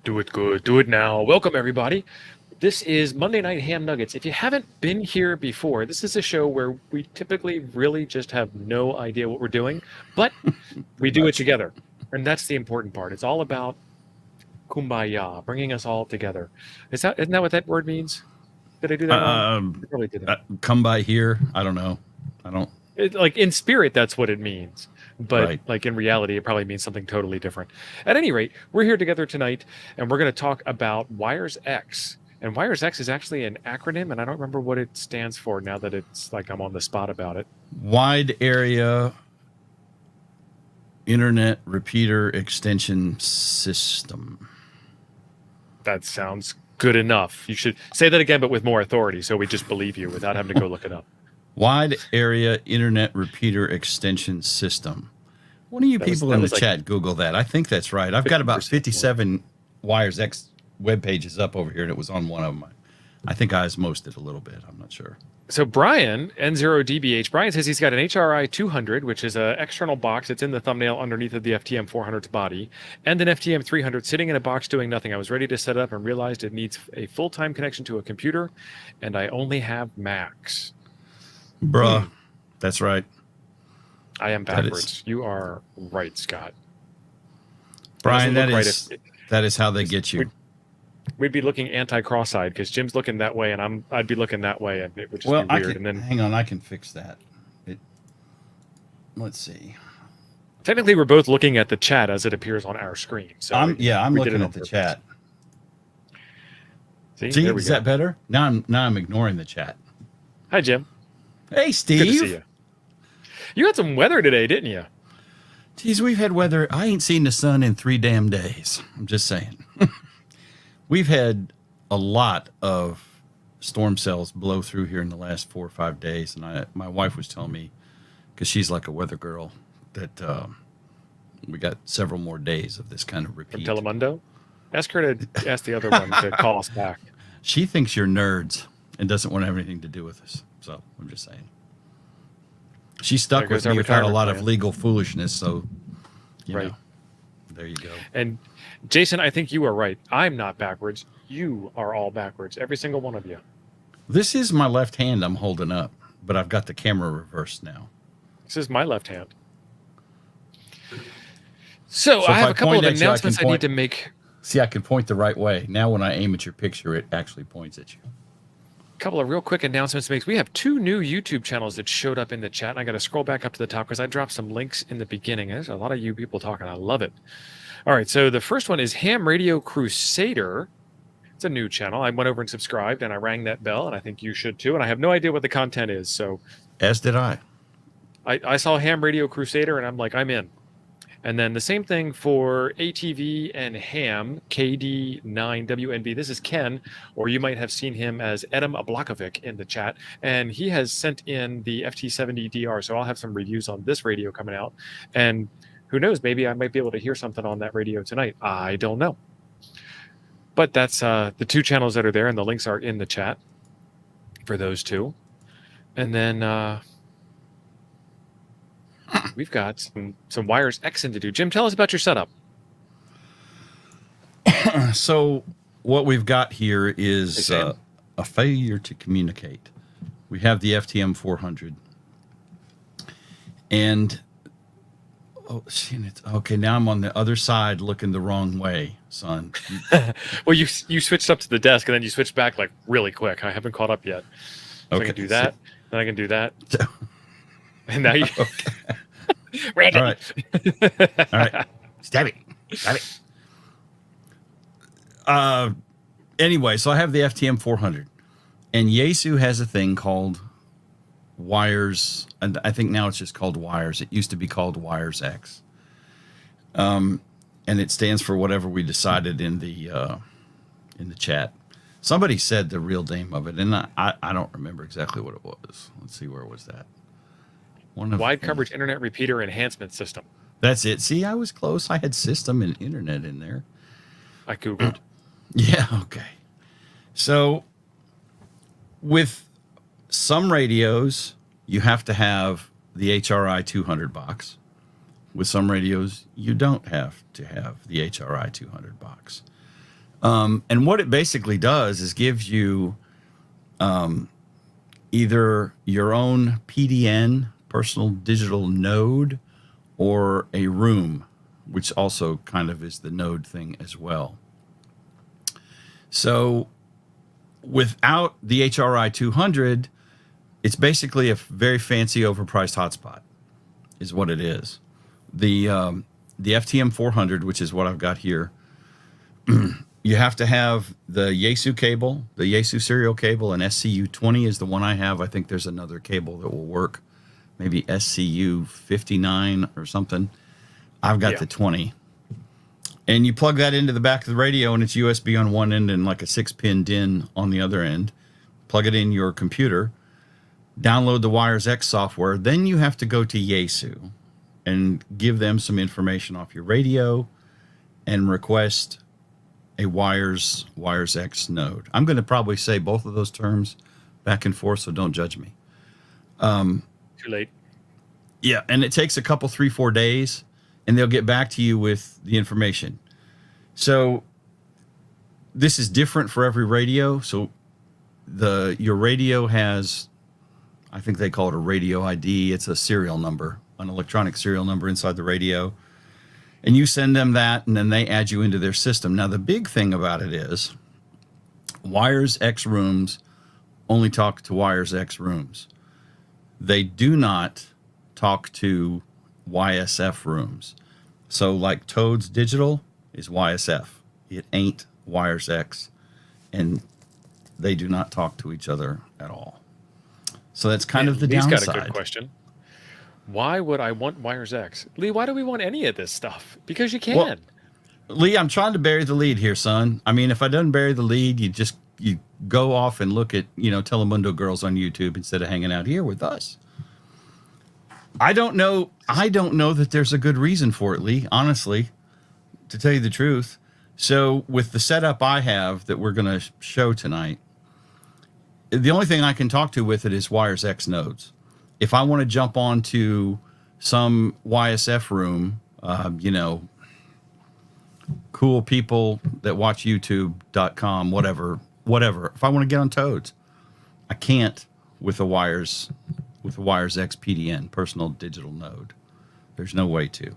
Do it good. Do it now. Welcome, everybody. This is Monday Night Ham Nuggets. If you haven't been here before, this is a show where we typically really just have no idea what we're doing, but we do it together. And that's the important part. It's all about kumbaya, bringing us all together. Isn't that what that word means? Did I do that wrong? I probably did that. Come by here. I don't know. Like in spirit, that's what it means. But Right. like in reality, it probably means something totally different. At any rate, we're here together tonight, and we're going to talk about Wires X. And Wires X is actually an acronym, and I don't remember what it stands for now that it's like I'm on the spot about it. Wide area internet repeater extension system. That sounds good enough. You should say that again, but with more authority, so we just believe you without having to go look it up. Wide area internet repeater extension system. One of you people in the chat Google that. I think that's right. I've got about 57 Wires X web pages up over here, and it was on one of them. I think I osmosed it a little bit. I'm not sure. So Brian, N0DBH, Brian says he's got an HRI 200, which is an external box that's in the thumbnail underneath of the FTM 400's body, and an FTM 300 sitting in a box doing nothing. I was ready to set up and realized it needs a full-time connection to a computer, and I only have Macs. Bruh, that's right. I am backwards. You are right, Scott. Brian, that is how they get you. We'd be looking anti-cross-eyed because Jim's looking that way, and I'd be looking that way, and it would just be weird. Hang on, I can fix that. Let's see. Technically, we're both looking at the chat as it appears on our screen. So I'm looking at the chat. See, is that better? Now I'm ignoring the chat. Hi, Jim. Hey, Steve. Good to see you. You had some weather today, didn't you? Geez, we've had weather. I ain't seen the sun in 3 damn days. I'm just saying. We've had a lot of storm cells blow through here in the last 4 or 5 days. And my wife was telling me, because she's like a weather girl, that we got several more days of this kind of repeat. From Telemundo? Ask her to ask the other one to call us back. She thinks you're nerds and doesn't want to have anything to do with us. So I'm just saying. She's stuck with me without a lot of legal foolishness. So, you know, there you go. And Jason, I think you are right. I'm not backwards. You are all backwards. Every single one of you. This is my left hand I'm holding up, but I've got the camera reversed now. This is my left hand. So I have a couple of announcements I need to make. See, I can point the right way. Now when I aim at your picture, it actually points at you. Couple of real quick announcements to make. We have 2 new YouTube channels that showed up in the chat, and I got to scroll back up to the top because I dropped some links in the beginning. There's a lot of you people talking. I love it. All right, so the first one is Ham Radio Crusader. It's a new channel. I went over and subscribed, and I rang that bell, and I think you should too. And I have no idea what the content is. So, as did I. I saw Ham Radio Crusader, and I'm like, I'm in. And then the same thing for ATV and Ham, KD9WNB. This is Ken, or you might have seen him as Edom Ablakovic in the chat. And he has sent in the FT70DR, so I'll have some reviews on this radio coming out. And who knows, maybe I might be able to hear something on that radio tonight. I don't know. But that's the 2 channels that are there, and the links are in the chat for those 2. And then we've got some Wires X to do. Jim, tell us about your setup. So what we've got here is a failure to communicate. We have the FTM 400. And, okay, now I'm on the other side looking the wrong way, son. Well, you switched up to the desk, and then you switched back like really quick. I haven't caught up yet. So okay, I can do that. Then I can do that. And now you... Okay. All right. Stab it. Anyway, so I have the FTM 400, and Yaesu has a thing called Wires, and I think now it's just called Wires. It used to be called Wires X, and it stands for whatever we decided in the chat. Somebody said the real name of it, and I don't remember exactly what it was. Let's see, where was that? Wide coverage internet repeater enhancement system. That's it. See, I was close. I had system and internet in there. I Googled. Yeah, okay. So with some radios, you have to have the HRI 200 box. With some radios, you don't have to have the HRI 200 box. And what it basically does is gives you either your own PDN, personal digital node, or a room, which also kind of is the node thing as well. So without the HRI 200, it's basically a very fancy overpriced hotspot is what it is. The FTM 400, which is what I've got here, you have to have the Yaesu cable, the Yaesu serial cable, and SCU 20 is the one I have. I think there's another cable that will work, maybe SCU 59 or something. I've got the 20. And you plug that into the back of the radio, and it's USB on one end and like a 6-pin DIN on the other end. Plug it in your computer, download the Wires X software. Then you have to go to Yaesu and give them some information off your radio and request a Wires X node. I'm going to probably say both of those terms back and forth, so don't judge me. Too late. Yeah, and it takes a couple, 3-4 days, and they'll get back to you with the information. So this is different for every radio. So your radio has, I think they call it a radio ID. It's a serial number, an electronic serial number inside the radio. And you send them that, and then they add you into their system. Now, the big thing about it is Wires X rooms only talk to Wires X rooms. They do not talk to YSF rooms. So like Toad's Digital is YSF. It ain't Wires X. And they do not talk to each other at all. So that's kind of the downside. Lee's got a good question. Why would I want Wires X? Lee, why do we want any of this stuff? Because you can. Well, Lee, I'm trying to bury the lead here, son. I mean, if I don't bury the lead, you go off and look at, Telemundo girls on YouTube instead of hanging out here with us. I don't know that there's a good reason for it, Lee, honestly, to tell you the truth. So with the setup I have that we're going to show tonight, the only thing I can talk to with it is Wires X nodes. If I want to jump onto some YSF room, cool people that watch YouTube.com, whatever. If I want to get on Toads, I can't with a Wires X PDN, personal digital node. There's no way to.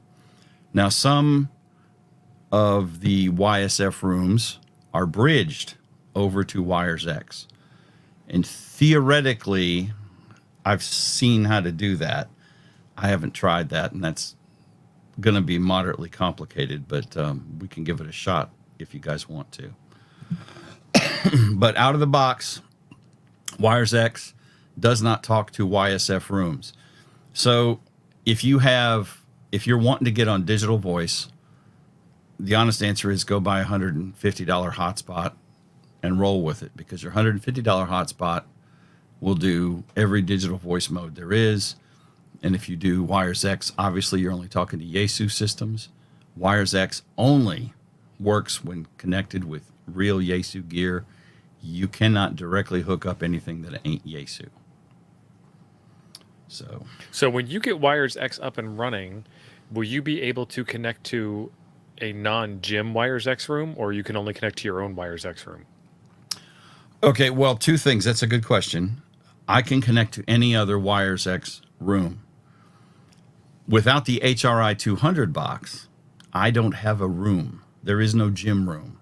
Now, some of the YSF rooms are bridged over to Wires X. And theoretically, I've seen how to do that. I haven't tried that, and that's going to be moderately complicated, but we can give it a shot if you guys want to. But out of the box, Wires X does not talk to YSF rooms. So if you're wanting to get on digital voice, the honest answer is go buy a $150 hotspot and roll with it, because your $150 hotspot will do every digital voice mode there is. And if you do Wires X, obviously you're only talking to Yaesu systems. Wires X only works when connected with real Yaesu gear. You cannot directly hook up anything that ain't Yaesu. So when you get Wires X up and running, will you be able to connect to a non-gym Wires X room, or you can only connect to your own Wires X room? Okay, well, two things. That's a good question. I can connect to any other Wires X room. Without the HRI 200 box, I don't have a room. There is no gym room.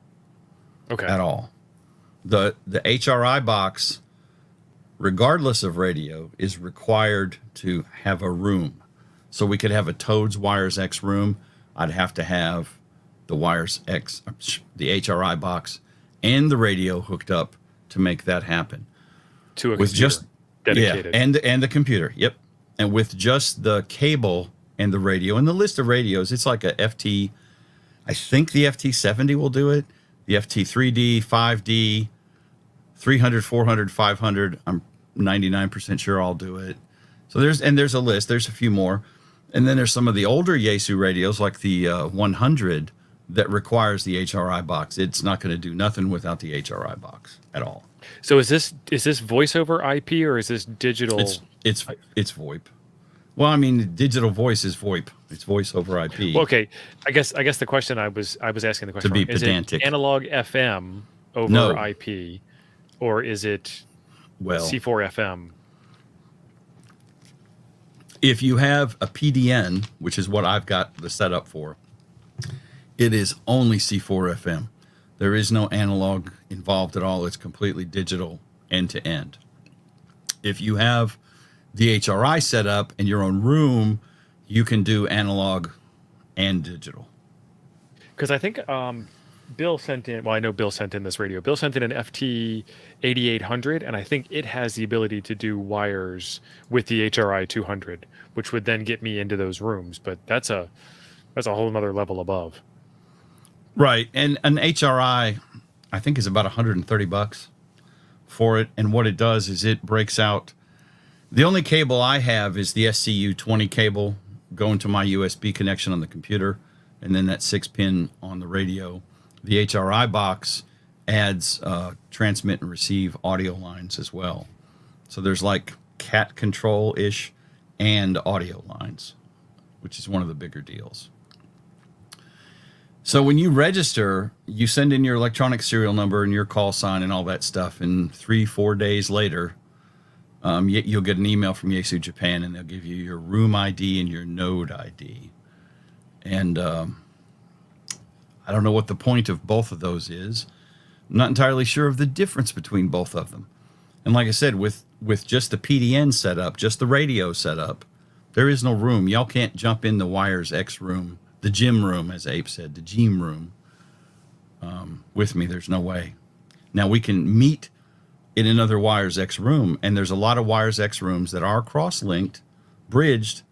Okay. At all. The HRI box, regardless of radio, is required to have a room. So we could have a Toads Wires X room. I'd have to have the Wires X, the HRI box, and the radio hooked up to make that happen. To a with computer just dedicated. Yeah, and the computer. Yep. And with just the cable and the radio and the list of radios, it's like a FT. I think the FT70 will do it. The FT3D, 5D, 300, 400, 500. I'm 99% sure I'll do it. So there's a list. There's a few more. And then there's some of the older Yaesu radios, like the 100, that requires the HRI box. It's not going to do nothing without the HRI box at all. So is this voice over IP, or is this digital? It's VoIP. Well, I mean, digital voice is VoIP. It's voice over IP. Well, okay. I guess the question I was asking the To question be wrong. Is it pedantic. analog FM over No. IP, or is it Well, C4 FM? if you have a PDN, which is what I've got the setup for, it is only C4 FM. There is no analog involved at all. It's completely digital end to end. If you have the HRI set up in your own room, you can do analog and digital. Because I think Bill sent in. Well, I know Bill sent in this radio. Bill sent in an FT 8800, and I think it has the ability to do wires with the HRI 200, which would then get me into those rooms. But that's a whole nother level above. Right. And an HRI, I think, is about $130 for it. And what it does is it breaks out. The only cable I have is the SCU20 cable going to my USB connection on the computer, and then that 6-pin on the radio. The HRI box adds transmit and receive audio lines as well. So there's like cat control-ish and audio lines, which is one of the bigger deals. So when you register, you send in your electronic serial number and your call sign and all that stuff, and 3-4 days later, you'll get an email from Yaesu Japan, and they'll give you your room ID and your node ID. And I don't know what the point of both of those is. I'm not entirely sure of the difference between both of them. And like I said, with just the PDN setup, just the radio setup, there is no room. Y'all can't jump in the Wires X room, the gym room, as Abe said, the gym room with me. There's no way. Now we can meet in another Wires X room, and there's a lot of Wires X rooms that are cross-linked, bridged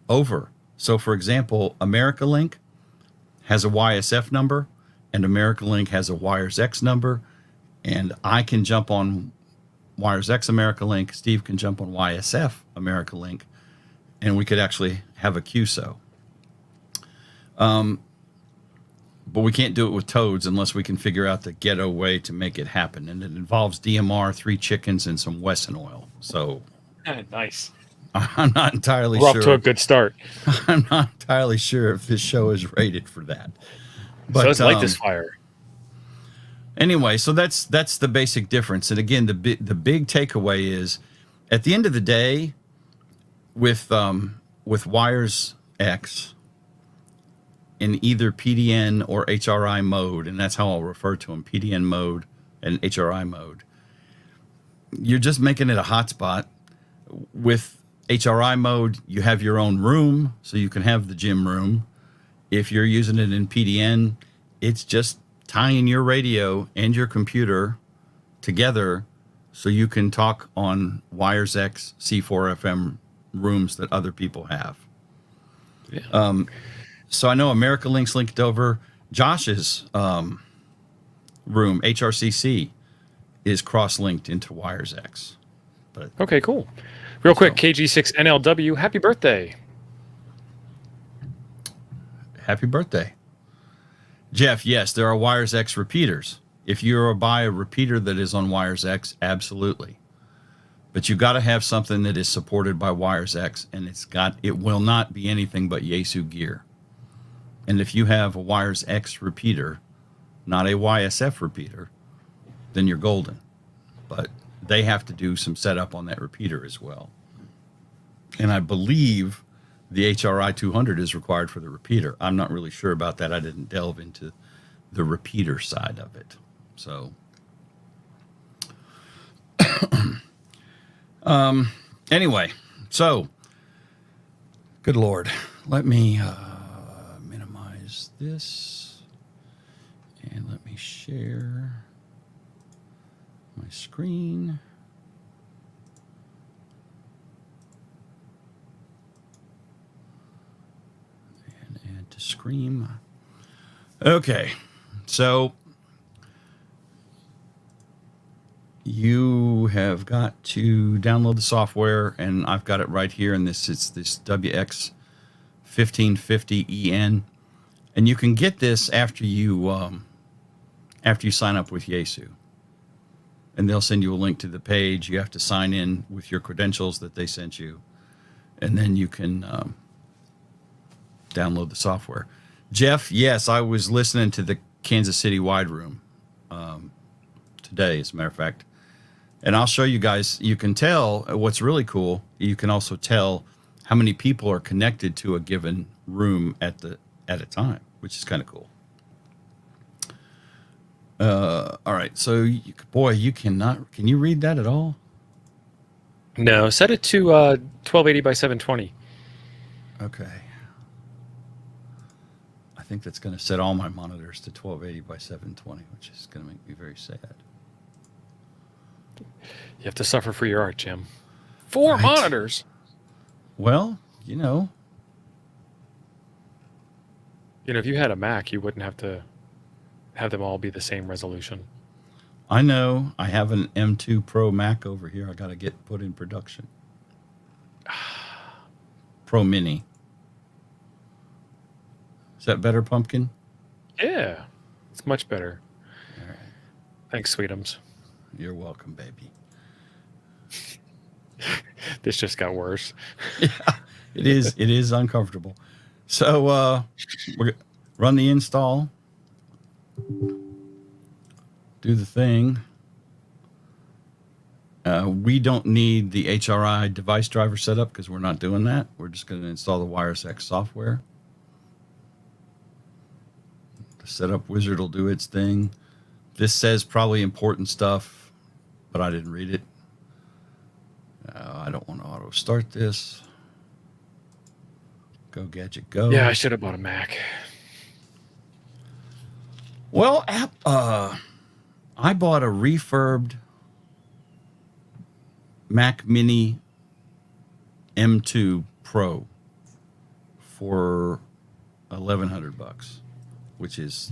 over. So, for example, America Link has a YSF number, and America Link has a Wires X number, and I can jump on Wires X America Link, Steve can jump on YSF America Link, and we could actually have a QSO. But we can't do it with Toads unless we can figure out the ghetto way to make it happen. And it involves DMR, 3 chickens, and some Wesson oil. So Nice. I'm not entirely We're sure. off to a good start. I'm not entirely sure if this show is rated for that. But So let's light this fire. anyway, so that's the basic difference. And again, the big takeaway is, at the end of the day, with Wires X in either PDN or HRI mode, and that's how I'll refer to them, PDN mode and HRI mode, you're just making it a hotspot. With HRI mode, you have your own room, so you can have the gym room. If you're using it in PDN, it's just tying your radio and your computer together so you can talk on Wires X C4 FM rooms that other people have. Yeah. So I know America Link's linked over. Josh's room, HRCC, is cross-linked into Wires X. But Okay, cool. Real quick, KG6NLW, happy birthday. happy birthday. Jeff, yes, there are Wires X repeaters. If you buy a repeater that is on Wires X, absolutely. But you got to have something that is supported by Wires X, and it will not be anything but Yaesu gear. And if you have a Wires X repeater, not a YSF repeater, then you're golden. But they have to do some setup on that repeater as well. And I believe the HRI 200 is required for the repeater. I'm not really sure about that. I didn't delve into the repeater side of it. So, anyway, so, good Lord. Let me minimize this, and let me share my screen. And add to Scream. Okay, so you have got to download the software, and I've got it right here. And it's this WX1550EN, and you can get this after you sign up with Yaesu, and they'll send you a link to the page. You have to sign in with your credentials that they sent you, and then you can download the software. Jeff, yes, I was listening to the Kansas City Wide Room today, as a matter of fact. And I'll show you guys, you can tell what's really cool. You can also tell how many people are connected to a given room at a time, which is kind of cool. All right. So, boy, you cannot, can you read that at all? No, set it to 1280 by 720. Okay. I think that's going to set all my monitors to 1280 by 720, which is going to make me very sad. You have to suffer for your art, Jim. 4 Right. monitors. Well, you know. If you had a Mac, you wouldn't have to have them all be the same resolution. I know. I have an M2 Pro Mac over here. I got to get put in production. Pro Mini. Is that better, Pumpkin? Yeah, it's much better. All right. Thanks, Sweetums. You're welcome, baby. This just got worse. Yeah, it is. It is uncomfortable. So we're run the install. Do the thing. We don't need the HRI device driver setup because we're not doing that. We're just going to install the WiresX software. The setup wizard will do its thing. This says probably important stuff, but I didn't read it. I don't want to auto start this. Go gadget go. Yeah, I should have bought a Mac. Well, I bought a refurbed Mac Mini M2 Pro for $1,100, which is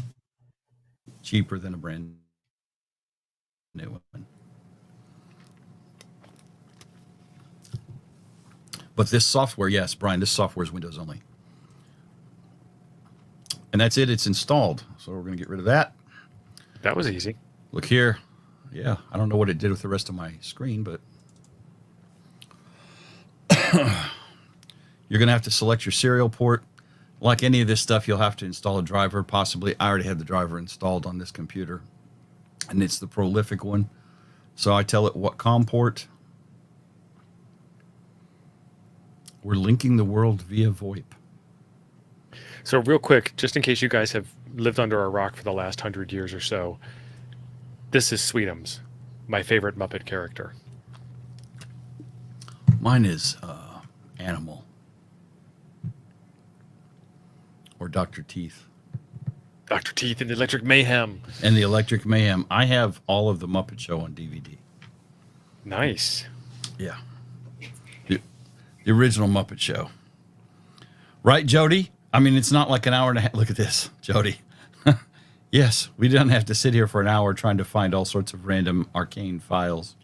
cheaper than a brand new one. But this software, yes, Brian, this software is Windows only. And that's it. It's installed. So we're going to get rid of that. That was easy. Look here. Yeah, I don't know what it did with the rest of my screen, but you're going to have to select your serial port. Like any of this stuff, you'll have to install a driver, possibly. I already had the driver installed on this computer, and it's the Prolific one. So I tell it what COM port. We're linking the world via VoIP. So real quick, just in case you guys have lived under a rock for the last 100 years or so, this is Sweetums, my favorite Muppet character. Mine is Animal. Or Dr. Teeth. Dr. Teeth and the Electric Mayhem. And the Electric Mayhem. I have all of the Muppet Show on DVD. Nice. Yeah. The original Muppet Show. Right, Jody? I mean, it's not like an hour and a half. Look at this, Jody. Yes, we don't have to sit here for an hour trying to find all sorts of random arcane files.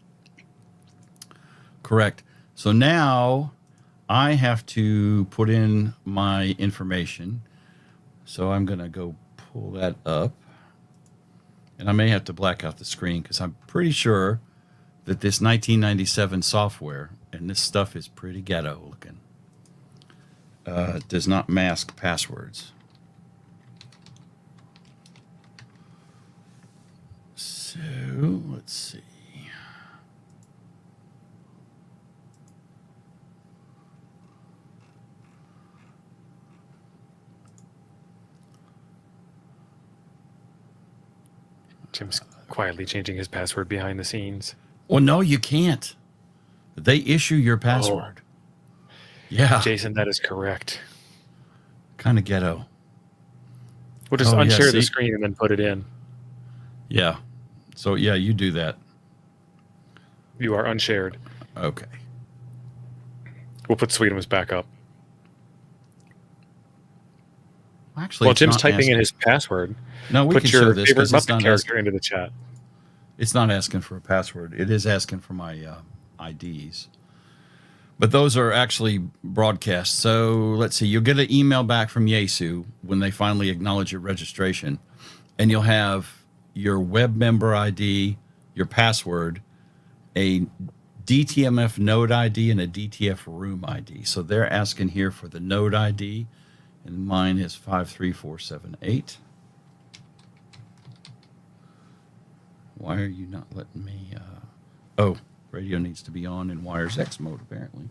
Correct. So now I have to put in my information. So I'm going to go pull that up. And I may have to black out the screen because I'm pretty sure that this 1997 software, and this stuff is pretty ghetto looking, does not mask passwords. So let's see. Jim's quietly changing his password behind the scenes. Well, no, you can't. They issue your password. Yeah. Jason, that is correct. Kind of ghetto. We'll just Oh, yeah, unshare the see? screen and then put it in. Yeah. So, yeah, you do that. You are unshared. Okay. We'll put Sweetums back up. Actually, While it's Jim's not typing asking. in his password, No, we put can your show this favorite because it's Muppet not character asking. into the chat. It's not asking for a password. It is asking for my IDs. But those are actually broadcast. So let's see. You'll get an email back from Yaesu when they finally acknowledge your registration. And you'll have your web member ID, your password, a DTMF node ID and a DTF room ID. So they're asking here for the node ID, and mine is 53478. Why are you not letting me? Oh, radio needs to be on in wires X mode, apparently.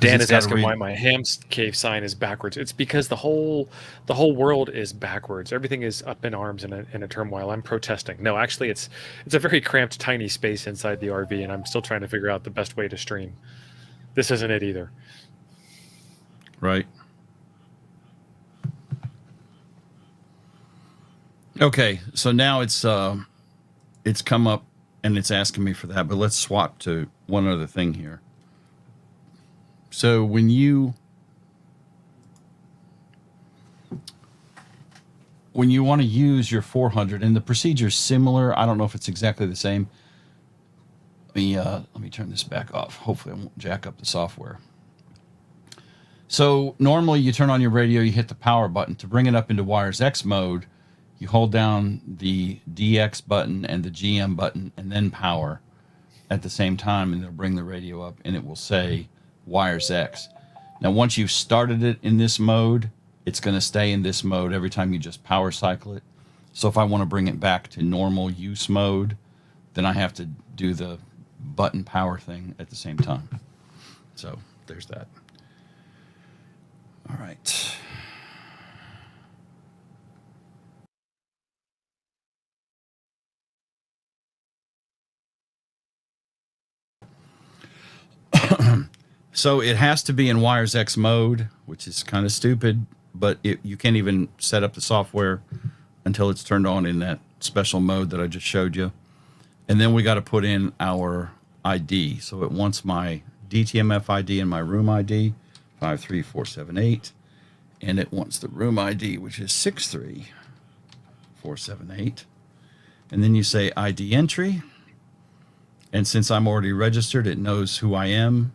Dan is asking why my ham cave sign is backwards. It's because the whole world is backwards. Everything is up in arms in a turmoil. I'm protesting. No, actually, it's a very cramped, tiny space inside the RV, and I'm still trying to figure out the best way to stream. This isn't it either. Right. Okay, so now it's come up and it's asking me for that, but let's swap to one other thing here. So when you want to use your 400, and the procedure is similar, I don't know if it's exactly the same. Let me turn this back off. Hopefully I won't jack up the software. So normally you turn on your radio, you hit the power button. To bring it up into wires X mode, you hold down the DX button and the GM button and then power at the same time, and it'll bring the radio up and it will say wires X. Now, once you've started it in this mode, it's going to stay in this mode every time you just power cycle it. So if I want to bring it back to normal use mode, then I have to do the button power thing at the same time. So there's that. All right. So it has to be in wires X mode, which is kind of stupid, but you can't even set up the software until it's turned on in that special mode that I just showed you. And then we got to put in our ID. So it wants my DTMF ID and my room ID, 53478. And it wants the room ID, which is 63478. And then you say ID entry. And since I'm already registered, it knows who I am.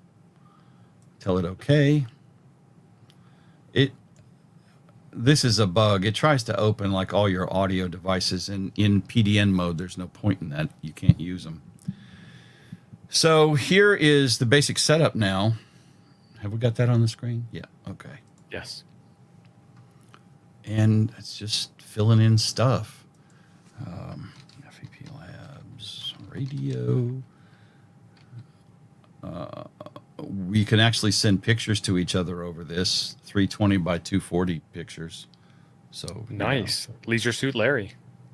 Tell it okay. This is a bug. It tries to open like all your audio devices, and in PDN mode, there's no point in that. You can't use them. So here is the basic setup now. Have we got that on the screen? Yeah. Okay. Yes. And it's just filling in stuff. FEP Labs, radio. We can actually send pictures to each other over this, 320 by 240 pictures. So nice. Leisure Suit Larry.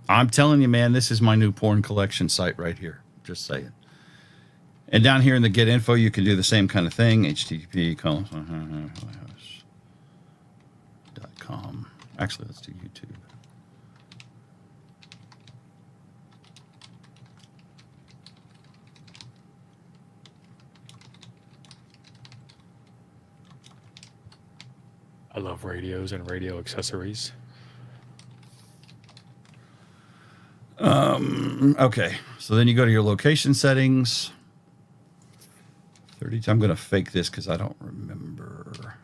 I'm telling you, man, this is my new porn collection site right here. Just saying. And down here in the get info, you can do the same kind of thing. http://.com. Actually, let's do YouTube. I love radios and radio accessories. Okay, so then you go to your location settings. 30. I'm going to fake this because I don't remember.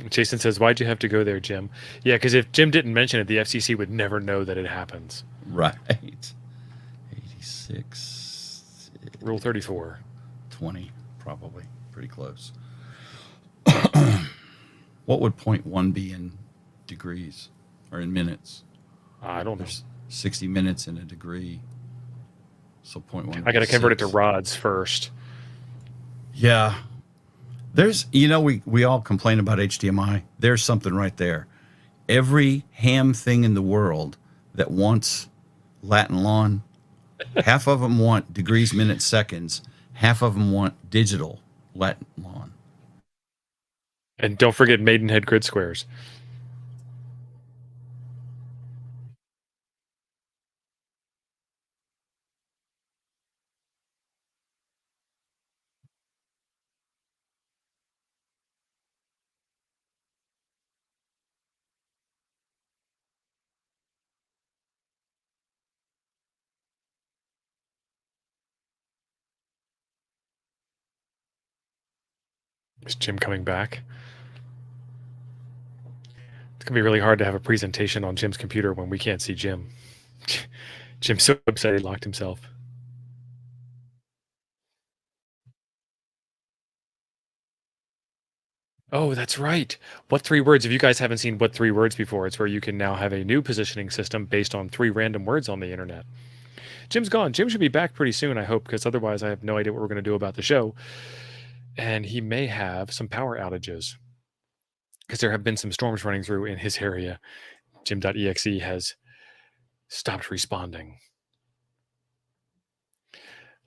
Jason says, "Why'd you have to go there, Jim?" Yeah, because if Jim didn't mention it, the FCC would never know that it happens. Right. 86. Rule 34. 20, probably. Pretty close. What would 0.1 be in degrees or in minutes? I don't know. There's 60 minutes in a degree. So 0.1. I got to convert it to rods first. Yeah. There's, we all complain about HDMI. There's something right there. Every ham thing in the world that wants Latin lawn, half of them want degrees, minutes, seconds. Half of them want digital Latin lawn. And don't forget Maidenhead grid squares. Is Jim coming back? It's gonna be really hard to have a presentation on Jim's computer when we can't see Jim. Jim's so upset he locked himself. Oh, that's right. What three words? If you guys haven't seen What Three Words before, it's where you can now have a new positioning system based on three random words on the internet. Jim's gone. Jim should be back pretty soon, I hope, because otherwise I have no idea what we're going to do about the show. And he may have some power outages because there have been some storms running through in his area. Jim.exe has stopped responding.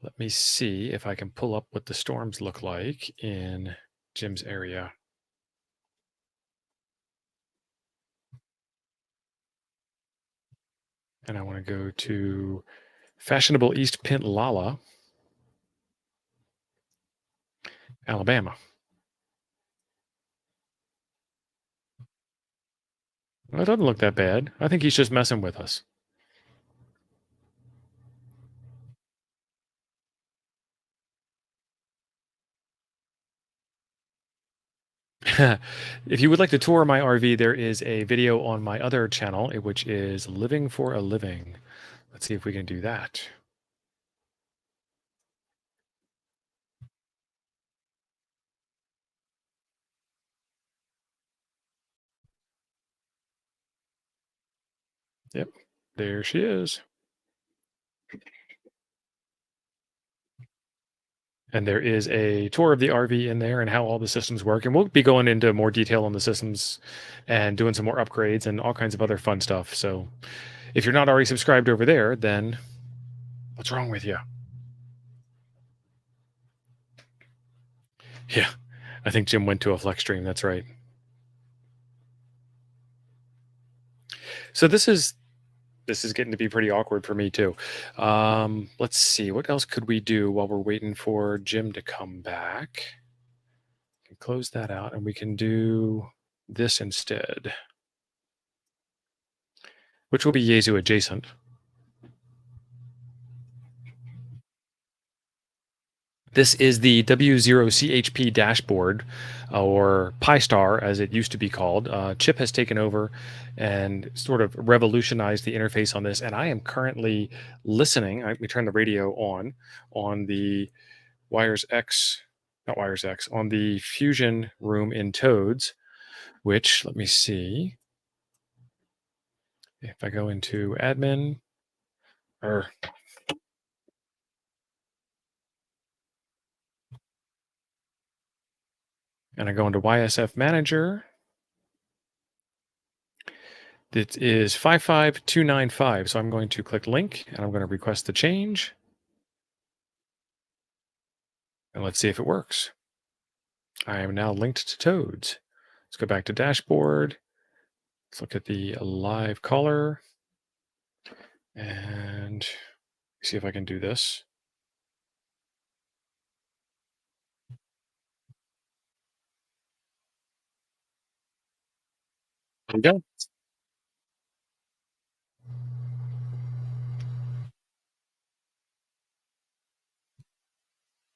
Let me see if I can pull up what the storms look like in Jim's area. And I want to go to fashionable East Pintlala, Alabama. Well, it doesn't look that bad. I think he's just messing with us. If you would like to tour my RV, there is a video on my other channel, which is Living for a Living. Let's see if we can do that. Yep, there she is. And there is a tour of the RV in there and how all the systems work. And we'll be going into more detail on the systems and doing some more upgrades and all kinds of other fun stuff. So if you're not already subscribed over there, then what's wrong with you? Yeah, I think Jim went to a flex stream. That's right. So this is getting to be pretty awkward for me too. Let's see, what else could we do while we're waiting for Jim to come back? We can close that out and we can do this instead, which will be Yezu adjacent. This is the W0CHP dashboard, or Pi-Star as it used to be called. Chip has taken over and sort of revolutionized the interface on this. And I am currently listening. We turn the radio on the Wires X, not Wires X, on the Fusion room in Toads, which, let me see. If I go into admin, or and I go into YSF manager, it is 55295. So I'm going to click link and I'm going to request the change. And let's see if it works. I am now linked to Toads. Let's go back to dashboard. Let's look at the live caller and see if I can do this. There we go.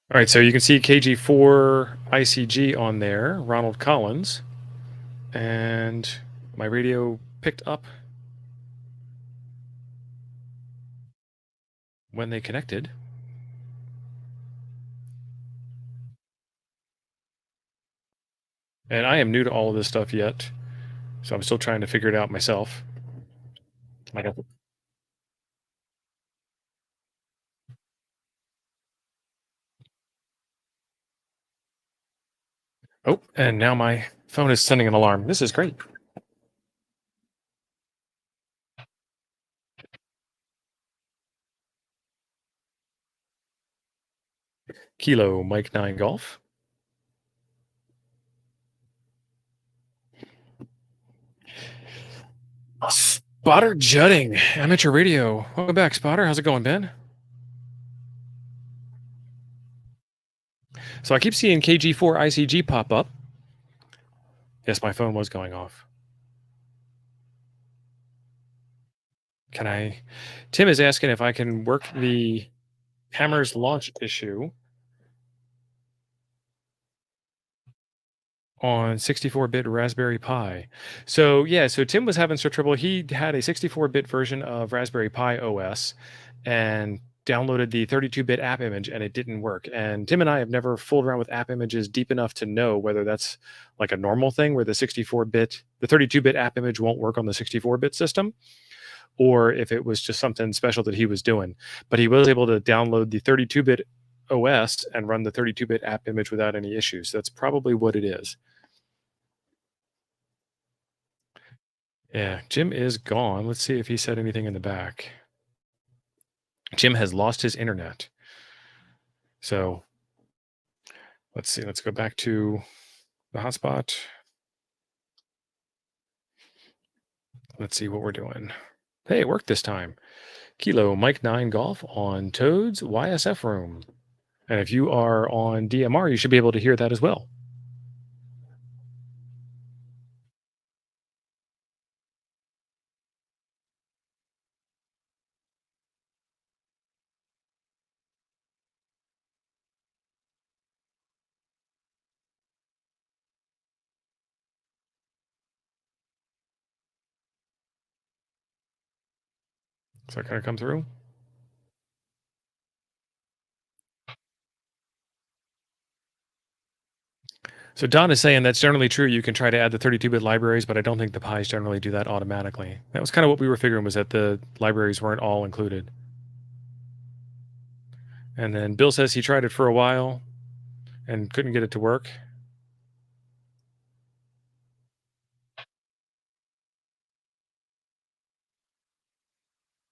All right, so you can see KG4 ICG on there, Ronald Collins, and my radio picked up when they connected. And I am new to all of this stuff yet, so I'm still trying to figure it out myself. I got Oh, and now my phone is sending an alarm. This is great. Kilo Mike 9 Golf. Spotter Jutting, amateur radio. Welcome back, Spotter. How's it going, Ben? So I keep seeing KG4 ICG pop up. Yes, my phone was going off. Can I? Tim is asking if I can work the Hammer's launch issue. on 64-bit Raspberry Pi. So yeah, so Tim was having some trouble. He had a 64-bit version of Raspberry Pi OS and downloaded the 32-bit app image and it didn't work. And Tim and I have never fooled around with app images deep enough to know whether that's like a normal thing where the 32-bit app image won't work on the 64-bit system, or if it was just something special that he was doing. But he was able to download the 32-bit OS and run the 32-bit app image without any issues. That's probably what it is. Yeah, Jim is gone. Let's see if he said anything in the back. Jim has lost his internet. So let's see. Let's go back to the hotspot. Let's see what we're doing. Hey, it worked this time. Kilo Mike 9 Golf on Toad's YSF room. And if you are on DMR, you should be able to hear that as well. So that kind of come through. So Don is saying that's generally true. You can try to add the 32-bit libraries, but I don't think the Pis generally do that automatically. That was kind of what we were figuring, was that the libraries weren't all included. And then Bill says he tried it for a while and couldn't get it to work.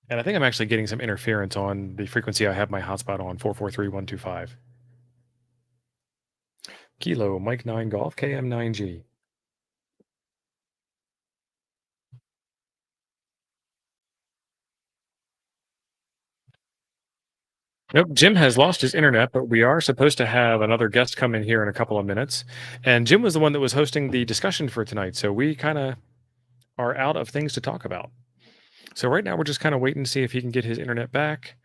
And I think I'm actually getting some interference on the frequency I have my hotspot on, 443125. Kilo Mike 9 Golf KM9G. Nope, Jim has lost his internet, but we are supposed to have another guest come in here in a couple of minutes. And Jim was the one that was hosting the discussion for tonight, so we kind of are out of things to talk about. So right now we're just kind of waiting to see if he can get his internet back.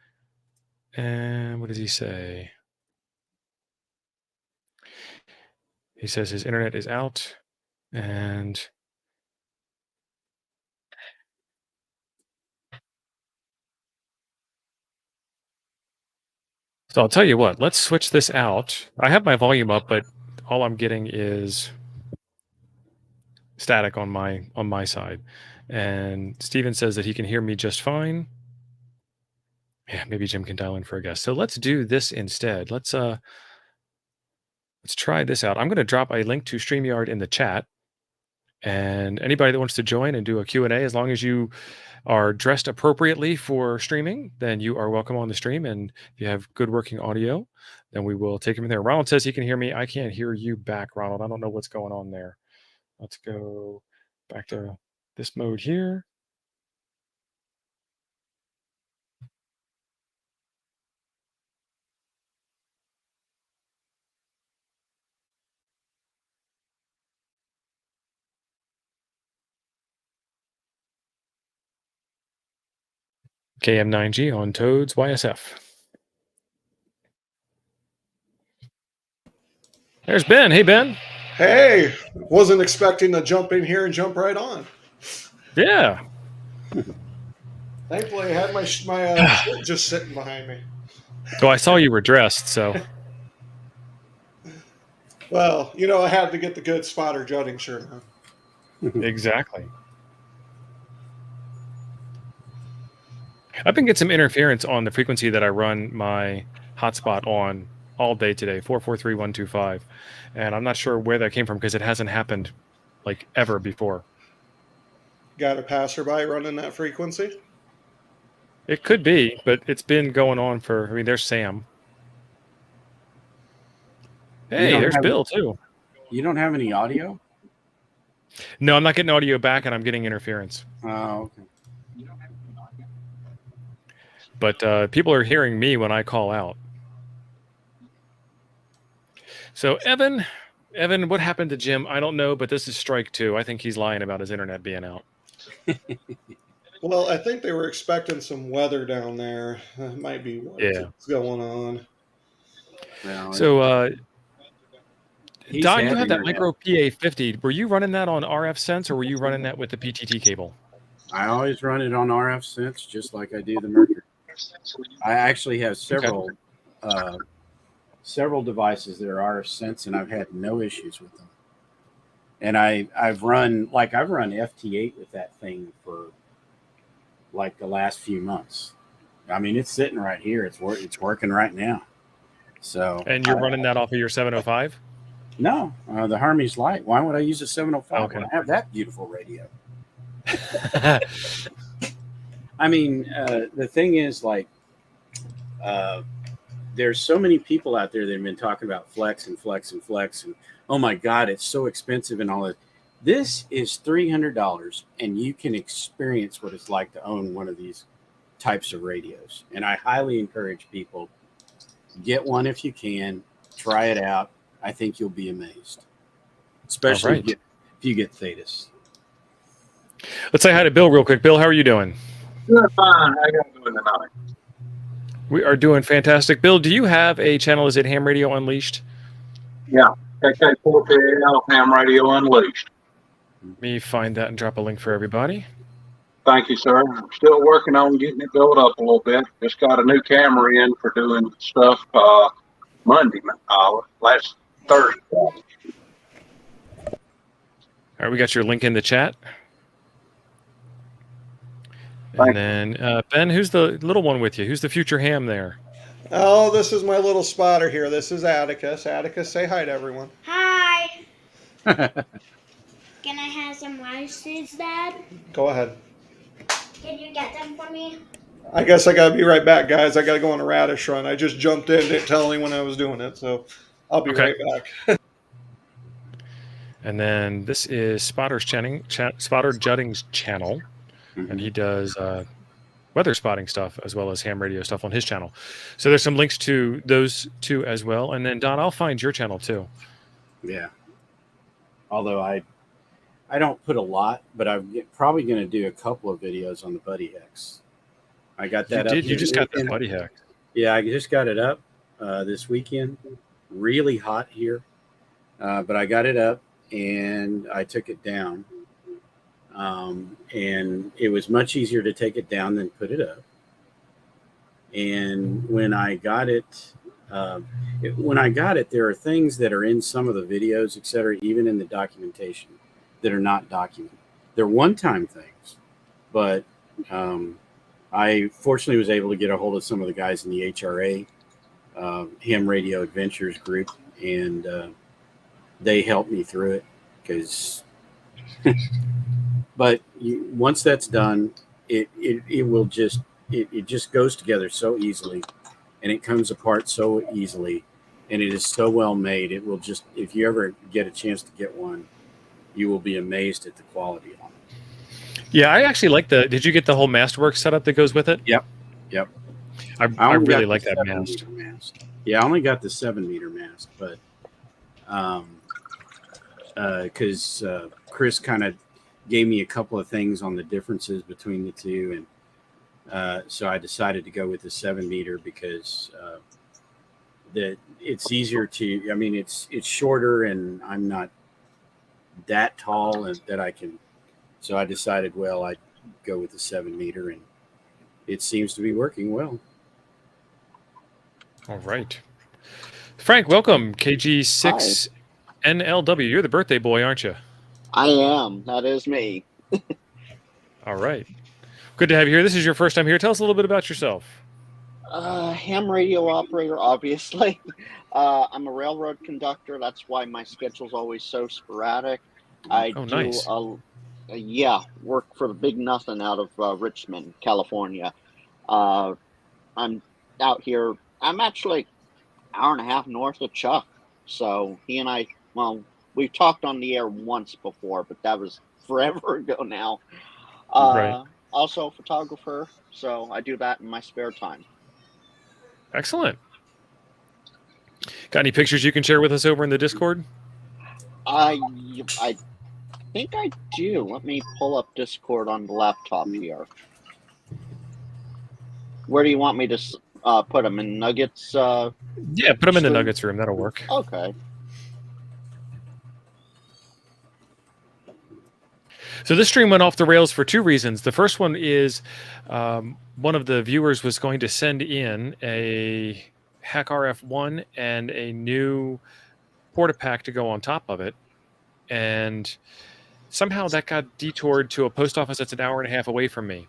And what does he say? He says his internet is out, and so I'll tell you what, let's switch this out. I have my volume up, but all I'm getting is static on my side. And Steven says that he can hear me just fine. Yeah, maybe Jim can dial in for a guest. So let's do this instead. Let's try this out. I'm going to drop a link to StreamYard in the chat. And anybody that wants to join and do a Q&A, as long as you are dressed appropriately for streaming, then you are welcome on the stream. And if you have good working audio, then we will take him in there. Ronald says he can hear me. I can't hear you back, Ronald. I don't know what's going on there. Let's go back to this mode here. KM9G on Toads YSF. There's Ben. Hey, Ben. Hey, wasn't expecting to jump in here and jump right on. Yeah. Thankfully, I had my shirt just sitting behind me. So I saw you were dressed, so. Well, you know, I had to get the good spotter jutting shirt on. Exactly. I've been getting some interference on the frequency that I run my hotspot on all day today, 443125. And I'm not sure where that came from because it hasn't happened like ever before. Got a passerby running that frequency? It could be, but it's been going on for, I mean, there's Sam. Hey, there's Bill too. You don't have any audio? No, I'm not getting audio back and I'm getting interference. Oh, okay. But people are hearing me when I call out. So Evan, what happened to Jim? I don't know, but this is strike two. I think he's lying about his internet being out. Well, I think they were expecting some weather down there. That might be what's going on. So he's Don, you had had that internet. micro PA50. Were you running that on RF sense, or were you running that with the PTT cable? I always run it on RF sense, just like I do the Mercury. I actually have several devices that are RF sense, and I've had no issues with them. And I've run FT8 with that thing for like the last few months. I mean, it's sitting right here. It's working right now. So. And you're running that off of your 705? No, the Harmy's Light. Why would I use a 705 Okay. when I have that beautiful radio? I mean, the thing is, like, there's so many people out there that have been talking about flex and flex and flex, and oh my God, it's so expensive and all that. This is $300, and you can experience what it's like to own one of these types of radios. And I highly encourage people, get one if you can, try it out. I think you'll be amazed, especially if you get Thetis. Let's say hi to Bill real quick. Bill, how are you doing? Good, fine. How you doing tonight? We are doing fantastic. Bill, do you have a channel? Is it Ham Radio Unleashed? Yeah, KK4PL Ham Radio Unleashed. Let me find that and drop a link for everybody. Thank you, sir. I'm still working on getting it built up a little bit. Just got a new camera in for doing stuff Monday, last Thursday. All right, we got your link in the chat. And then, Ben, who's the little one with you? Who's the future ham there? Oh, this is my little spotter here. This is Atticus. Atticus, say hi to everyone. Hi. Can I have some rices, Dad? Go ahead. Can you get them for me? I guess I gotta be right back, guys. I gotta go on a radish run. I just jumped in, didn't tell anyone I was doing it, so I'll be right back. And then this is Spotter Jutting's channel, and he does weather spotting stuff as well as ham radio stuff on his channel. So there's some links to those two as well. And then Don, I'll find your channel too. Yeah. Although I don't put a lot, but I'm probably going to do a couple of videos on the Buddy Hex. I got that up. You just got that Buddy Hex. Yeah, I just got it up this weekend. Really hot here, but I got it up and I took it down. And it was much easier to take it down than put it up. And when I got it, there are things that are in some of the videos, et cetera, even in the documentation, that are not documented. They're one-time things, but I fortunately was able to get a hold of some of the guys in the HRA, Ham Radio Adventures group, and they helped me through it because. But once that's done, it just goes together so easily, and it comes apart so easily, and it is so well made. It will just, if you ever get a chance to get one, you will be amazed at the quality on it. Yeah, I actually like did you get the whole Masterworks setup that goes with it? Yep. I really like that mast. Yeah, I only got the 7-meter mast, but because Chris kind of gave me a couple of things on the differences between the two, and so I decided to go with the 7-meter because it's easier to. I mean, it's shorter, and I'm not that tall, and that I can. So I decided, well, I'd go with the 7-meter, and it seems to be working well. All right, Frank, welcome, KG6NLW. You're the birthday boy, aren't you? I am. That is me. All right. Good to have you here. This is your first time here. Tell us a little bit about yourself. Ham radio operator, obviously. I'm a railroad conductor. That's why my schedule's always so sporadic. I nice. Work for the big nothing out of Richmond, California. I'm out here. I'm actually an hour and a half north of Chuck. So he and I, we've talked on the air once before, but that was forever ago now. Right. Also a photographer, so I do that in my spare time. Excellent. Got any pictures you can share with us over in the Discord? I think I do. Let me pull up Discord on the laptop here. Where do you want me to put them? In Nuggets? Yeah, put them in the Nuggets room. That'll work. Okay. So this stream went off the rails for two reasons. The first one is one of the viewers was going to send in a Hack RF1 and a new Portapack to go on top of it. And somehow that got detoured to a post office that's an hour and a half away from me.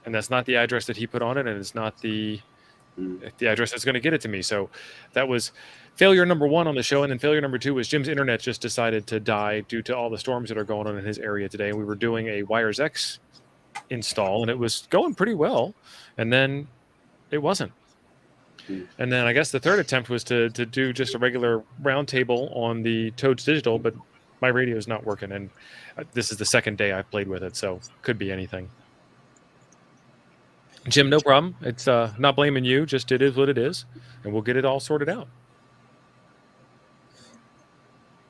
And that's not the address that he put on it, and it's not the address that's going to get it to me. So that was failure number one on the show. And then failure number two was Jim's internet just decided to die due to all the storms that are going on in his area today. And we were doing a Wires X install, and it was going pretty well. And then it wasn't. And then I guess the third attempt was to do just a regular roundtable on the Toads Digital, but my radio is not working. And this is the second day I've played with it, so could be anything. Jim, no problem. It's not blaming you. Just it is what it is, and we'll get it all sorted out.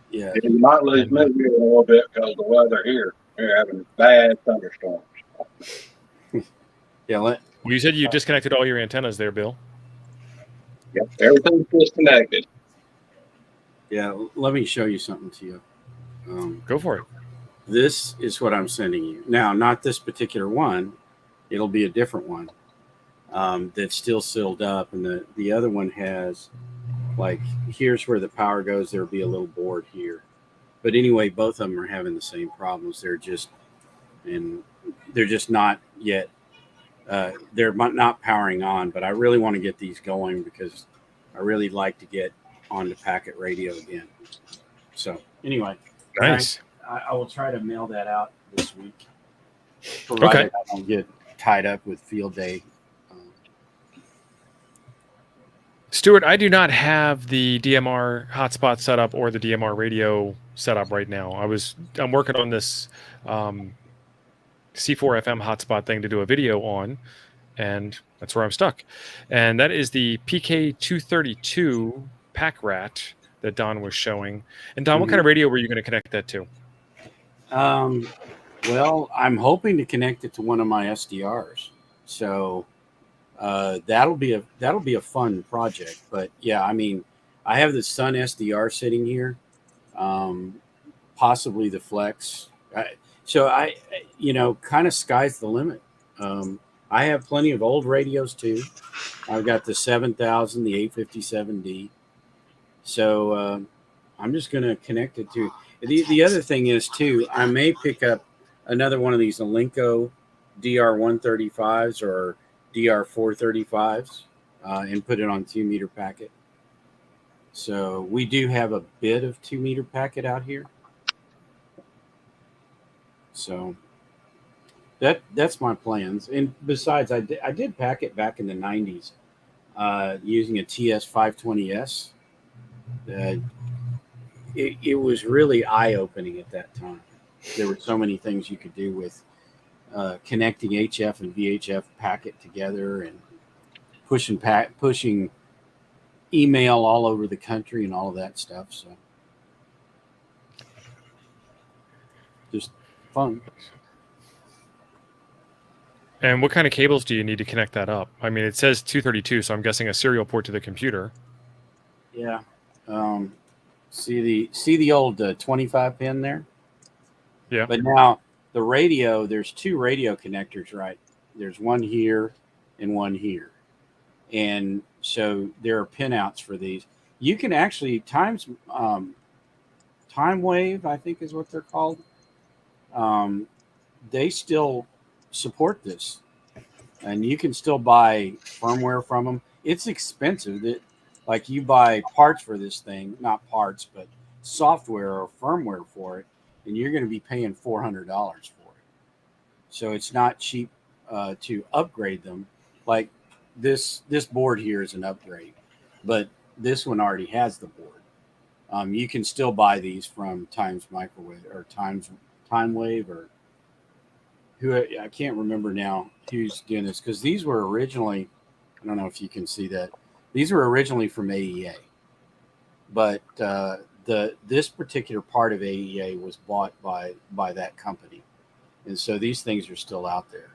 Yeah. You might lose me here a little bit because of the weather here. We're having bad thunderstorms. Yeah. Well, you said you disconnected all your antennas there, Bill. Yep, everything's disconnected. Yeah. Let me show you something to you. Go for it. This is what I'm sending you. Now, not this particular one. It'll be a different one that's still sealed up. And the other one has, like, here's where the power goes. There'll be a little board here. But anyway, both of them are having the same problems. They're just not yet. They're not powering on. But I really want to get these going because I really like to get on the packet radio again. So anyway, nice. I will try to mail that out this week. Provided I don't get tied up with field day. Stuart, I do not have the DMR hotspot set up or the DMR radio set up right now. I'm working on this C4FM hotspot thing to do a video on, and that's where I'm stuck. And that is the PK232 pack rat that Don was showing. And Don, what kind of radio were you going to connect that to? Well, I'm hoping to connect it to one of my SDRs. So that'll be a fun project. But yeah, I mean, I have the Sun SDR sitting here, possibly the Flex. So kind of sky's the limit. I have plenty of old radios too. I've got the 7000, the 857D. So I'm just going to connect it to. The other thing is too, I may pick up another one of these Alinco DR135s or DR435s and put it on 2 meter packet. So we do have a bit of 2 meter packet out here. So that's my plans. And besides, I did packet back in the 90s using a TS520S. It was really eye-opening at that time. There were so many things you could do with connecting HF and VHF packet together and pushing email all over the country and all of that stuff. So just fun. And what kind of cables do you need to connect that up? I mean, it says 232, so I'm guessing a serial port to the computer. Yeah. See the old 25 pin there? Yeah. But now the radio, there's 2 radio connectors, right? There's one here and one here. And so there are pinouts for these. You can actually Time Wave, I think is what they're called. They still support this. And you can still buy firmware from them. It's expensive. Like you buy parts for this thing, not parts, but software or firmware for it, and you're going to be paying $400 for it. So it's not cheap to upgrade them. Like this board here is an upgrade, but this one already has the board. You can still buy these from Times Microwave or Time Wave or who I can't remember now who's doing this because these were originally. I don't know if you can see that. These were originally from AEA, but this particular part of AEA was bought by that company, and so these things are still out there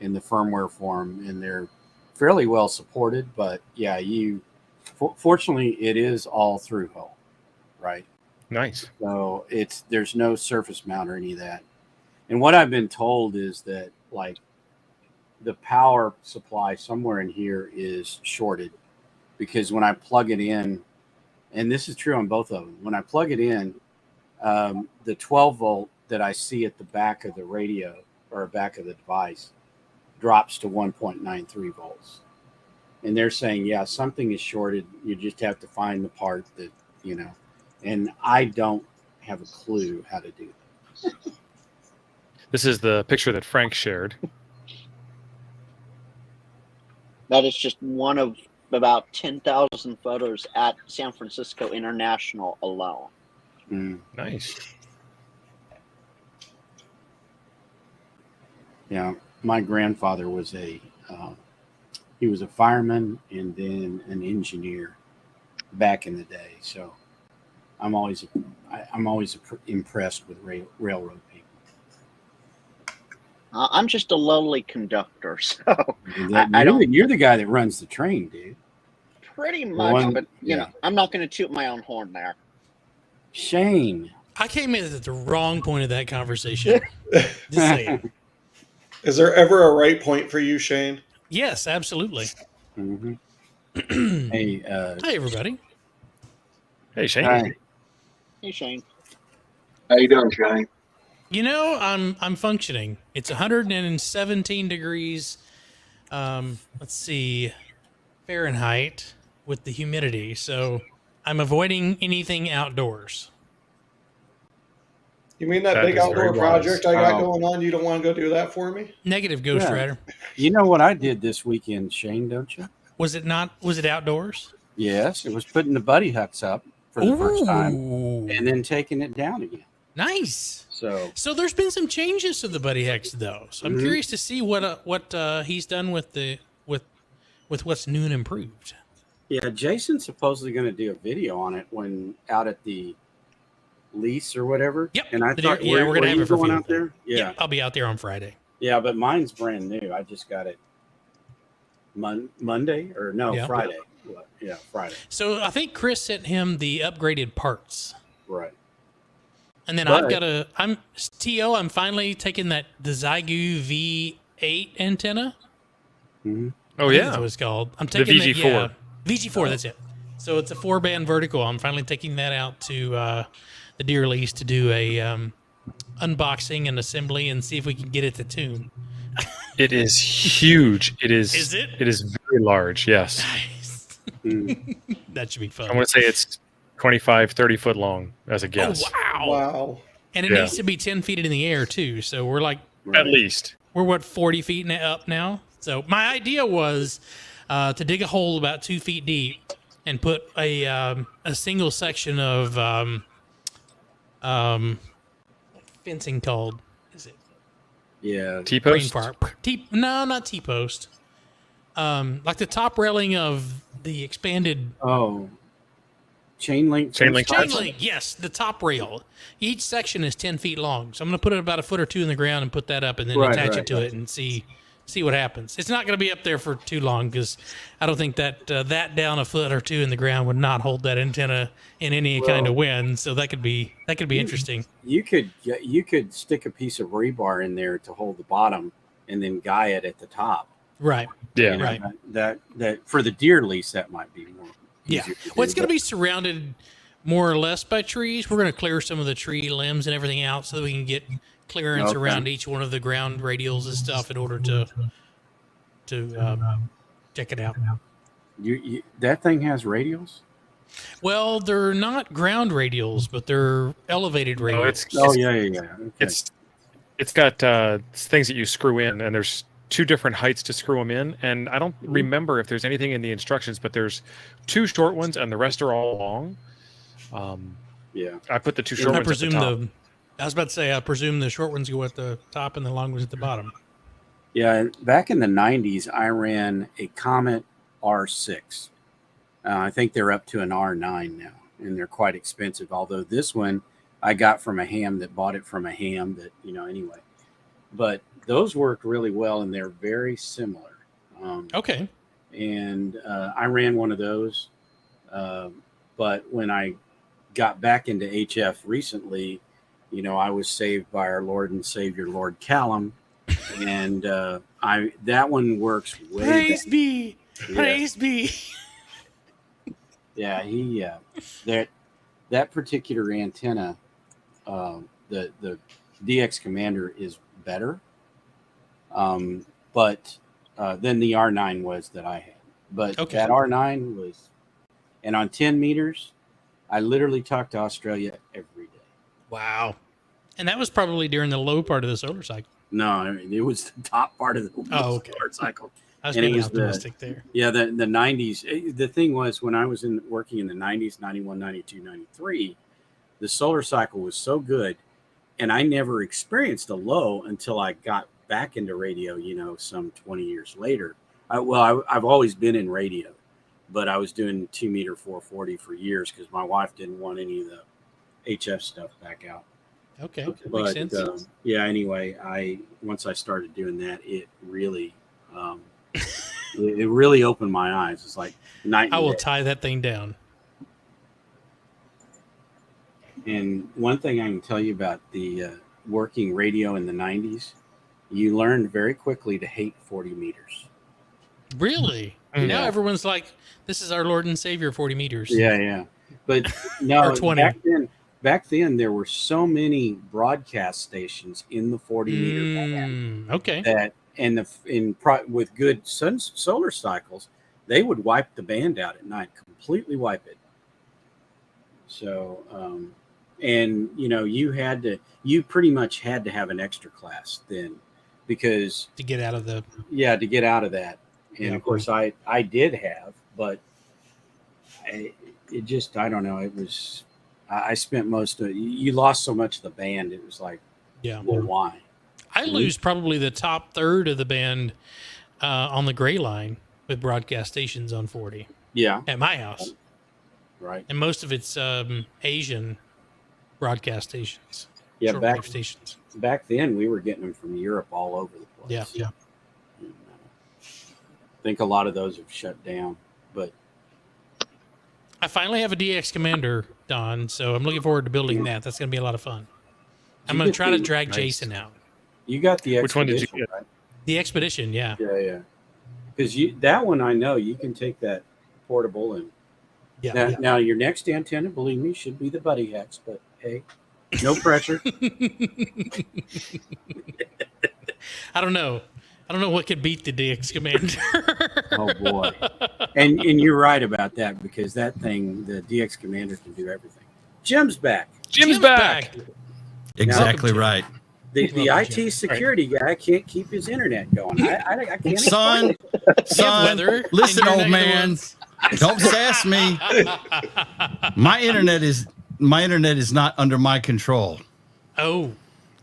in the firmware form, and they're fairly well supported. But yeah, fortunately it is all through hole, right? Nice. So there's no surface mount or any of that. And what I've been told is that like the power supply somewhere in here is shorted because when I plug it in, and this is true on both of them, when I plug it in, the 12 volt that I see at the back of the radio or back of the device drops to 1.93 volts. And they're saying, yeah, something is shorted. You just have to find the part that, and I don't have a clue how to do that. This is the picture that Frank shared. That is just one of about 10,000 photos at San Francisco International alone. Nice. Yeah, my grandfather was he was a fireman and then an engineer back in the day. So I'm always impressed with railroad people. I'm just a lowly conductor, so You're the guy that runs the train, dude. Pretty much, but you know, I'm not going to toot my own horn there. Shane, I came in at the wrong point of that conversation. Just saying. Is there ever a right point for you, Shane? Yes, absolutely. Mm-hmm. Hey, everybody. Hey, Shane. Hi. Hey, Shane. How you doing, Shane? You know, I'm functioning. It's 117 degrees. Let's see, Fahrenheit with the humidity. So I'm avoiding anything outdoors. You mean that That big is very outdoor wise. project I got Oh. going on? You don't want to go do that for me? Negative, Ghost Yeah. Rider. You know what I did this weekend, Shane, don't you? Was it outdoors? Yes, it was putting the buddy hucks up for the first time Ooh, and then taking it down again. nice. So There's been some changes to the Buddy Hex though. So I'm Mhm. curious to see what he's done with what's new and improved. yeah, Jason's supposedly going to do a video on it when out at the lease or whatever. Yep. And I thought, Yeah, we're gonna have you it for going field out there. Yeah. I'll be out there on Friday. Yeah, but mine's brand new. I just got it Monday or no, Yeah. Friday. Yeah, Friday. So I think Chris sent him the upgraded parts. Right. And then But- I'm finally taking the Zygu V8 antenna. Mm-hmm. Oh, I think that's yeah. what it's called. I'm The taking VG4. VG4, that's it. So it's a 4-band vertical. I'm finally taking that out to the deer lease to do a unboxing and assembly and see if we can get it to tune. It is huge. It is. Is it? It is very large. Yes. Nice. Mm. That should be fun. I want to say it's 25, 30 foot long as a guess. Oh, wow. Wow. And it Yeah. needs to be 10 feet in the air, too. So we're like, Right. At least. we're what, 40 feet up now? So my idea was to dig a hole about 2 feet deep and put a single section of fencing called, is it Yeah. T-post? brain fart? No, not T-post. Like the top railing of the expanded Oh. Chain link. Chain link chain fence? link. Yes, the top rail. Each section is 10 feet long. So I'm going to put it about a foot or two in the ground and put that up and then Right, attach right, it to it and see what happens. It's not going to be up there for too long because I don't think that that down a foot or two in the ground would not hold that antenna in any kind of wind. So that could be interesting. You could stick a piece of rebar in there to hold the bottom and then guy it at the top. Right. Yeah. You know, Right. That for the deer lease that might be more. Yeah. easier to Well, it's do, going to but- be surrounded more or less by trees. We're going to clear some of the tree limbs and everything out so that we can get clearance Okay. around each one of the ground radials and stuff in order to check it out. You that thing has radials. Well, they're not ground radials, but they're elevated No, radials. Oh yeah. Okay. It's got things that you screw in, and there's 2 different heights to screw them in. And I don't remember if there's anything in the instructions, but there's 2 short ones, and the rest are all long. Yeah. I put the 2 short I ones at the presume top. I was about to say, I presume the short ones go at the top and the long ones at the bottom. Yeah, back in the 90s, I ran a Comet R6. I think they're up to an R9 now, and they're quite expensive. Although this one I got from a ham that bought it from a ham that, anyway. But those worked really well, and they're very similar. Okay. And I ran one of those. But when I got back into HF recently, I was saved by our Lord and Savior, Lord Callum, and that one works way Praise better. be, praise be. Yeah, he that particular antenna, the DX Commander is better, but than the R9 was that I had. But Okay. that R9 was, and on 10 meters, I literally talked to Australia every day. Wow. And that was probably during the low part of the solar cycle. No, I mean, it was the top part of the Okay. solar cycle. I was And it being was optimistic there. Yeah, the 90s. The thing was, when I was working in the 90s, 91, 92, 93, the solar cycle was so good, and I never experienced a low until I got back into radio, some 20 years later. I've always been in radio, but I was doing 2 meter 440 for years because my wife didn't want any of the HF stuff back out. Okay. But Makes sense. anyway, once I started doing that, it really it really opened my eyes. It's like night. I will and day. tie that thing down. And one thing I can tell you about the working radio in the 90s, you learned very quickly to hate 40 meters. Really? Now everyone's like, this is our Lord and Savior, 40 meters. Yeah. But no, Or 20. back then there were so many broadcast stations in the 40 meter band Okay. that, and with good solar cycles, they would wipe the band out at night, completely wipe it. So, and you pretty much had to have an extra class then, because To get out of the. that. And of course I did have, but I don't know. It was, I spent most of, you lost so much of the band. It was like, Yeah. well, why? I lose probably the top third of the band on the gray line with broadcast stations on 40 Yeah. at my house. Right. And most of it's Asian broadcast stations. Yeah. Shortwave stations. Back then we were getting them from Europe all over the place. Yeah. And, I think a lot of those have shut down, but I finally have a DX Commander, Don, so I'm looking forward to building that. That's going to be a lot of fun. I'm going to try to drag Jason out. you got the Which one did you Expedition, get? right? The Expedition, yeah. Yeah. Because that one, I know you can take that portable and Yeah. now your next antenna, believe me, should be the Buddy Hex, but hey, no pressure. I don't know what could beat the DX Commander. Oh boy. And you're right about that, because that thing, the DX Commander, can do everything. Jim's back. Jim's back. Exactly Jim. right. The Welcome, IT Jim. security guy can't keep his internet going. I can't Son, weather listen, and you're old negative man, ones. don't sass me. My internet is not under my control. Oh,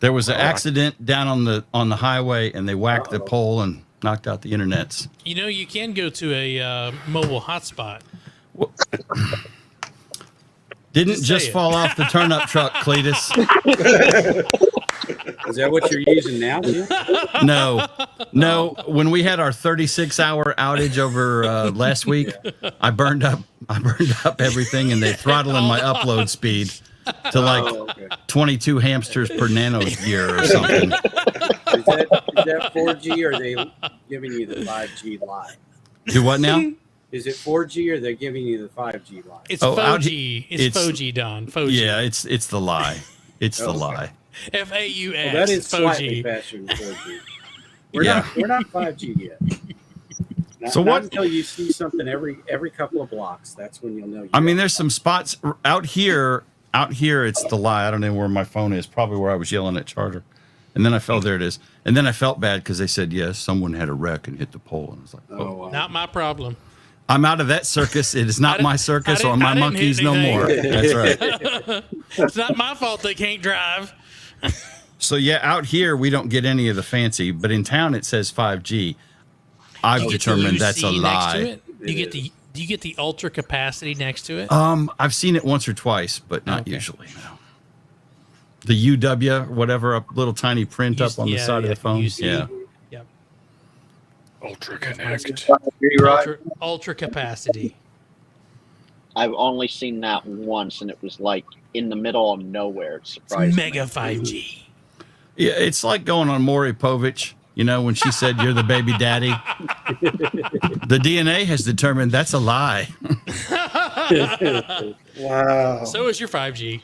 There was an accident down on the highway, and they whacked the pole and knocked out the internets. you can go to a mobile hotspot. Didn't Just just say it. fall off the turnip truck, Cletus. Is that what you're using now, Jim? No. When we had our 36-hour outage over last week, I burned up everything, and they throttling my upload speed to like Okay. 22 hamsters per nano year or something. Is that 4G, or are they giving you the 5G live? Do what now? Is it 4G, or they're giving you the 5G live? It's Oh, out Foji. It's Foji, Don. Foji. Yeah, it's the lie. It's the Okay. lie. FAUX. Well, that is slightly Foji. faster than 4G. Yeah. We're not 5G yet. So Not what- until you see something every couple of blocks. That's when you'll know. I mean, there's some spots out here. Out here, it's the lie. I don't know where my phone is. Probably where I was yelling at Charter. And then I felt, there it is. And then I felt bad because they said, yes, someone had a wreck and hit the pole. And I was like, oh. wow. Not my problem. I'm out of that circus. It is not my circus or my I didn't monkeys hit no anything. more. That's right. It's not my fault they can't drive. So, yeah, out here, we don't get any of the fancy. But in town, it says 5G. I've You get the determined that's a UC next to lie. it? Do you get the ultra capacity next to it? I've seen it once or twice, but not Okay. usually, no. The UW, whatever, a little tiny print up on the side of the phone. UC. Yeah. Yep. Ultra Connect. 5G, right? Ultra capacity. I've only seen that once, and it was like in the middle of nowhere. It It's surprised mega me. 5G. Yeah, it's like going on Maury Povich, when she said you're the baby daddy. The DNA has determined that's a lie. Wow. So is your 5G.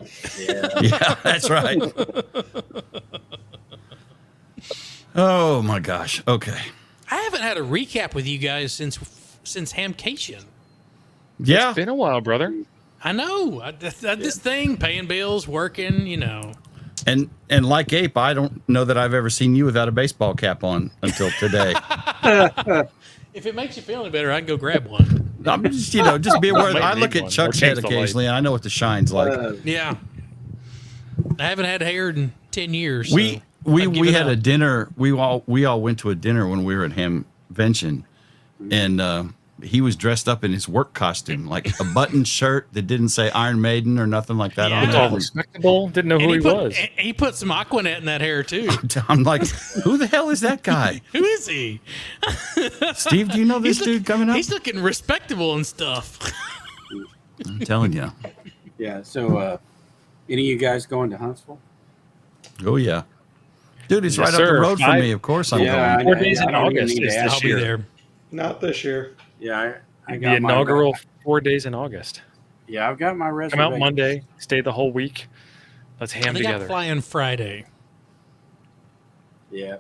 Yeah, that's right. Oh my gosh. Okay. I haven't had a recap with you guys since Hamcation. Yeah. It's been a while, brother. I know. This thing, paying bills, working, And like Ape, I don't know that I've ever seen you without a baseball cap on until today. If it makes you feel any better, I can go grab one. I'm just, just be aware. Might I look need at one. Chuck's Or head change the light. occasionally, and I know what the shine's like. Yeah. I haven't had hair in 10 years. we so we I'd give we it had up. a dinner. We all went to a dinner when we were at Hamvention, and he was dressed up in his work costume, like a button shirt that didn't say Iron Maiden or nothing like that on Yeah. It's all it. respectable. Didn't know And who he was. He put some Aquanet in that hair, too. I'm like, who the hell is that guy? Who is he? Steve, do you know this dude coming up? He's looking respectable and stuff. I'm telling you. Yeah. So, any of you guys going to Huntsville? Oh yeah, dude, it's Yes, right up the sir. road from me. Of course, I'm Yeah, going. 4 days in I don't even August need is to this I'll be year. there. Not this year. Yeah, I The got my inaugural 4 days in August. Yeah, I've got my Come reservation. out Monday, stay the whole week. Let's I ham think I'm together. flying Friday. Yeah.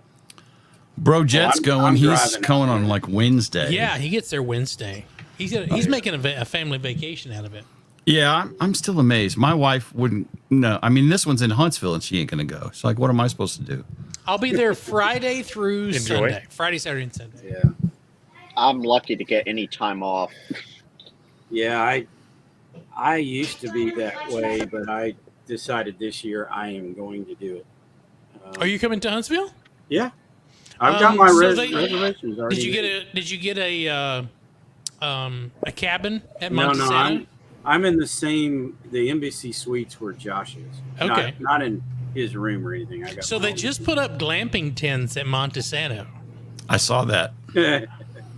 Bro Jet's I'm going. He's driving going out on there. like Wednesday. Yeah, he gets there Wednesday. He's making a family vacation out of it. Yeah, I'm still amazed. My wife wouldn't. No, I mean this one's in Huntsville and she ain't gonna go. It's like, what am I supposed to do? I'll be there Friday through Enjoy. Sunday. Friday, Saturday, and Sunday. Yeah. I'm lucky to get any time off. Yeah, I used to be that way, but I decided this year I am going to do it. Are you coming to Huntsville? Yeah. I've got my so reservations already. Did you get a cabin at No, Montesano? I'm in the NBC suites where Josh is. Okay. Not in his room or anything. I got So my they own. just put up glamping tents at Montesano. I saw that.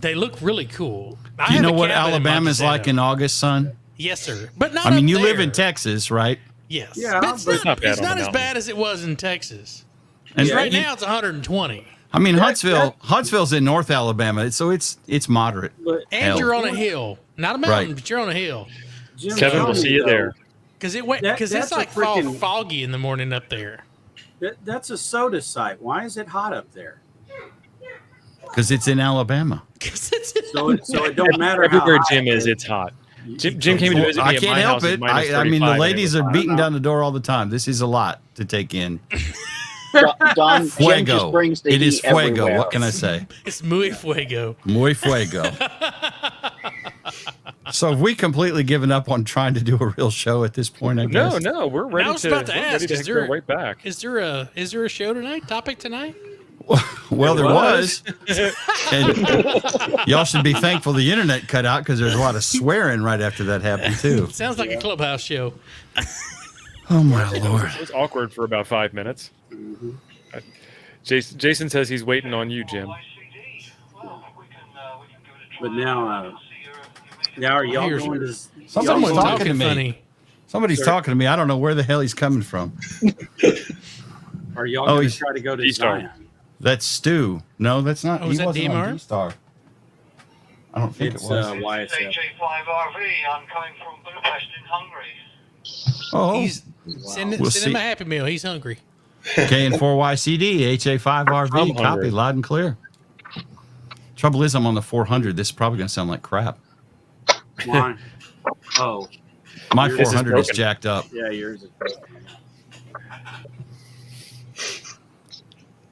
They look really cool. Do you know what Alabama's like in August, son? Yes, sir. But not. I mean, up you live there. in Texas, right? Yes. Yeah, but it's but not, it's not bad on the as mountain. bad as it was in Texas. And Right now it's 120, I mean, Huntsville's in North Alabama, so it's moderate. But and Hell. you're on a hill, not a mountain, Right. but you're on a hill. Jim Kevin, told we'll me, see you though, there. Because That's it's a like freaking- foggy in the morning up there. That's a soda site. Why is it hot up there? Because it's in Alabama. 'Cause it's So it don't matter how Everywhere hot Jim it is, it's hot. Jim came to Well, visit me I at can't my help house. it. I mean, the ladies are beating down the door all the time. This is a lot to take in. Don Jim Fuego. just brings the It is heat fuego. everywhere. What can I say? it's muy fuego. Muy fuego. So have we completely given up on trying to do a real show at this point, I guess? No, we're ready I was to, about to we're ask, ready to is there- go right back. Is there a show tonight? Topic tonight? Well, there was. was. And y'all should be thankful the internet cut out because there's a lot of swearing right after that happened, too. Sounds like a clubhouse show. Oh, my Lord. It was awkward for about 5 minutes. Jason says he's waiting on you, Jim. But now are y'all Here's- going to? Someone's y'all Someone's talking going- talking to me. funny. Somebody's Sir. talking to me. I don't know where the hell he's coming from. Are y'all Oh, going he's- to try to go to D-Star. Zion? That's Stu. No, that's not. Oh, is he that wasn't on DMR? D-Star. I don't think It's it was. YSF. SH5RV, I'm coming from Budapest in Hungary. Oh, He's send We'll him see. a Happy Meal. He's hungry. KN4YCD, HA5RV, I'm copy hungry. loud and clear. Trouble is, I'm on the 400. This is probably going to sound like crap. Why? Oh, My Yours is 400 is broken. jacked up. yeah, yours is broken.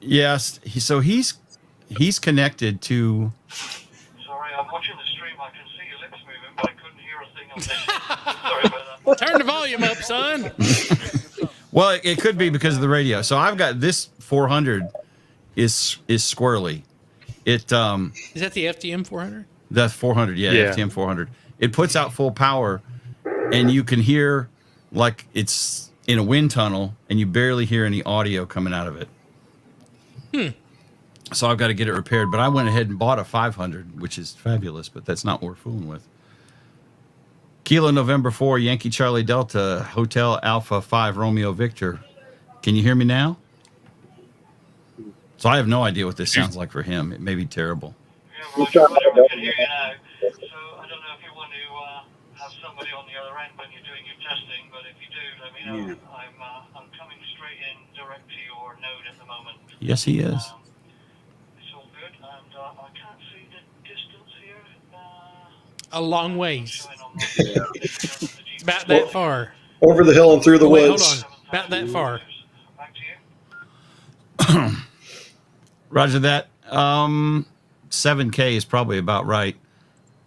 Yes, he's connected to. Sorry, I'm watching the stream. I can see your lips moving, but I couldn't hear a thing on this. Sorry about that. Turn the volume up, son. Well, it could be because of the radio. So I've got this 400 is squirrely. It Is that the FTM 400? the 400, yeah, Yeah. FTM 400. It puts out full power, and you can hear like it's in a wind tunnel, and you barely hear any audio coming out of it. So I've got to get it repaired. But I went ahead and bought a 500, which is fabulous. But that's not what we're fooling with. Kilo November 4, Yankee Charlie Delta, Hotel Alpha 5, Romeo Victor. Can you hear me now? So I have no idea what this sounds like for him. It may be terrible. Yeah, Roger, I can hear you now. So I don't know if you want to have somebody on the other end when you're doing your testing, but if you do, let me know. Yeah. I'm coming straight in direct to your node at the moment. Yes, he is. It's all good, and I can't see the distance here. A long ways. Showing on my It's about that far. Over the hill and through the Oh, wait, woods. hold on. About that far. Back to you. Roger that. 7K is probably about right.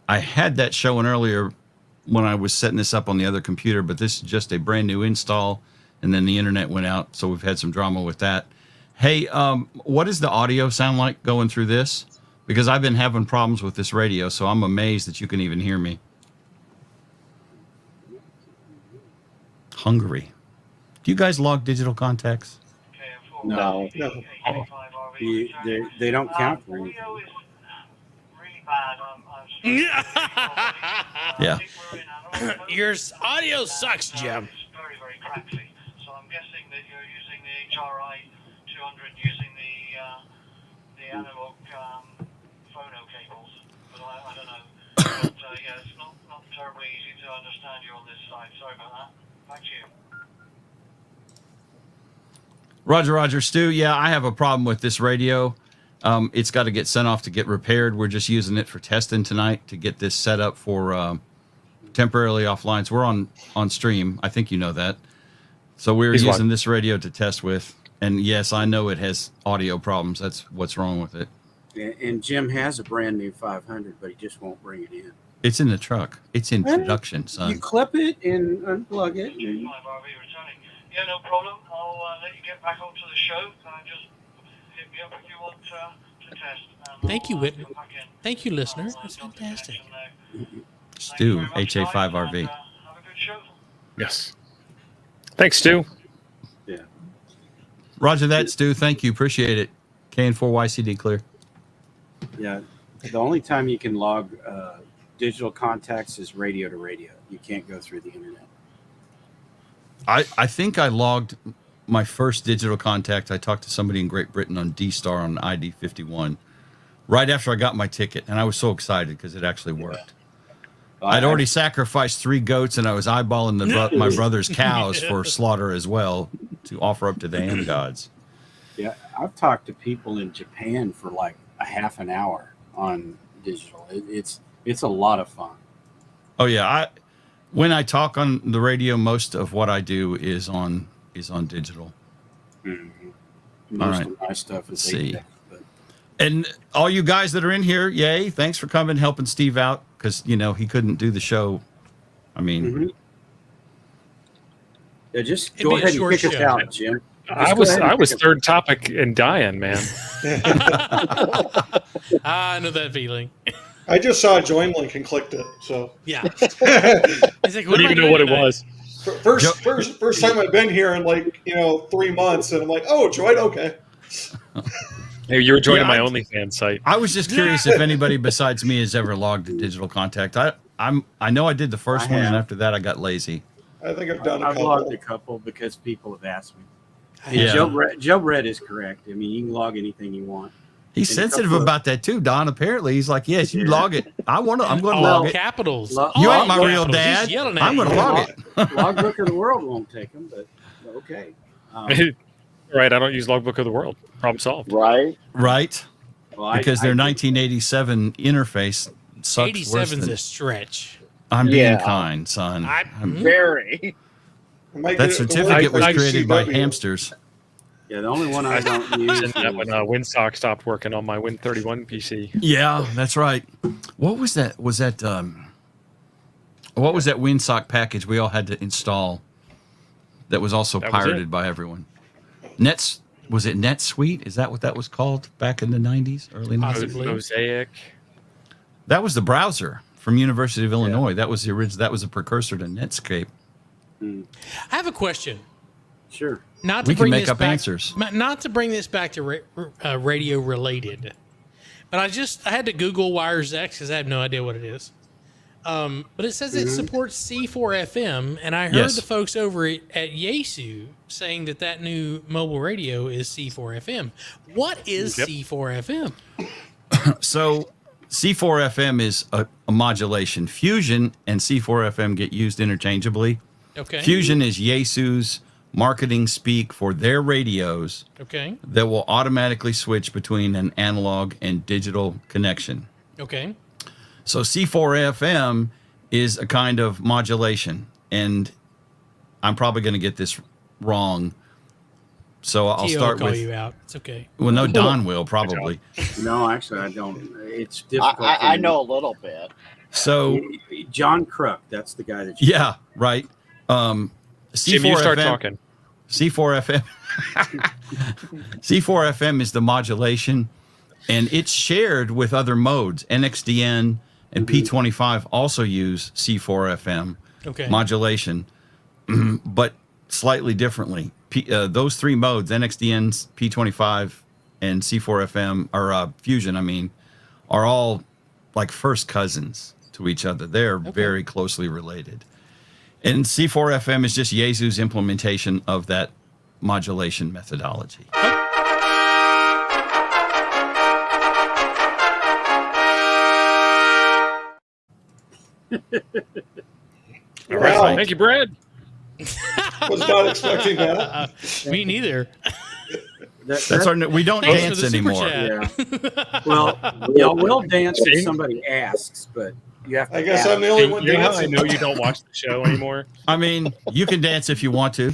I had that showing earlier when I was setting this up on the other computer, but this is just a brand new install, and then the internet went out, so we've had some drama with that. Hey, what does the audio sound like going through this? Because I've been having problems with this radio, so I'm amazed that you can even hear me. Hungary. Do you guys log digital contacts? No. No. They don't count for anything. Audio is really bad. I'm struggling Yeah. Your audio sucks, Jim. It's very, very crackly. So I'm guessing that you're using the HRI 200 using the analog phono cables. But I don't know. But yeah, it's not terribly easy to understand you on this side. Sorry about that. Back to you. Roger, Stu. Yeah, I have a problem with this radio. It's got to get sent off to get repaired. We're just using it for testing tonight to get this set up for temporarily offline. So we're on stream. I think you know that. So we're using this radio to test with. And yes, I know it has audio problems. That's what's wrong with it. And Jim has a brand new 500, but he just won't bring it in. It's in the truck. It's in production, son. You clip it and unplug it. And RV returning. Yeah, no problem. I'll let you get back onto the show. Just hit me up if you want to test. And Thank you, Whitney. come back in. Thank you, listener. That's fantastic. Stu, Thank you very much, guys, HA5RV. and, have a good show. Yes. Thanks, Stu. yeah. Roger that, Stu. Thank you. Appreciate it. KN4YCD clear. Yeah. The only time you can log digital contacts is radio to radio. You can't go through the internet. I think I logged my first digital contact. I talked to somebody in Great Britain on D-Star on ID 51 right after I got my ticket, and I was so excited because it actually worked. I'd already sacrificed 3 goats, and I was eyeballing my brother's cows for slaughter as well to offer up to the hand gods. Yeah, I've talked to people in Japan for like a half an hour on digital. It's a lot of fun. Oh yeah, when I talk on the radio, most of what I do is on digital. Mm-hmm. Most right. of my stuff is See. 8-bit, but And all you guys that are in here, yay! Thanks for coming, helping Steve out because he couldn't do the show. I mean, yeah, just It'd go be a ahead and short kick us show. out, Jim. I was third topic and dying, man. I know that feeling. I just saw a join link and clicked it. So Yeah. He's like, I didn't even know what it was. first time I've been here in 3 months, and I'm like, oh, join, okay. Hey, you were joining Yeah, my OnlyFans site. I was just curious if anybody besides me has ever logged a digital contact. I know I did the first I one, and have. after that I got lazy. I think I've done a I've couple. logged a couple because people have asked me. Yeah. Joe Red is correct. I mean, you can log anything you want. He's And a sensitive couple of- about that too, Don. Apparently, he's like, "Yes, you log it. I'm going to All log it. capitals. You All ain't my real capitals. dad. He's yelling at I'm going to you. log it." Logbook of the World won't take them, but okay. Right, I don't use Logbook of the World. Problem solved. Right? Right? Well, Because their I- 1987 interface sucks worse 87's than. a stretch. I'm being Yeah. kind, son. Very. I might That get it to work certificate was like created by CW. hamsters. Yeah, the only one I don't use And that when is Winsock stopped working on my Win31 PC. Yeah, that's right. What was that? What was that WinSock package we all had to install? That was also That was pirated it. by everyone. Was it NetSuite? Is that what that was called back in the 90s, early 90s? Possibly. Mosaic. That was the browser from University of Illinois. That was the original. That was a precursor to Netscape. I have a question. sure. Not to We can bring make this up back, answers. Not to bring this back to radio related, but I had to Google Wires X because I have no idea what it is. But it says it supports C4FM, and I heard Yes. the folks over at Yaesu saying that new mobile radio is C4FM. What is C4FM? So C4FM is a modulation. Fusion and C4FM get used interchangeably. Okay. Fusion is Yaesu's marketing speak for their radios Okay. that will automatically switch between an analog and digital connection. Okay. So C4FM is a kind of modulation, and I'm probably going to get this wrong. So I'll T.O. start call with. you out. It's okay. Well, no, Don will probably. No, actually, I don't. It's difficult. I know a little bit. So John Kruk, that's the guy that you. yeah, right. Jim, you start talking. C4FM. C4FM is the modulation, and it's shared with other modes. NXDN and P25 also use C4FM Okay. modulation, but slightly differently. Those three modes, NXDN, P25, and C4FM, or Fusion, are all like first cousins to each other. They're very closely related. And C4FM is just Yaesu's implementation of that modulation methodology. All right. Wow. Thank you, Brad. Was not expecting that. Me neither. That's our. We don't Thanks for dance the super anymore. chat. Yeah. Well, y'all will dance if somebody asks, but you have to. I guess ask. I'm the only one You know how I dancing. know you don't watch the show anymore? You can dance if you want to.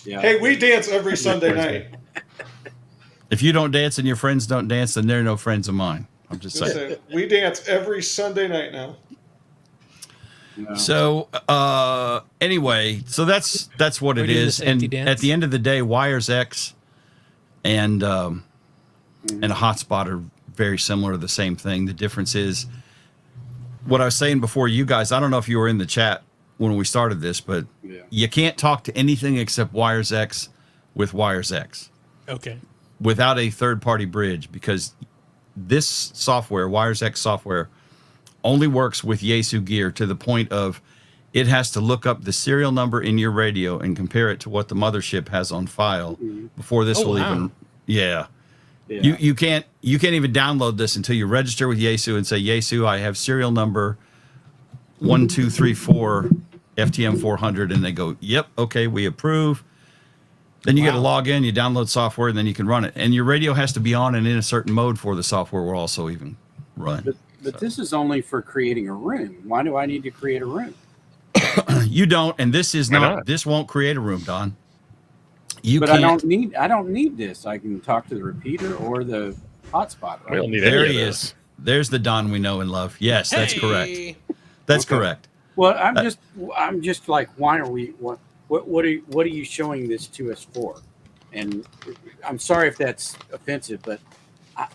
Yeah. Hey, we dance every Sunday night. If you don't dance and your friends don't dance, then they're no friends of mine. I'm just Just saying. saying. We dance every Sunday night now. No. So anyway, so that's what We it do the is. safety And dance. at the end of the day, Wires X and a hotspot are very similar to the same thing. The difference is what I was saying before. You guys, I don't know if you were in the chat when we started this, but Yeah. you can't talk to anything except Wires X with Wires X Okay. without a third-party bridge, because this software, Wires X software, only works with Yaesu gear to the point of it has to look up the serial number in your radio and compare it to what the mothership has on file before this will wow. even. Yeah. Yeah. You can't even download this until you register with Yaesu and say, Yaesu, I have serial number 1234 FTM 400, and they go, yep, okay, we approve. Then you get to log in, you download software, and then you can run it. And your radio has to be on and in a certain mode for the software will also even run. But this is only for creating a room. Why do I need to create a room? You don't, and this is Why not. not? This won't create a room, Don. You But can't. I don't need this. I can talk to the repeater or the hotspot. We don't Right? need There any he of is. this. There's the Don we know and love. Yes, that's correct. Hey. That's Okay. correct. Well, I'm just like, why are we? What are you showing this to us for? And I'm sorry if that's offensive, but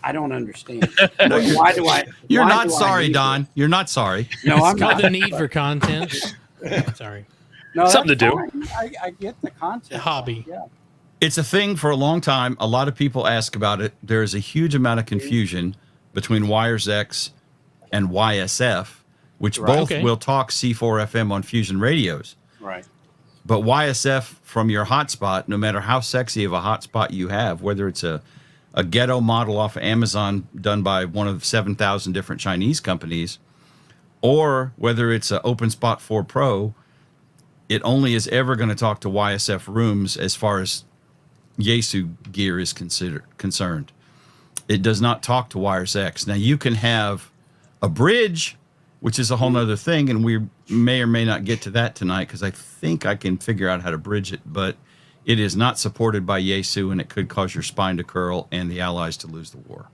I don't understand. Why do I? You're why not do I sorry, need Don. You're not sorry. this? No, It's I'm called not. the need for content. Sorry. No, Something that's to do. fine. I get the content. Hobby. Yeah. It's a thing for a long time. A lot of people ask about it. There is a huge amount of confusion between Wires X and YSF, which Right. both Okay. will talk C4FM on Fusion radios. Right. But YSF from your hotspot, no matter how sexy of a hotspot you have, whether it's a ghetto model off of Amazon done by one of 7,000 different Chinese companies, or whether it's an OpenSpot 4 Pro, it only is ever going to talk to YSF rooms as far as Yaesu gear is concerned. It does not talk to Wires X. Now, you can have a bridge, which is a whole nother thing, and we may or may not get to that tonight because I think I can figure out how to bridge it, but it is not supported by Yaesu, and it could cause your spine to curl and the Allies to lose the war.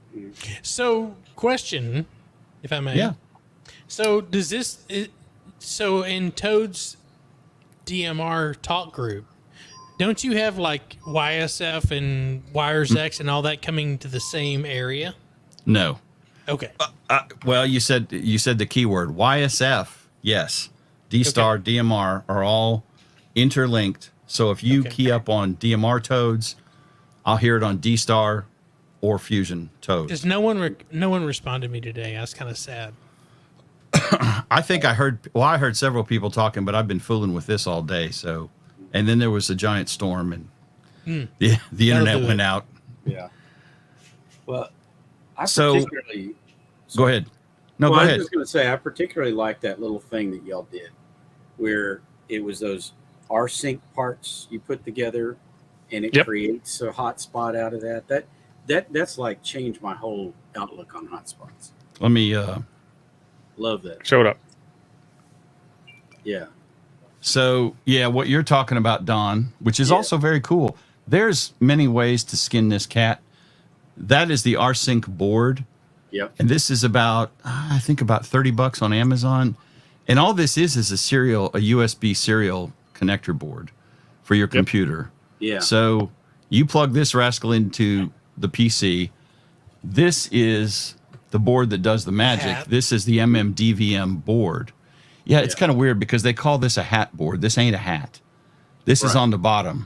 So, question, if I may. Yeah. So, does this? So, in Toad's DMR talk group, don't you have like YSF and Wires X and all that coming to the same area? No. Okay. Well, you said the keyword YSF. Yes, D-Star, DMR are all interlinked. So if you Okay. key up on DMR Toads, I'll hear it on D-Star or Fusion Toads. Just no one responded to me today. I was kind of sad. I think I heard several people talking, but I've been fooling with this all day. So, and then there was a giant storm and the internet went out. Yeah. Well, I So- particularly Go ahead. No, well, go I ahead. was just going to say, I particularly like that little thing that y'all did, where it was those R-Sync parts you put together, and it Yep. creates a hotspot out of that. That's like changed my whole outlook on hotspots. Let me, Love that. Showed up. Yeah. so yeah, what you're talking about, Don, which is Yeah. also very cool. There's many ways to skin this cat. That is the R-Sync board. Yep. And this is about, I think about $30 on Amazon. And all this is a USB serial connector board for your computer. Yeah. So you plug this rascal into the PC. This is the board that does the magic. Hat. This is the MMDVM board. Yeah, it's Yeah. kind of weird because they call this a hat board. This ain't a hat. This is Right. on the bottom.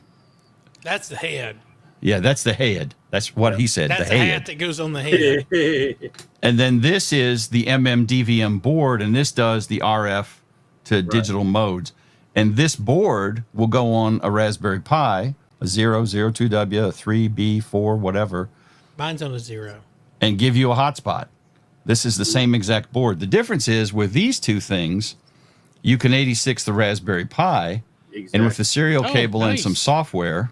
That's the head. Yeah, that's the head. That's what he said, That's the the head. hat that goes on the head. And then this is the MMDVM board, and this does the RF to digital modes. And this board will go on a Raspberry Pi, a 002W, a 3B4, whatever, Mine's on a 0. and give you a hotspot. This is the same exact board. The difference is with these two things, you can 86 the Raspberry Pi, and with the serial Oh, cable and nice. some software.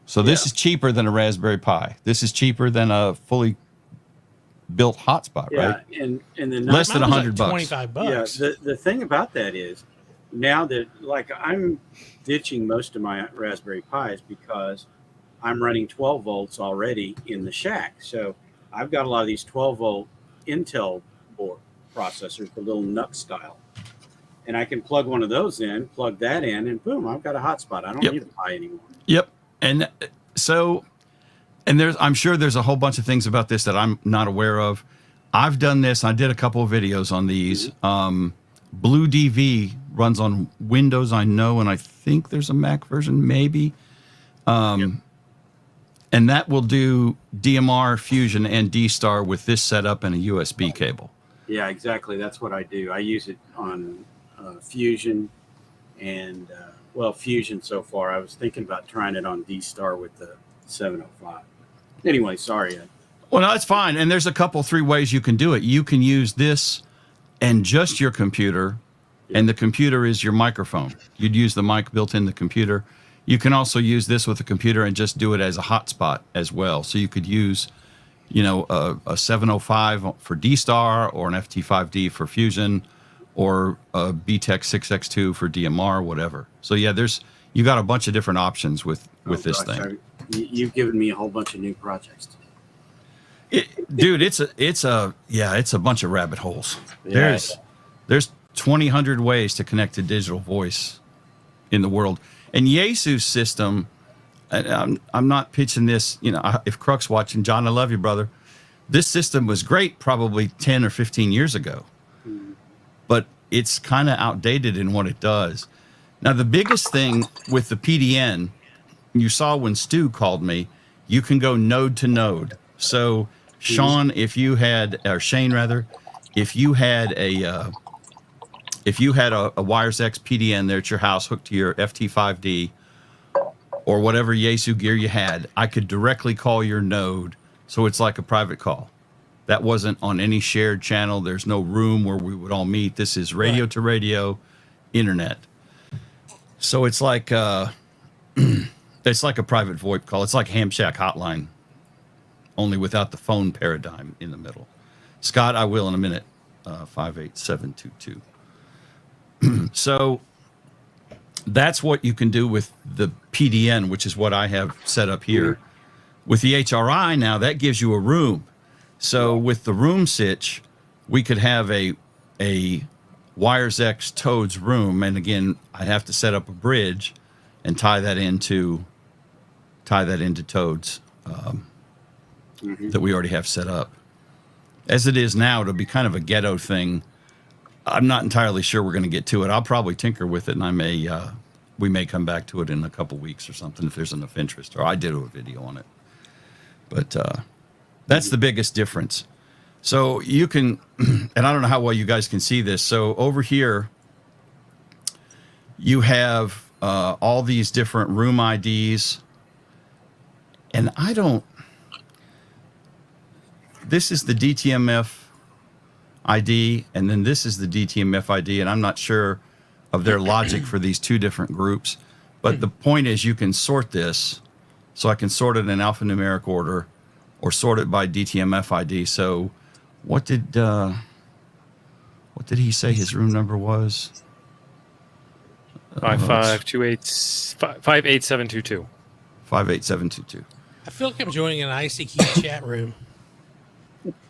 So this Yeah. is cheaper than a Raspberry Pi. This is cheaper than a fully built hotspot, Yeah, right? and the Less than Mine was $100 like bucks. $25. Yeah, the thing about that is now that like I'm ditching most of my Raspberry Pis because I'm running 12 volts already in the shack. So I've got a lot of these 12 volt Intel board processors, the little NUC style. And I can plug one of those in, plug that in, and boom, I've got a hotspot. I don't Yep. need a Pi anymore. Yep. And so, and I'm sure there's a whole bunch of things about this that I'm not aware of. I've done this. I did a couple of videos on these. Blue DV runs on Windows, I know, and I think there's a Mac version, maybe. And that will do DMR, Fusion, and D-Star with this setup and a USB cable. Yeah, exactly. That's what I do. I use it on Fusion and, Fusion so far. I was thinking about trying it on D-Star with the 705. Anyway, sorry. Well, no, it's fine. And there's three ways you can do it. You can use this and just your computer, and the computer is your microphone. You'd use the mic built in the computer. You can also use this with the computer and just do it as a hotspot as well. So you could use, a 705 for D-Star or an FT5D for Fusion or a BTEC 6X2 for DMR, whatever. So yeah, you got a bunch of different options with this thing. You've given me a whole bunch of new projects today. Dude, it's a bunch of rabbit holes. Yeah. There's 2,000 ways to connect to digital voice in the world. And Yesu's system, and I'm not pitching this, if Kruk's watching, John, I love you, brother. This system was great probably 10 or 15 years ago, but it's kind of outdated in what it does. Now, the biggest thing with the PDN, you saw when Stu called me, you can go node to node. So Shane, if you had a Wires X PDN there at your house hooked to your FT5D or whatever Yaesu gear you had, I could directly call your node. So it's like a private call. That wasn't on any shared channel. There's no room where we would all meet. This is radio to radio, internet. So it's like it's like a private VoIP call. It's like Ham Shack hotline, only without the phone paradigm in the middle. Scott, I will in a minute. 58722. So that's what you can do with the PDN, which is what I have set up here. With the HRI now, that gives you a room. So with the room sitch, we could have a Wires X Toads room, and again, I have to set up a bridge and tie that into Toads that we already have set up. As it is now, it'll be kind of a ghetto thing. I'm not entirely sure we're going to get to it. I'll probably tinker with it, and we may come back to it in a couple weeks or something if there's enough interest. Or I did a video on it, but that's the biggest difference. So you can, and I don't know how well you guys can see this. So over here, you have all these different room IDs. And this is the DTMF ID, and then this is the DTMF ID, and I'm not sure of their logic for these two different groups. But the point is you can sort this. So I can sort it in alphanumeric order or sort it by DTMF ID. So what did he say his room number was? 55722. 58722. I feel like I'm joining an ICQ chat room.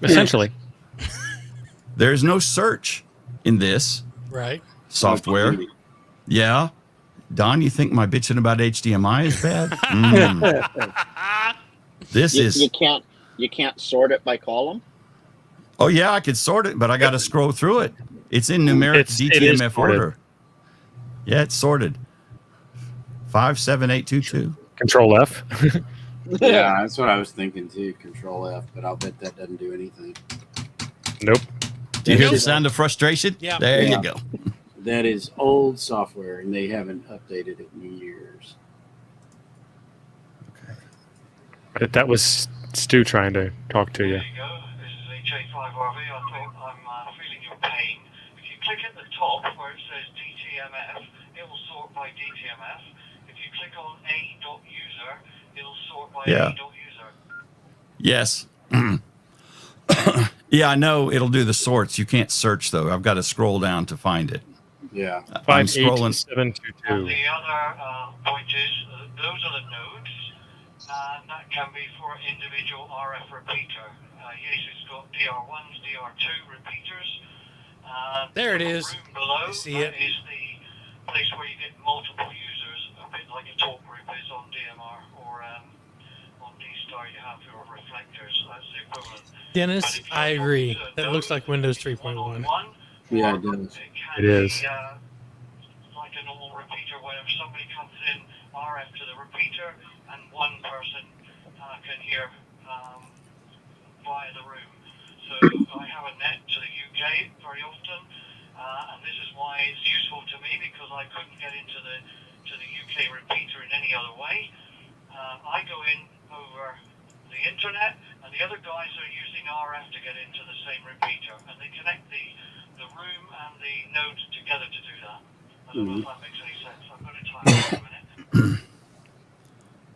Essentially. There's no search in this Right. software. Yeah. Don, you think my bitching about HDMI is bad? Mm. This You, is. you can't sort it by column. Oh yeah, I could sort it, but I got to scroll through it. It's in numeric It is DTMF sorted. order. Yeah, it's sorted. 57822. Control F. Yeah, that's what I was thinking too. Control F, but I'll bet that doesn't do anything. Nope. Do you hear the sound of frustration? Yeah. There Yeah. you go. That is old software, and they haven't updated it in years. That was Stu trying to talk to you. There you go. This is H85RV. I'm feeling your pain. If you click at the top where it says DTMF, it will sort by DTMF. If you click on A.user, it'll sort by Yeah. A.user. Yes. Yeah, I know it'll do the sorts. You can't search though. I've got to scroll down to find it. Yeah. I'm scrolling. 58722. And the other point is, those are the nodes, and that can be for individual RF repeater. Yesu's got DR1s, DR2 repeaters. There it the is. room below, I see that it. is the place where you get multiple users, a bit like a talk group is on DMR, or on D-Star you have your reflectors. That's the equivalent. Dennis, But if you I agree. want That those, looks like Windows it's 3.1. one-on-one, Yeah, or it does. can It is. be, like a normal repeater where if somebody comes in RF to the repeater and one person can hear via the room. So I have a net to the UK very often, and this is why it's useful to me because I couldn't get into the UK repeater in any other way. I go in over the internet, and the other guys are using RF to get into the same repeater, and they connect the room and the nodes together to do that. I don't know if that makes any sense. I'm going to time it for a minute.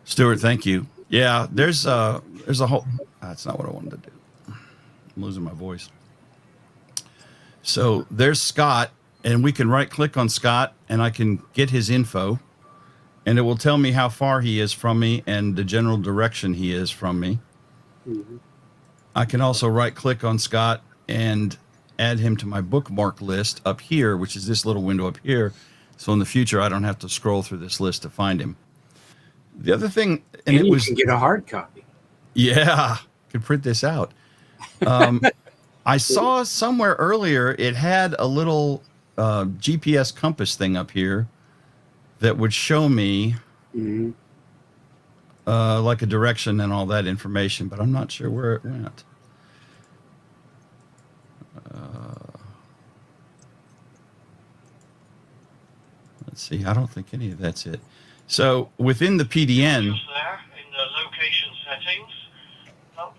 Stuart, thank you. Yeah, there's a whole. That's not what I wanted to do. I'm losing my voice. So there's Scott, and we can right click on Scott, and I can get his info, and it will tell me how far he is from me and the general direction he is from me. Mm-hmm. I can also right click on Scott and add him to my bookmark list up here, which is this little window up here. So in the future, I don't have to scroll through this list to find him. The other thing, and it you was, can get a hard copy. yeah, could print this out. I saw somewhere earlier it had a little GPS compass thing up here that would show me Mm-hmm. like a direction and all that information, but I'm not sure where it went. Let's see. I don't think any of that's it. So within the PDN, Just there in the location settings, up,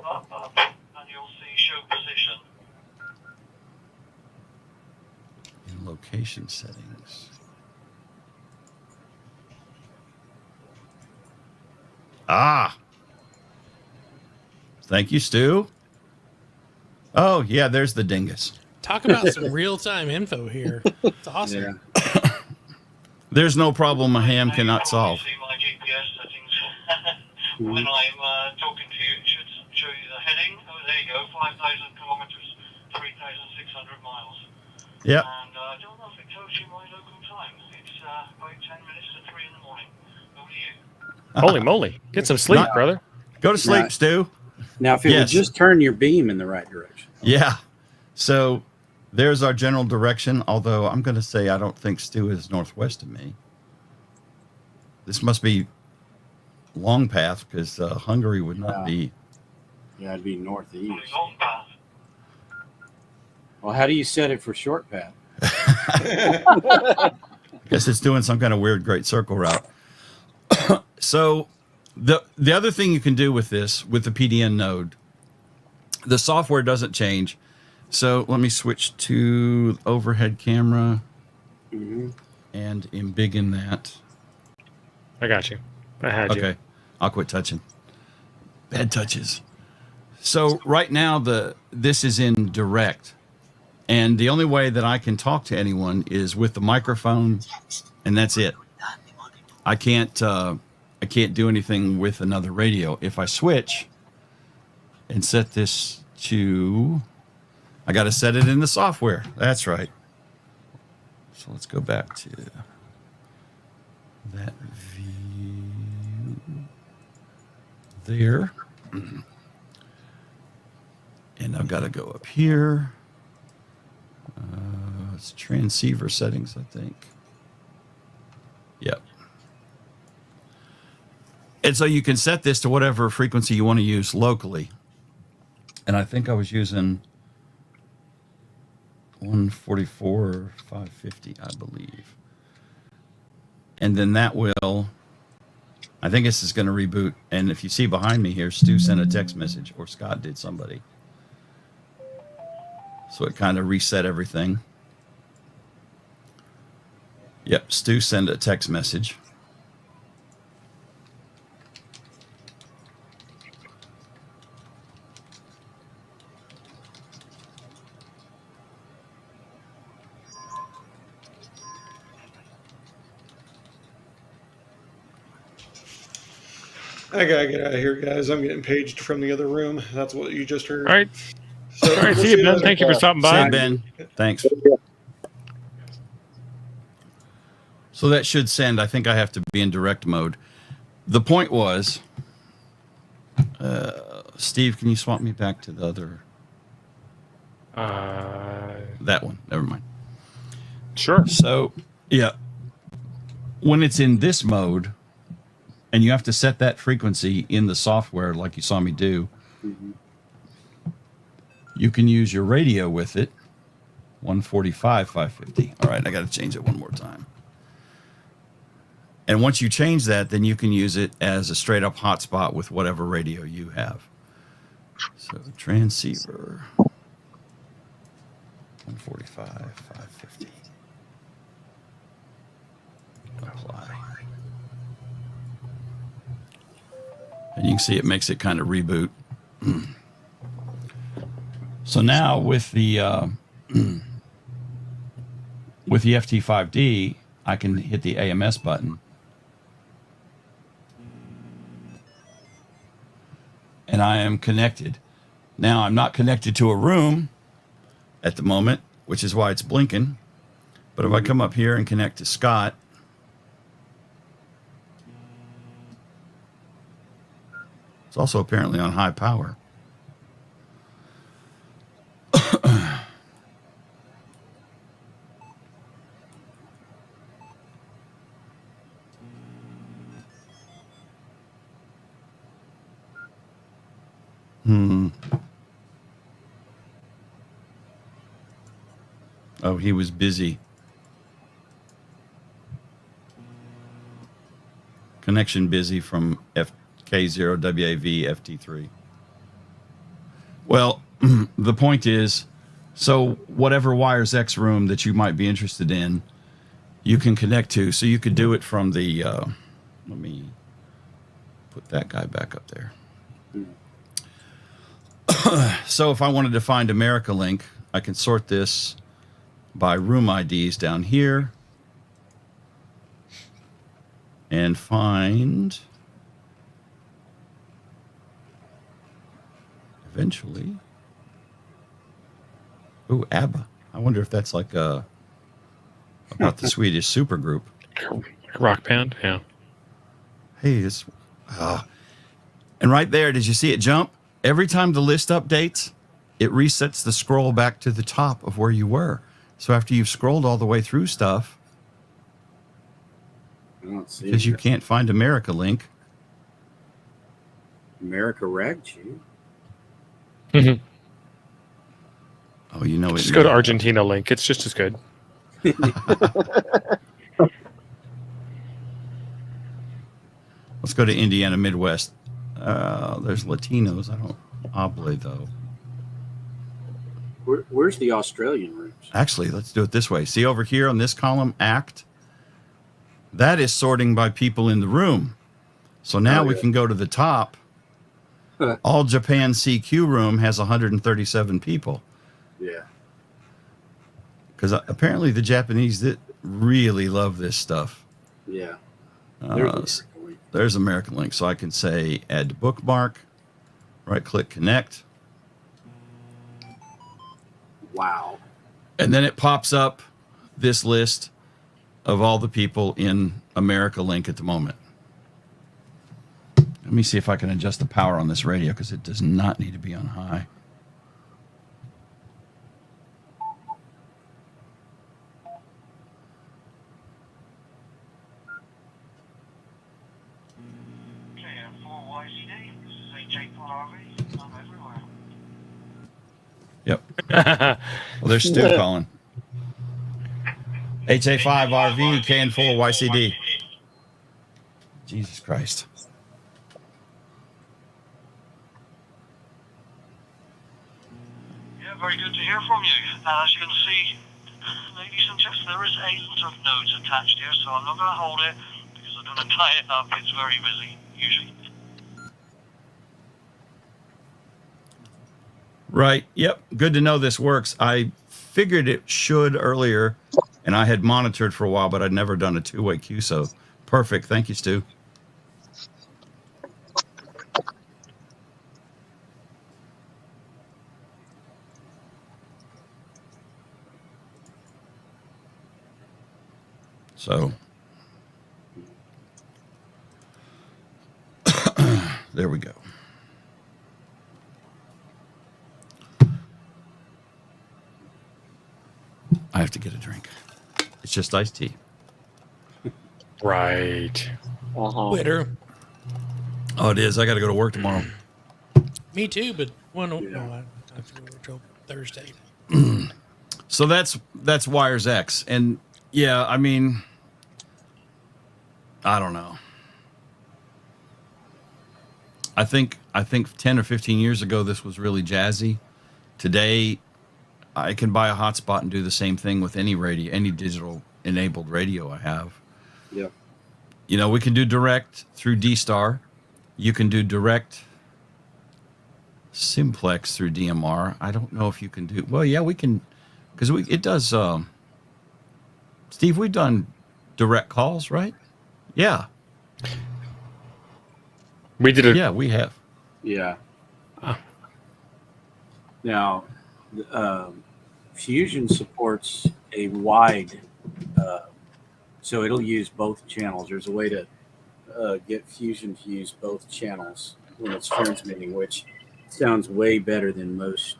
and you'll see show position. in location settings. Ah. Thank you, Stu. Oh, yeah, there's the dingus. Talk about some real time info here. It's awesome. Yeah. There's no problem a ham cannot solve. See my GPS settings when I'm talking to you. It should show you the heading. Oh, there you go. 5,000 kilometers, 3,600 miles. Yep. And I don't know if it tells you my local time. It's about 10 minutes to 3 in the morning. Over to you. Holy moly. Get some sleep, Not- brother. Go to sleep, Right. Stu. Now, if it Yes. would just turn your beam in the right direction. Yeah. So there's our general direction, although I'm going to say I don't think Stu is northwest of me. This must be long path because Hungary would not Yeah. be. Yeah, it'd be northeast. Long path. Well, how do you set it for short path? Guess it's doing some kind of weird Great Circle route. So the other thing you can do with this, with the PDN node, the software doesn't change. So let me switch to overhead camera and embiggen that. I got you. I had you. Okay, I'll quit touching. Bad touches. So right now this is in direct, and the only way that I can talk to anyone is with the microphone, and that's it. I can't do anything with another radio. If I switch and set this to, I got to set it in the software. That's right. So let's go back to that view there. And I've got to go up here. It's transceiver settings, I think. Yep. And so you can set this to whatever frequency you want to use locally. And I think I was using 144 or 550, I believe. And then that will, I think this is going to reboot. And if you see behind me here, Stu sent a text message, or Scott did, somebody. So it kind of reset everything. Yep, Stu sent a text message. I gotta get out of here, guys. I'm getting paged from the other room. That's what you just heard. All right. So, All right. we'll See you, Ben. later. Thank you for stopping See by. you, Ben. Thanks. So that should send. I think I have to be in direct mode. The point was, Steve, can you swap me back to the other? That one. Never mind. Sure. So, yeah. When it's in this mode, and you have to set that frequency in the software like you saw me do, you can use your radio with it. 145, 550. All right, I got to change it one more time. And once you change that, then you can use it as a straight up hotspot with whatever radio you have. So transceiver 145, 550. Apply. And you can see it makes it kind of reboot. So now with the with the FT5D, I can hit the AMS button. And I am connected. Now I'm not connected to a room at the moment, which is why it's blinking. But if I come up here and connect to Scott, it's also apparently on high power. Oh, he was busy. Connection busy from FK0WAV FT3. Well, the point is, so whatever Wires X room that you might be interested in, you can connect to. So you could do it from the, let me put that guy back up there. So if I wanted to find America Link, I can sort this by room IDs down here and find eventually. Ooh, ABBA. I wonder if that's like about the Swedish supergroup. Rock band. Yeah. Hey, it's and right there, did you see it jump? Every time the list updates, it resets the scroll back to the top of where you were. So after you've scrolled all the way through stuff, I don't see because you can't find America Link. America ragged you. Oh, you know it. Just go to Argentina link. It's just as good. Let's go to Indiana Midwest. There's Latinos. I don't Oblate though. Where's the Australian roots? Actually, let's do it this way. See over here on this column, ACT. That is sorting by people in the room. So now we can go to the top. All Japan CQ room has 137 people. Yeah. Because apparently the Japanese really love this stuff. Yeah. There's American Link. So I can say add to bookmark, right click connect. Wow. And then it pops up this list of all the people in America Link at the moment. Let me see if I can adjust the power on this radio because it does not need to be on high. Yep. Well, there's Stu calling. HA5RV, KN4YCD. Jesus Christ. Yeah, very good to hear from you. As you can see, ladies and gents, there is a lot of nodes attached here, so I'm not going to hold it because I don't want to tie it up. It's very busy, usually. Right. Yep. Good to know this works. I figured it should earlier, and I had monitored for a while, but I'd never done a two-way queue. So perfect. Thank you, Stu. So there we go. I have to get a drink. It's just iced tea. Right. Twitter. Oh, it is. I got to go to work tomorrow. Me too, but I have to go until Thursday. So that's Wires X, and yeah, I mean, I don't know. I think 10 or 15 years ago this was really jazzy. Today, I can buy a hotspot and do the same thing with any radio, any digital enabled radio I have. Yeah. You know, we can do direct through D-Star. You can do direct simplex through DMR. I don't know if you can do, well, yeah, we can, because it does, Steve, we've done direct calls, right? Yeah. We did it. Yeah, we have. Yeah. Now, Fusion supports a wide, so it'll use both channels. There's a way to get Fusion to use both channels when it's transmitting, which sounds way better than most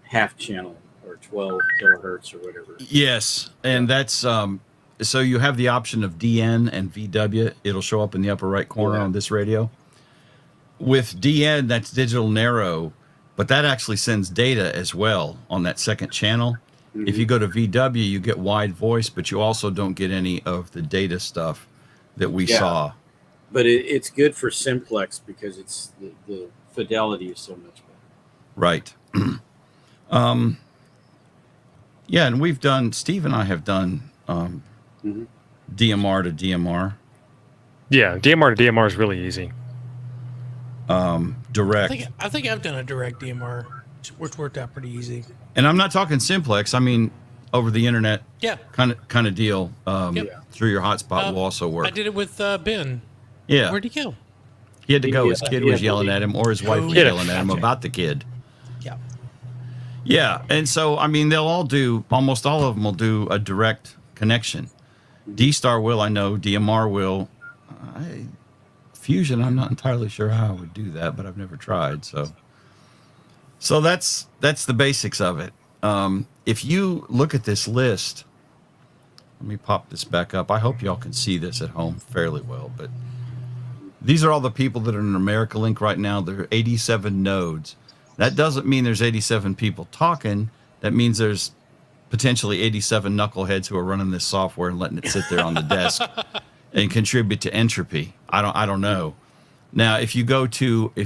half channel or 12 kilohertz or whatever. Yes, and that's so you have the option of DN and VW. It'll show up in the upper right corner on this radio. With DN, that's digital narrow, but that actually sends data as well on that second channel. Mm-hmm. If you go to VW, you get wide voice, but you also don't get any of the data stuff that we saw. But it's good for simplex because it's the fidelity is so much better. Right. Yeah, and we've done, Steve and I have done DMR to DMR. Yeah, DMR to DMR is really easy. Direct. I think I've done a direct DMR, which worked out pretty easy. And I'm not talking simplex. I mean, over the internet. Yeah. Kind of deal. Through your hotspot will also work. I did it with Ben. Yeah. Where'd he go? He had to go. His kid was yelling at him, or his wife was yelling at him about the kid. Yeah. Yeah, and so I mean, almost all of them will do a direct connection. D-Star will, I know. DMR will. Fusion, I'm not entirely sure how I would do that, but I've never tried. So that's the basics of it. If you look at this list, let me pop this back up. I hope y'all can see this at home fairly well, but these are all the people that are in America Link right now. There are 87 nodes. That doesn't mean there's 87 people talking. That means there's potentially 87 knuckleheads who are running this software and letting it sit there on the desk and contribute to entropy. I don't know. Now, if you go to a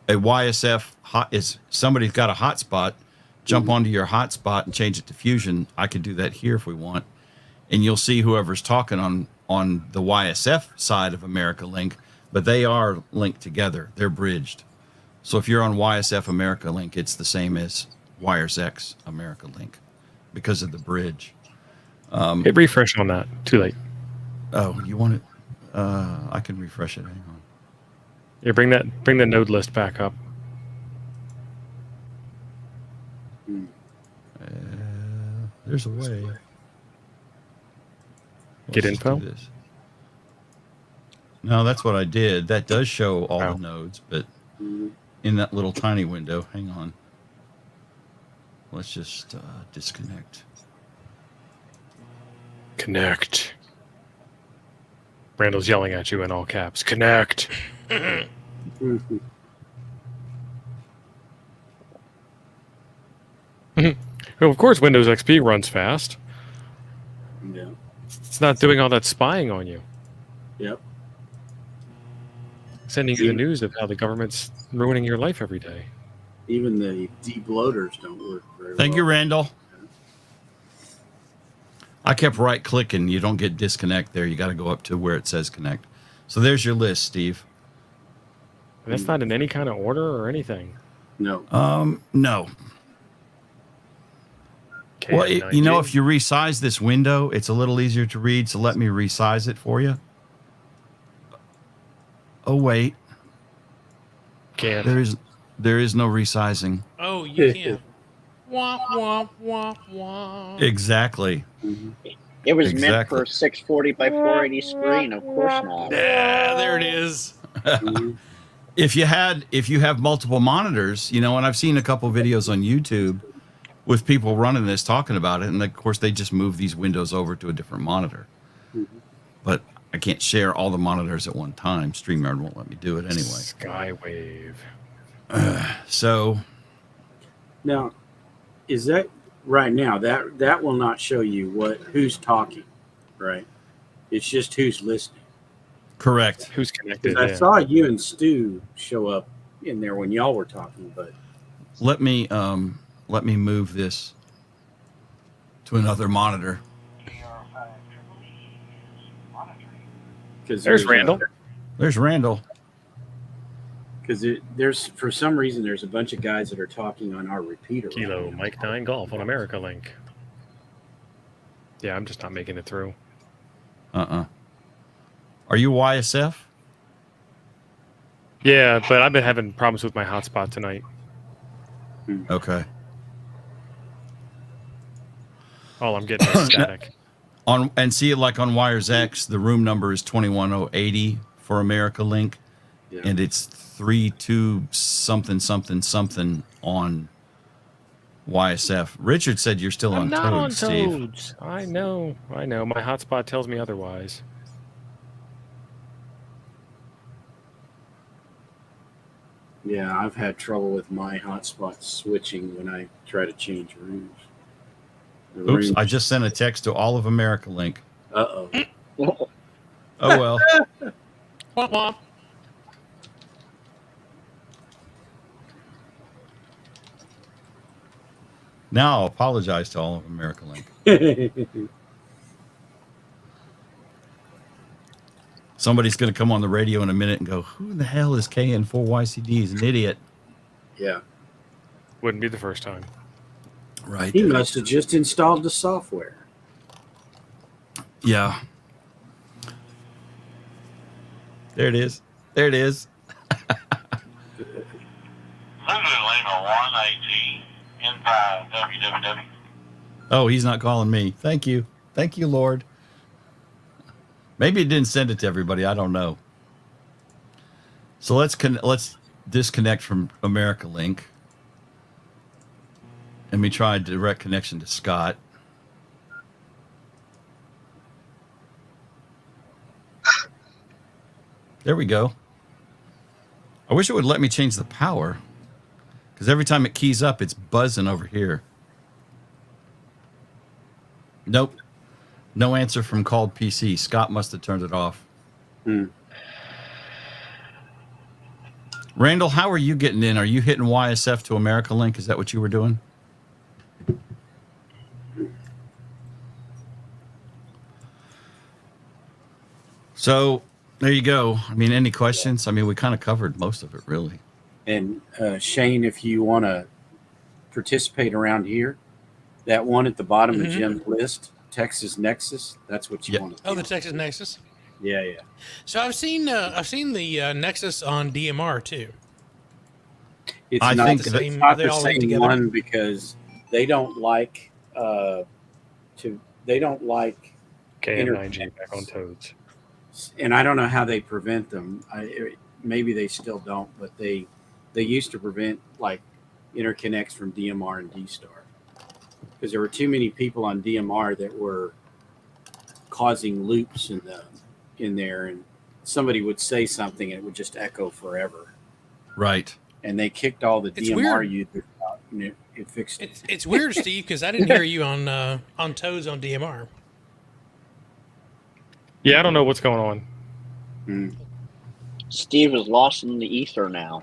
YSF is somebody's got a hotspot, jump onto your hotspot and change it to Fusion. I could do that here if we want, and you'll see whoever's talking on the YSF side of America Link, but they are linked together. They're bridged. So if you're on YSF America Link, it's the same as WiresX America Link because of the bridge. Hit refresh on that. Too late. Oh, you want it? I can refresh it. Hang on. Yeah, bring the node list back up. There's a way. Get Let's info? do this. No, that's what I did. That does show all the nodes, but in that little tiny window. Hang on. Let's just disconnect. Connect. Randall's yelling at you in all caps. Connect. Well, of course, Windows XP runs fast. Yeah. It's not doing all that spying on you. Yep. Sending you the news of how the government's ruining your life every day. Even the debloaters don't work very well. Thank you, Randall. I kept right clicking. You don't get disconnect there. You got to go up to where it says connect. So there's your list, Steve. And that's not in any kind of order or anything. No. No. Well, you know, if you resize this window, it's a little easier to read. So let me resize it for you. Oh, wait. Can't. There is no resizing. Oh, you can't. Womp, womp, womp, womp. Exactly. It was meant Exactly. for a 640 by 480 screen. Of course not. Yeah, there it is. If you have multiple monitors, you know, and I've seen a couple videos on YouTube with people running this talking about it, and of course they just move these windows over to a different monitor. But I can't share all the monitors at one time. StreamYard won't let me do it anyway. Skywave. So Now, is that right now? That will not show you who's talking, right? It's just who's listening. correct. Who's connected? 'Cause I Yeah. saw you and Stu show up in there when y'all were talking, but Let me move this to another monitor. because There's Randall. There's Randall. Because there's for some reason there's a bunch of guys that are talking on our repeater. Kilo right now. Mike 9 Golf on America Link. Yeah, I'm just not making it through. Are you YSF? Yeah, but I've been having problems with my hotspot tonight. Okay. All I'm getting is static. And see it like on Wires X, the room number is 21080 for America Link, Yeah. and it's 32 something something something on YSF. Richard said you're still I'm on not on Toad, Steve. Toads. I know. My hotspot tells me otherwise. Yeah, I've had trouble with my hotspot switching when I try to change rooms. The Oops, room- I just sent a text to all of America Link. Uh-oh. Oh well. Womp, womp. Now I'll apologize to all of America Link. Somebody's going to come on the radio in a minute and go, "Who the hell is KN4YCD? He's an idiot." Yeah. Wouldn't be the first time. Right. He must have just installed the software. Yeah. There it is. There it is. This is Lima 1AT N5 WWW. Oh, he's not calling me. Thank you. Thank you, Lord. Maybe it didn't send it to everybody. I don't know. So let's disconnect from America Link. Let me try a direct connection to Scott. There we go. I wish it would let me change the power, because every time it keys up, it's buzzing over here. Nope. No answer from called PC. Scott must have turned it off. Randall, how are you getting in? Are you hitting YSF to America Link? Is that what you were doing? So there you go. I mean, any questions? I mean, we kind of covered most of it, really. And Shane, if you want to participate around here, that one at the bottom of Jim's list, Texas Nexus, that's what you want to do. Oh, the Texas Nexus. Yeah, yeah. So I've seen the Nexus on DMR too. It's I not think the that- same, not they the all linked same together? one because they don't like KM9G back on Toads. and I don't know how they prevent them. Maybe they still don't, but they used to prevent like interconnects from DMR and D-Star because there were too many people on DMR that were causing loops in there, and somebody would say something and it would just echo forever. Right. And they kicked all the It's DMR weird. users out, and it fixed it. It's weird, Steve, because I didn't hear you on Toads on DMR. Yeah, I don't know what's going on. Steve is lost in the ether now.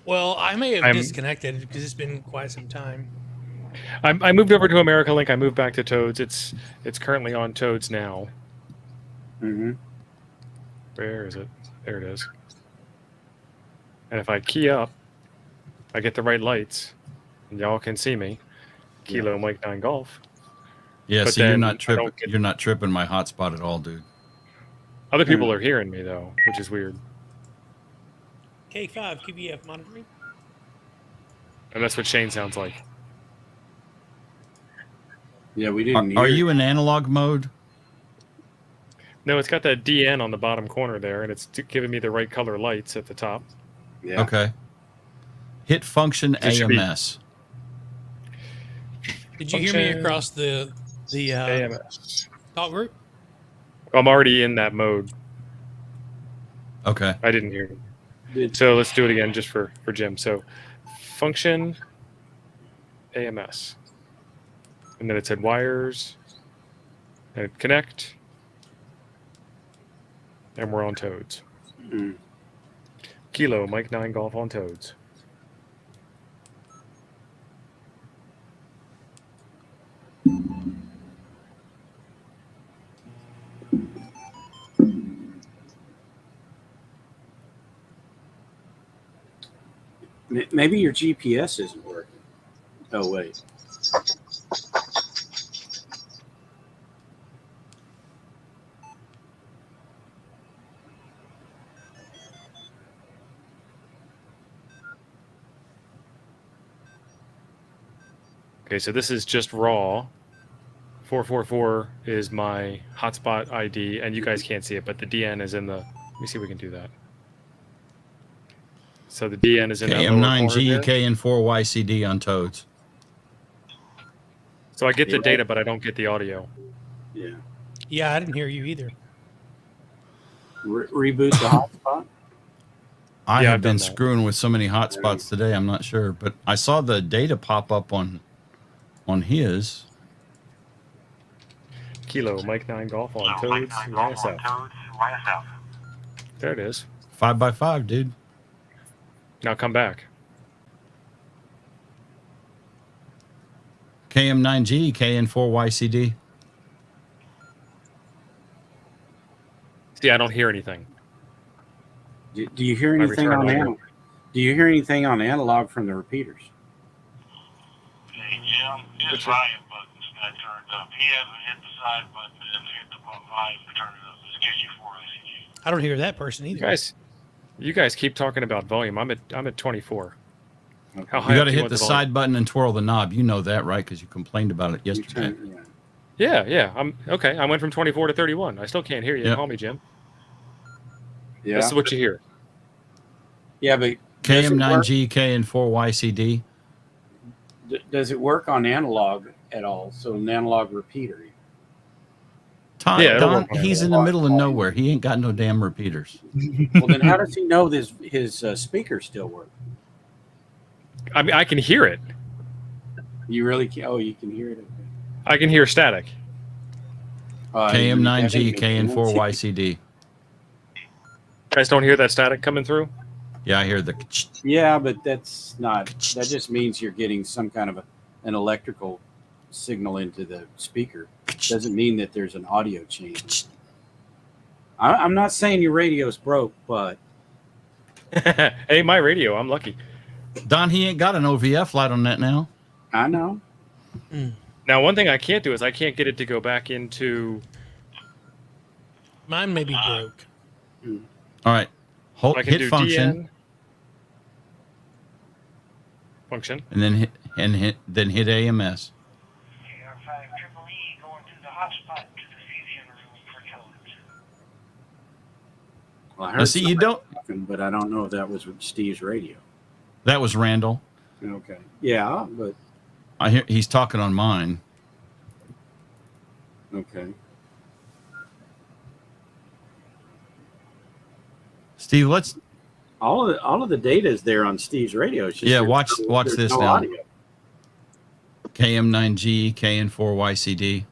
Well, I may have I'm- disconnected because it's been quite some time. I moved over to America Link. I moved back to Toads. It's currently on Toads now. Mm-hmm. Where is it? There it is. And if I key up, I get the right lights, and y'all can see me. Kilo Mike 9 Golf. Yeah, But so you're then not I tripping. don't get- You're not tripping my hotspot at all, dude. Other people are hearing me though, which is weird. K5 QBF monitoring. And that's what Shane sounds like. Yeah, we didn't hear Are you in analog mode? No, it's got that DN on the bottom corner there, and it's giving me the right color lights at the top. Yeah. Okay. Hit function It should be- AMS. Did you hear me Function- across the AMS. talk group? I'm already in that mode. Okay. I didn't hear you. Did- So let's do it again just for Jim. So function AMS. And then it said wires and connect. And we're on Toads. Mm. Kilo Mike 9 Golf on Toads. Maybe your GPS isn't working. Oh wait. Okay, so this is just raw. 444 is my hotspot ID, and you guys can't see it, but the DN is in the. Let me see if we can do that. So the DN is in that lower corner KM9G, there. KN4YCD on Toads. So I get the Yeah. data, but I don't get the audio. Yeah. Yeah, I didn't hear you either. Reboot the hotspot. I Yeah, have I've been done that. screwing with so many hotspots today. I'm not sure, but I saw the data pop up on his. Kilo Mike 9 Golf on Toads YSF. There it is. 5x5, dude. Now come back. KM9G, KN4YCD. See, I don't hear anything. Do you hear I anything return on over. analog? Do you hear anything on analog from the repeaters? Yeah, his volume button's not turned up. He hasn't hit the side button and hit the volume to turn it up. It's KG4 ICG. I don't hear that person either. You guys keep talking about volume. I'm at 24. How high You got up to do hit want the volume? side button and twirl the knob. You know that, right? Because you complained about it You yesterday. turn- yeah. Yeah. I'm okay. I went from 24 to 31. I still can't hear you. Yep. Call me Jim. Yeah. This is what you hear. Yeah, but does it work- KM9G, KN4YCD. does it work on analog at all? So an analog repeater. Todd, Yeah, it'll Don, work on he's in analog. the middle of nowhere. He ain't got no damn repeaters. Well, then how does he know his speakers still work? I mean, I can hear it. You really can? Oh, you can hear it. Okay. I can hear static. KM9G, KN4YCD. You guys don't hear that static coming through? Yeah, I hear the. Yeah, but that's not. That just means you're getting some kind of an electrical signal into the speaker. Doesn't mean that there's an audio change. I'm not saying your radio's broke, but Hey, my radio. I'm lucky. Don, he ain't got an OVF light on that now. I know. Now, one thing I can't do is I can't get it to go back into. Mine may be broke. All right, I can hit do function, DN. Function. and then hit AMS. KR5 Triple E going to the hotspot to the fusion room for codes. Well, I Now, heard see, you don't. something, but I don't know if that was with Steve's radio. That was Randall. Okay. Yeah, but I hear he's talking on mine. okay. Steve, let's. All of the data is there on Steve's radio. It's just Yeah, there's watch there's this no now. audio. KM9G, KN4YCD.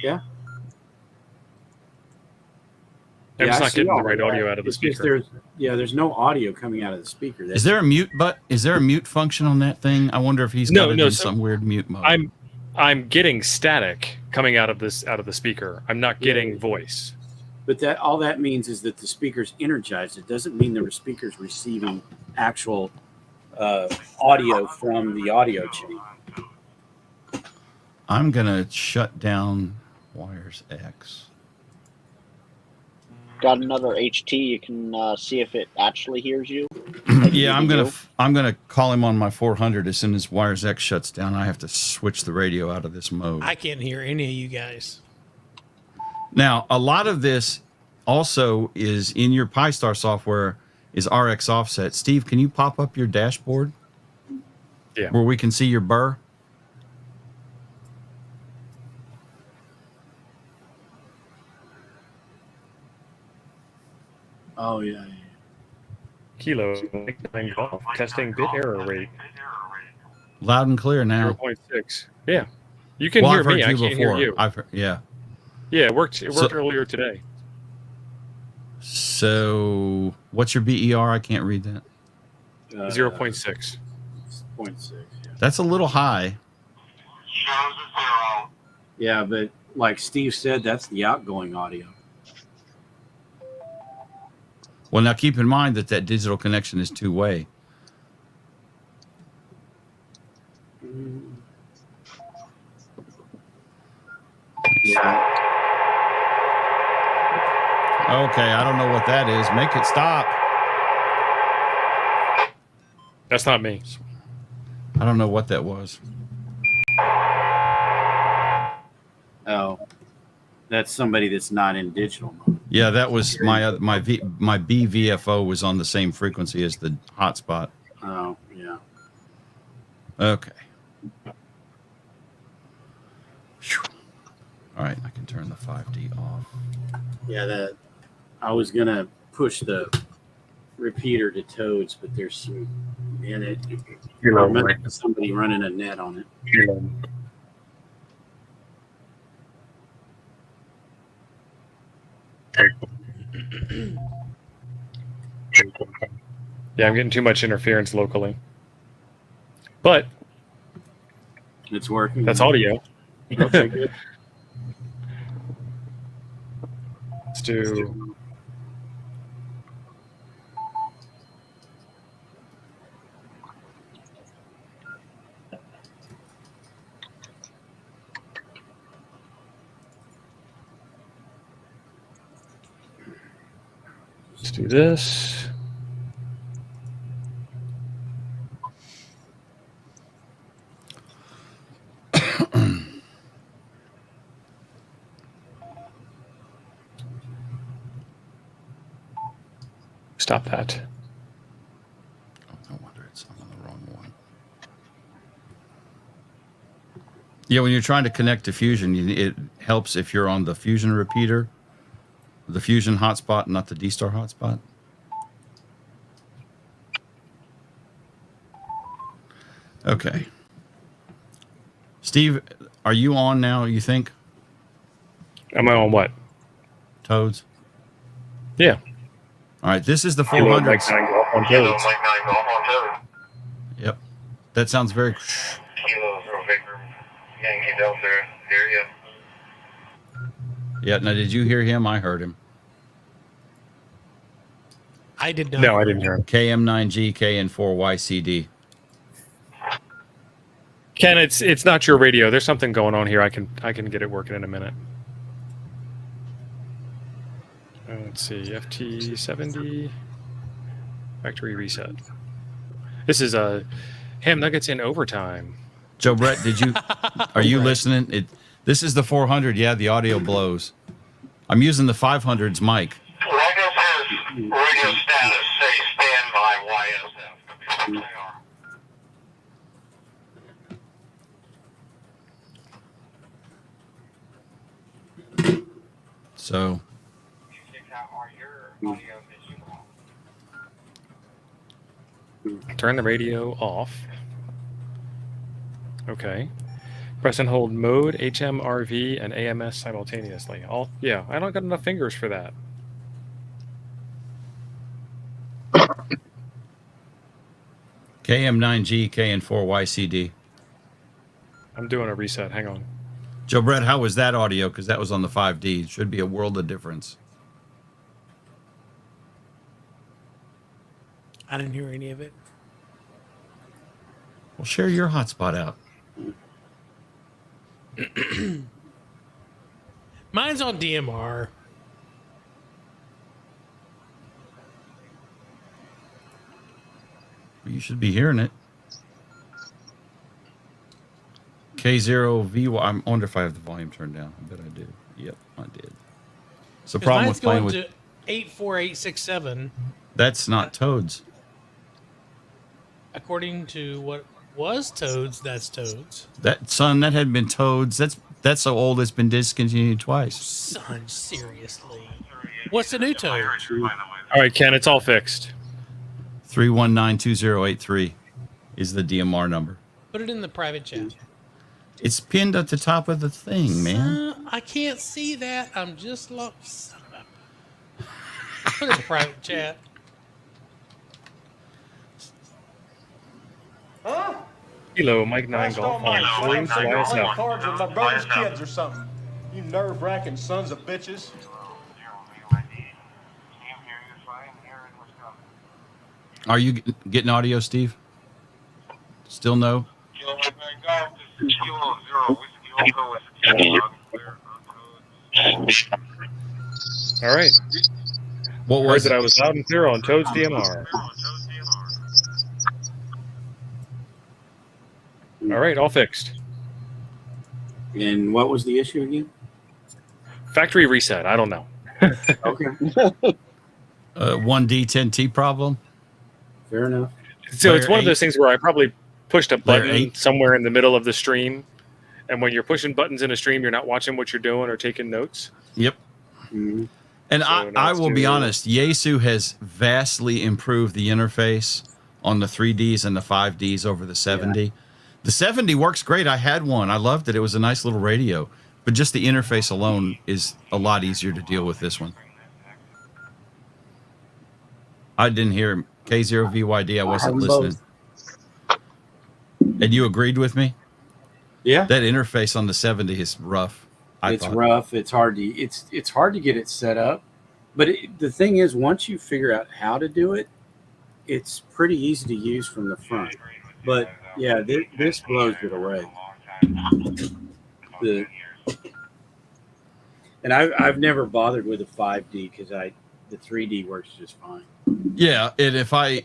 Yeah. I'm just I not see getting the all right of audio that. out of the It's just speaker. there's no audio coming out of the speaker. Is there a mute Is there a mute function on that thing? I wonder if he's No, got it no, in so some weird mute mode. I'm getting static coming out of the speaker. I'm not getting voice. But that all that means is that the speaker's energized. It doesn't mean the speaker's receiving actual audio from the audio chain. I'm gonna shut down Wires X. Got another HT. You can see if it actually hears you. Yeah, I'm gonna call him on my 400 as soon as Wires X shuts down. I have to switch the radio out of this mode. I can't hear any of you guys. Now, a lot of this also is in your Pi-Star software is RX offset. Steve, can you pop up your dashboard? Yeah. Where we can see your burr? Oh yeah. Kilo 9 golf testing bit error rate Loud and clear now. 0.6. Yeah, you can Well, hear I've heard me. I you can't before. hear you. I've heard, yeah. Yeah, it worked. It So- worked earlier today. So, what's your BER? I can't read that. 0.6. 0.6. Yeah. That's a little high. Shows a 0. Yeah, but like Steve said, that's the outgoing audio. Well, now keep in mind that digital connection is two-way. Yeah. Okay, I don't know what that is. Make it stop. That's not me. I don't know what that was. Oh, that's somebody that's not in digital mode. Yeah, that was my BVFO was on the same frequency as the hotspot. Oh, yeah. Okay. Phew. All right, I can turn the 5D off. Yeah, that I was gonna push the repeater to Toads, but there's some in it. Somebody running a net on it. Yeah, I'm getting too much interference locally. But It's working. that's audio. Okay, good. Let's do. Let's do this. Stop that. Oh, no wonder I'm on the wrong one. Yeah, when you're trying to connect to Fusion, it helps if you're on the Fusion repeater, the Fusion hotspot, not the D-Star hotspot. Okay. Steve, are you on now, you think? Am I on what? Toads? Yeah. All right, this is the Kilo Mike 400s. 9 Golf on Toads. Yep. That sounds very... Kilo Zero Victor Yankee Delta area. Yeah, now did you hear him? I heard him. I did not. No, I didn't hear him. KM9G, KN4YCD. Ken, it's not your radio. There's something going on here. I can get it working in a minute. Let's see, FT70 factory reset. This is a ham nuggets in overtime. Joe Brett, are you listening? This is the 400. Yeah, the audio blows. I'm using the 500's mic. Rogers has radio status, say standby YSF. So, turn the radio off. Okay. Press and hold mode, HMRV, and AMS simultaneously. Yeah, I don't got enough fingers for that. KM9G, KN4YCD. I'm doing a reset. Hang on. Joe Brett, how was that audio? Because that was on the 5D. It should be a world of difference. I didn't hear any of it. Well, share your hotspot out. Mine's on DMR. You should be hearing it. K0VY. I wonder if I have the volume turned down. I bet I do. Yep, I did. It's the problem with playing with... to 84867. That's not Toads. According to what was Toads, that's Toads. That had been Toads. That's so old it's been discontinued twice. Son, seriously. What's the new Toad? All right, Ken, it's all fixed. 3192083 is the DMR number. Put it in the private chat. It's pinned at the top of the thing, man. I can't see that. I'm just lost. Put it in the private chat. Huh? Kilo Mike 9 Golf on Toads. YSF. Cards with my brother's kids or something. You nerve-wracking sons of bitches. Are you getting audio, Steve? Still no? All right. What was it? I was loud and clear on Toads DMR. All right, all fixed. And what was the issue again? Factory reset. I don't know. Okay. 1D10T problem? Fair enough. So it's one of those things where I probably pushed a Layer button 8. somewhere in the middle of the stream. And when you're pushing buttons in a stream, you're not watching what you're doing or taking notes. Yep. Mm-hmm. And So I now will be it's honest, Yaesu has vastly improved the interface on the 3Ds and the 5Ds over the 70. Yeah. The 70 works great. I had one. I loved it. It was a nice little radio. But just the interface alone is a lot easier to deal with this one. I didn't hear him. K0VYD, I wasn't listening. And you agreed with me? Yeah. That interface on the 70 is rough. It's rough. It's hard to get it set up. But the thing is, once you figure out how to do it, it's pretty easy to use from the front. But yeah, this blows it away. And I've never bothered with a 5D because the 3D works just fine. Yeah, and if I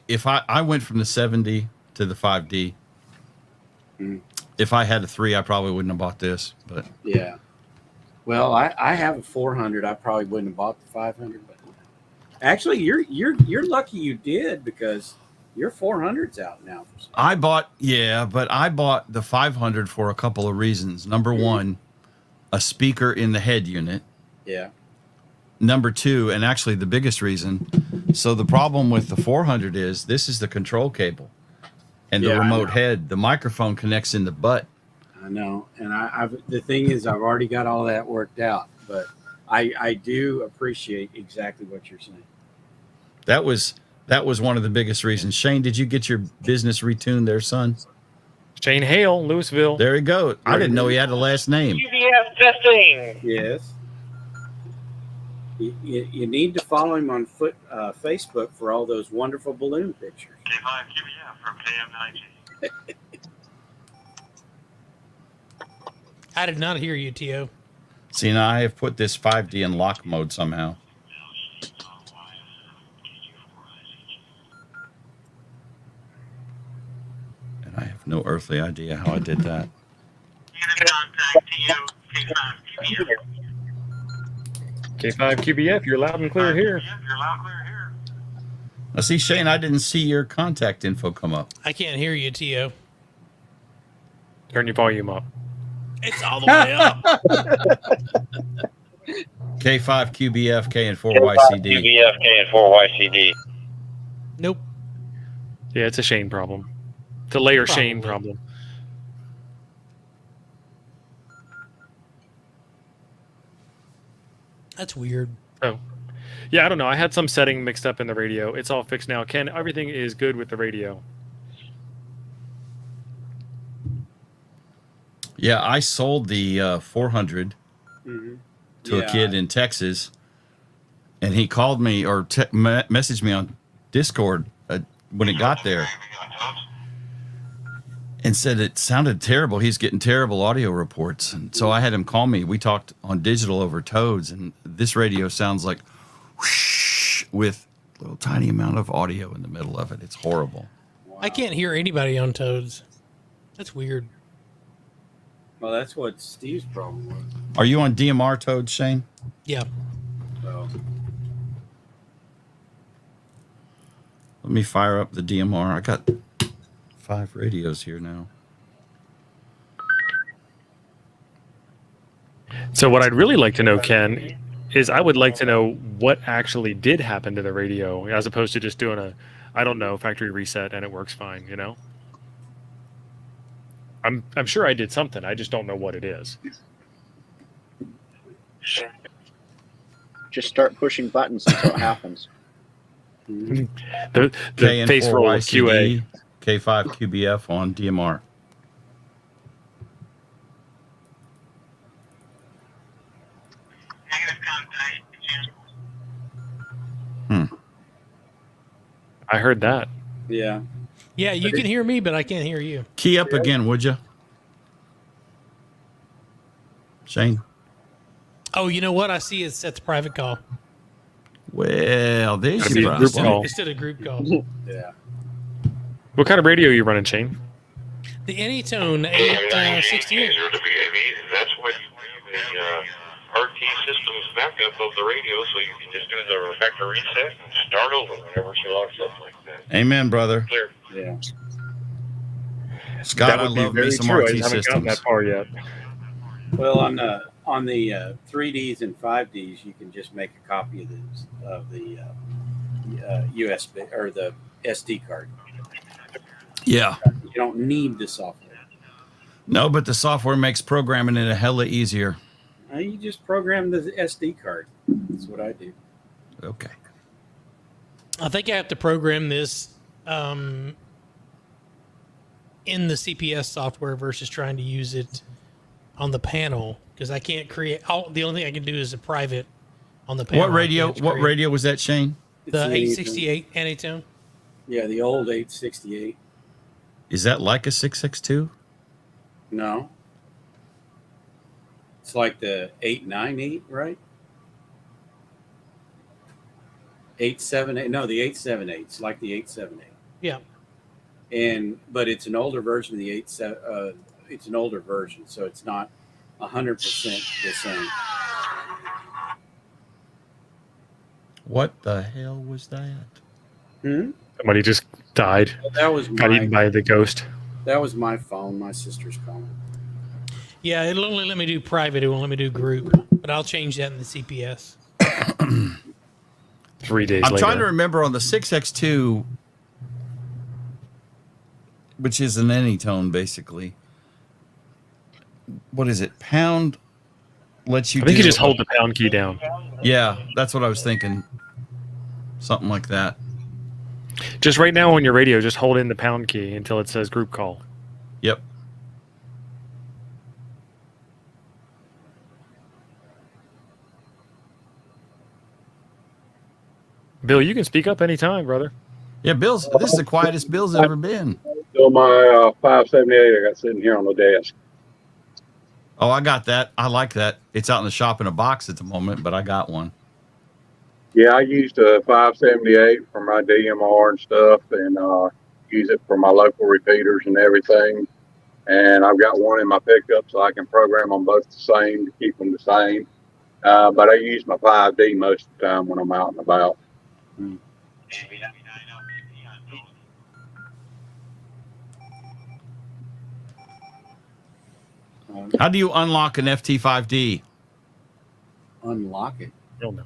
went from the 70 to the 5D, if I had a 3, I probably wouldn't have bought this. But yeah, well, I have a 400. I probably wouldn't have bought the 500. But actually, you're lucky you did, because Your 400's out now. but I bought the 500 for a couple of reasons. Number one, a speaker in the head unit. Yeah. Number two, and actually the biggest reason. So the problem with the 400 is this is the control cable and the Yeah, I remote know. head. The microphone connects in the butt. I know, and I've the thing is, I've already got all that worked out, but I do appreciate exactly what you're saying. That was one of the biggest reasons. Shane, did you get your business retuned there, son? Shane Hale, Louisville. There you go. I didn't know he had a last name. QBF testing. Yes. You need to follow him on Facebook for all those wonderful balloon pictures. K5 QBF from KM9G. I did not hear you, T.O. See, now I have put this 5D in lock mode somehow. And I have no earthly idea how I did that. Contact TO K5 QBF. K5 QBF, you're loud and clear here. You're loud and clear here. Now, see, Shane, I didn't see your contact info come up. I can't hear you, T.O. Turn your volume up. It's all the way up. K5 QBF K4YCD. QBF K4YCD. Nope. Yeah, it's a Shane problem. It's a layer Shane Probably. problem. That's weird. Oh. Yeah, I don't know. I had some setting mixed up in the radio. It's all fixed now. Ken, everything is good with the radio. Yeah, I sold the 400 Mm-hmm. to a kid in Texas, and he called me or messaged me on Discord when it got there and said it sounded terrible. He's getting terrible audio reports. And so I had him call me. We talked on digital over Toads, and this radio sounds like whoosh with a little tiny amount of audio in the middle of it. It's horrible. Wow. I can't hear anybody on Toads. That's weird. Well, that's what Steve's problem was. Are you on DMR Toads, Shane? Yeah. So, Let me fire up the DMR. I got 5 radios here now. So what I'd really like to know, Ken, is I would like to know what actually did happen to the radio as opposed to just doing a, I don't know, factory reset and it works fine, you know? I'm sure I did something. I just don't know what it is. Just start pushing buttons until it happens. The face roll of QA. K5 QBF on DMR. Negative contact. I heard that. yeah. Yeah, you can hear me, but I can't hear you. Key up again, would you? Shane? Oh, you know what? I see it's set to private call Well, there's Gotta be your a group problem. call. instead of group call. Yeah. What kind of radio are you running, Shane? The Anytone 868. That's what you use the RT system's backup of the radio, so you can just do the factory reset and start over whenever she logs up like that. Amen, brother. Clear. Yeah. Scott, I love me some I RT just haven't gotten that systems. far yet. Well, on the 3Ds and 5Ds, you can just make a copy of the USB or the SD card. Yeah. You don't need the software. No, but the software makes programming it a hella easier. You just program the SD card. That's what I do. Okay. I think I have to program this in the CPS software versus trying to use it on the panel because I can't create. The only thing I can do is a private on the panel. What radio? What radio was that, Shane? The It's 868 Anytone. Yeah, the old 868. Is that like a 662? No. It's like the 898, right? 878. No, the 878. It's like the 878. Yeah. But it's an older version of the it's an older version, so it's not 100% the same. What the hell was that? Hmm? Somebody just Died. That was Got eaten by the ghost. That was my phone. My sister's calling. Yeah, it'll only let me do private. It won't let me do group, but I'll change that in the CPS. 3 days I'm later. trying to remember on the 6X2, which is an anytone basically. What is it? Pound lets you I think do you just hold the pound key down. Yeah, that's what I was thinking. Something like that. Just right now on your radio, just hold in the pound key until it says group call. Yep. Bill, you can speak up anytime, brother. Yeah, Bill's. This is the quietest Bill's ever been. Still my 578 I got sitting here on the desk. Oh, I got that. I like that. It's out in the shop in a box at the moment, but I got one. Yeah, I used a 578 for my DMR and stuff, and use it for my local repeaters and everything. And I've got one in my pickup, so I can program them both the same to keep them the same. But I use my 5D most of the time when I'm out and about. How do you unlock an FT5D? Unlock it. Hell no.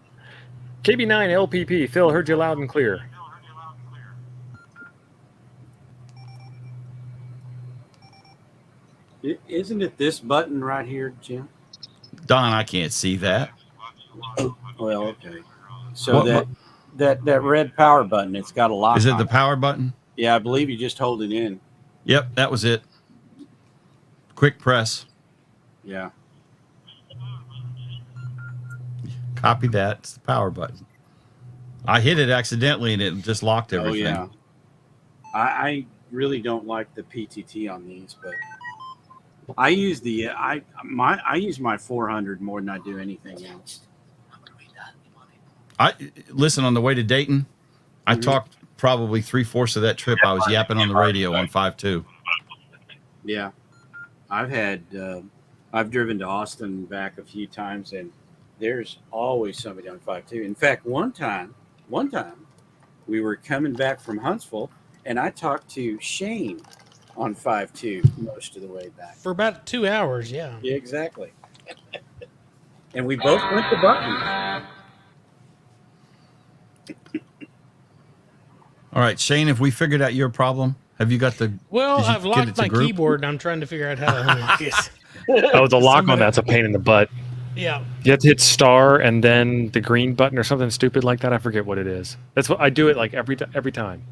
KB9 LPP. Phil, heard you loud and clear. Isn't it this button right here, Jim? Don, I can't see that. Well, okay. So that red power button, it's got a lock. Is it on the power button? Yeah, I believe you just hold it in. Yep, that was it. Quick press. Yeah. Copy that. It's the power button. I hit it accidentally and it just locked everything. Oh, yeah. I really don't like the PTT on these, but I use I use my 400 more than I do anything else. Listen, on the way to Dayton, I talked probably 3/4 of that trip. I was yapping on the radio on 5.2. Yeah. I've driven to Austin and back a few times, and there's always somebody on 5.2. In fact, one time we were coming back from Huntsville, and I talked to Shane on 5.2 most of the way back. For about 2 hours, yeah. Yeah, exactly. And we both went to buttons. All right, Shane, have we figured out your problem? Have you got the... Well, did you I've get locked it to my group? keyboard, and I'm trying to figure out how to unlock it. Oh, the lock on that's a pain in the butt. Yeah. You have to hit star and then the green button or something stupid like that. I forget what it is. That's what I do it like every time.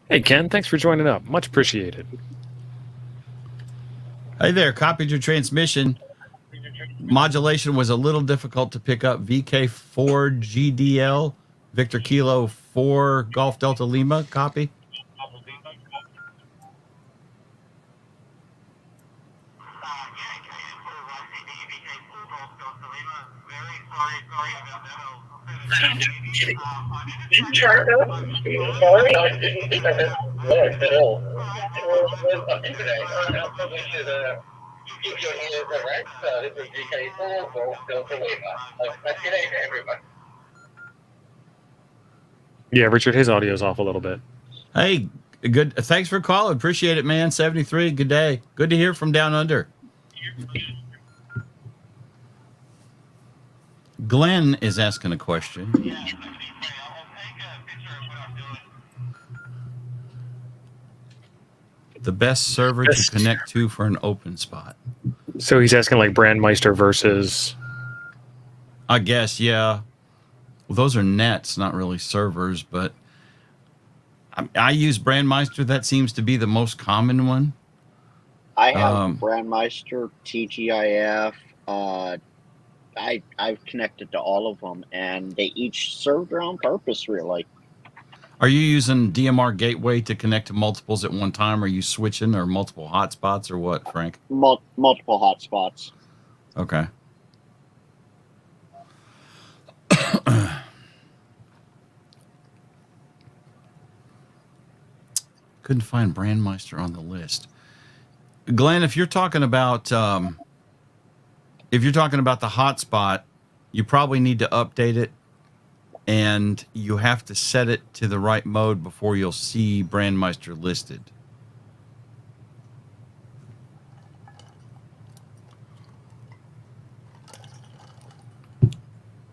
Hey, Ken, thanks for joining up. Much appreciated. Hey there, copied your transmission. Modulation was a little difficult to pick up. VK4 GDL, Victor Kilo 4 Golf Delta Lima, copy. Yeah, Richard, his audio's off a little bit. Hey, good. Thanks for calling. Appreciate it, man. 73. Good day. Good to hear from down under. Glenn is asking a question. The best server to connect to for an open spot. So he's asking like Brandmeister versus... I guess, yeah. Well, those are nets, not really servers, but I use Brandmeister. That seems to be the most common one. I have Brandmeister, TGIF. I've connected to all of them, and they each serve their own purpose, really. Are you using DMR Gateway to connect to multiples at one time? Are you switching or multiple hotspots or what, Frank? Multiple hotspots. Okay. Couldn't find Brandmeister on the list. Glenn, if you're talking about the hotspot, you probably need to update it, and you have to set it to the right mode before you'll see Brandmeister listed.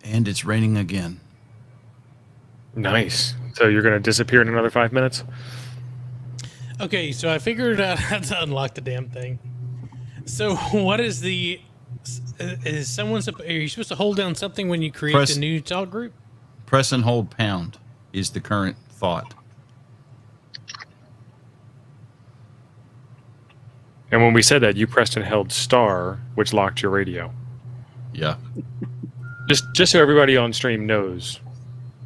And it's raining again. Nice. So you're going to disappear in another 5 minutes? Okay, so I figured out how to unlock the damn thing. So what is the... Is someone... Are you supposed to hold down something when you create a new talk group? Press and hold pound is the current thought. And when we said that, you pressed and held star, which locked your radio. Yeah. Just so everybody on stream knows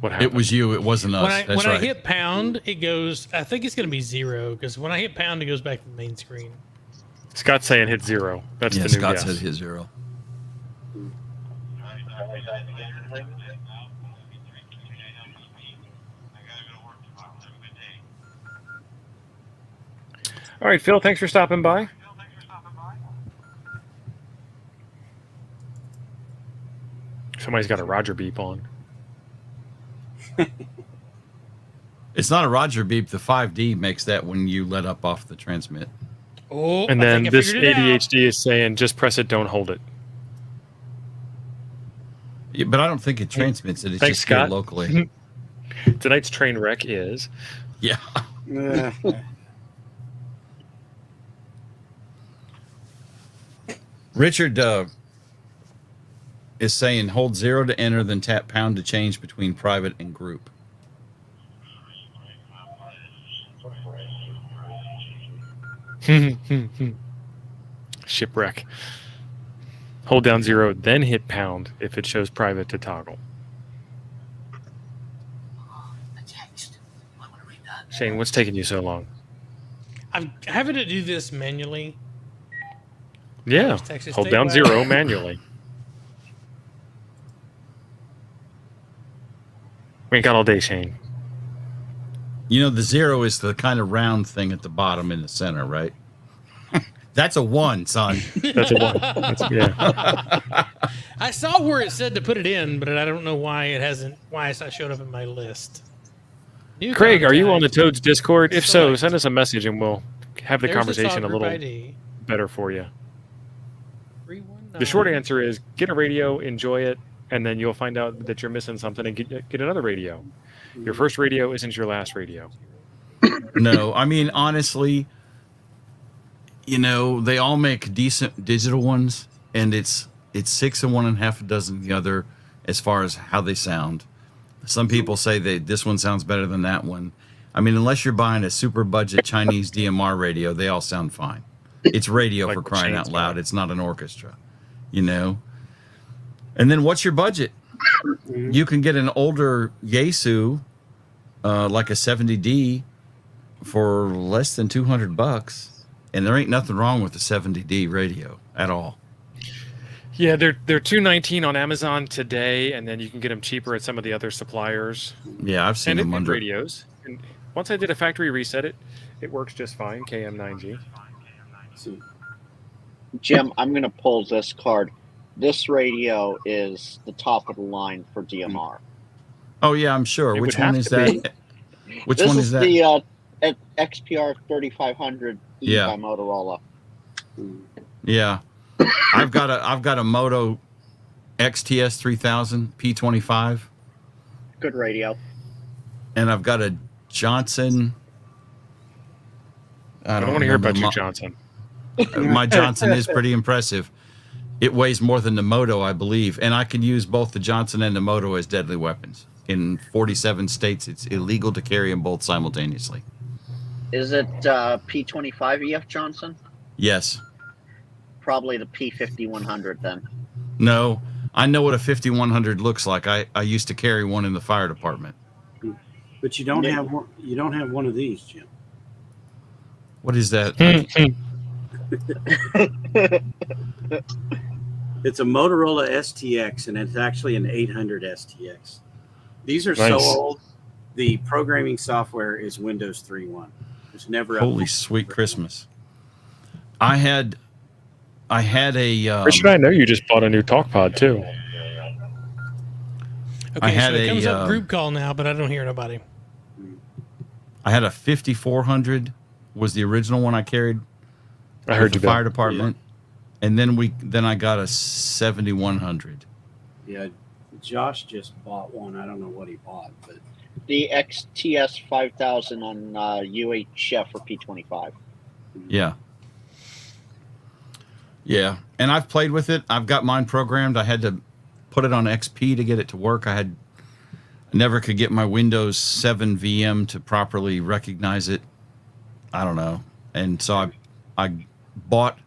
what happened. It was you. It wasn't us. When I hit pound, it goes... I think it's going to be 0, because when I hit pound, it goes back to the main screen. Scott's saying hit 0. That's the new Scott guess. said hit 0. All right, Phil, thanks for stopping by. Somebody's got a Roger beep on. It's not a Roger beep. The 5D makes that when you let up off the transmit. Oh, and then this ADHD is saying, just press it, don't hold it. Yeah, but I don't think it transmits it. It's Thanks, just here Scott. locally. Tonight's train wreck is... Yeah. Richard is saying hold 0 to enter, then tap pound to change between private and group. Shipwreck. Hold down 0, then hit pound if it shows private to toggle. Shane, what's taking you so long? I'm having to do this manually. Yeah, hold down 0 manually. We ain't got all day, Shane. You know, the 0 is the kind of round thing at the bottom in the center, right? That's a 1, son. That's a 1. Yeah. I saw where it said to put it in, but I don't know why it hasn't. Why it's not showing up in my list. New Craig, are you on the contact. Toads Discord? If so, Select. send us a message and we'll have the There's conversation talk a group little ID. better for you. 319. The short answer is get a radio, enjoy it, and then you'll find out that you're missing something and get another radio. Your first radio isn't your last radio. No, I mean, honestly, you know, they all make decent digital ones, and it's 6 and 1 and half a dozen the other as far as how they sound. Some people say that this one sounds better than that one. I mean, unless you're buying a super budget Chinese DMR radio, they all sound fine. It's radio Like for the crying out Shane's loud. got. It's not an orchestra, you know? And then what's your budget? You can get an older Yaesu, like a 70D, for less than $200, and there ain't nothing wrong with the 70D radio at all. Yeah, they're $219 on Amazon today, and then you can get them cheaper at some of the other suppliers. Yeah, I've seen And them under. radios. And once I did a factory reset, it works just fine. KM9G. Jim, I'm going to pull this card. This radio is the top of the line for DMR. Oh yeah, I'm sure. It Which would one have is to be. that? Which This one is is that? the XPR 3500E Yeah. by Motorola. Yeah, I've got a Moto XTS 3000 P25, Good radio. and I've got a Johnson. I don't want to hear remember about you, my- Johnson. My Johnson is pretty impressive. It weighs more than the Moto, I believe, and I can use both the Johnson and the Moto as deadly weapons. In 47 states, it's illegal to carry them both simultaneously. Is it P25 EF Johnson? Yes. Probably the P5100 then. No. I know what a 5100 looks like. I used to carry one in the fire department. But you don't Yeah. have one. You don't have one of these, Jim. What is that? It's a Motorola STX, and it's actually an 800 STX. These are so Nice. old. The programming software is Windows 3.1. It's never Holy updated. sweet Christmas! I had a Richard, I know you just bought a new talk pod too. Okay, had so it comes a, up group call now, but I don't hear nobody. I had a 5400 was the original one I carried. I heard with you, the fire Bill. department, and then I got a 7100. Yeah, Josh just bought one. I don't know what he bought, but The XTS 5000 on UHF or P25. Yeah. Yeah, and I've played with it. I've got mine programmed. I had to put it on XP to get it to work. I never could get my Windows 7 VM to properly recognize it. I don't know. And so I bought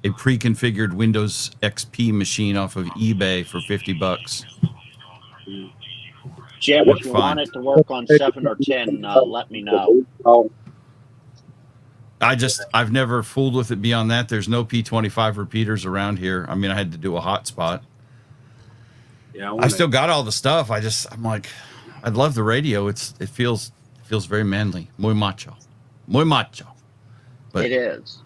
a pre-configured Windows XP machine off of eBay for $50. Jim, Worked if you fine. want it to work on 7 or 10, let me know. I've never fooled with it beyond that. There's no P25 repeaters around here. I mean, I had to do a hotspot. yeah, I still got all the stuff. I'm like, I love the radio. It feels very manly, muy macho. But It is.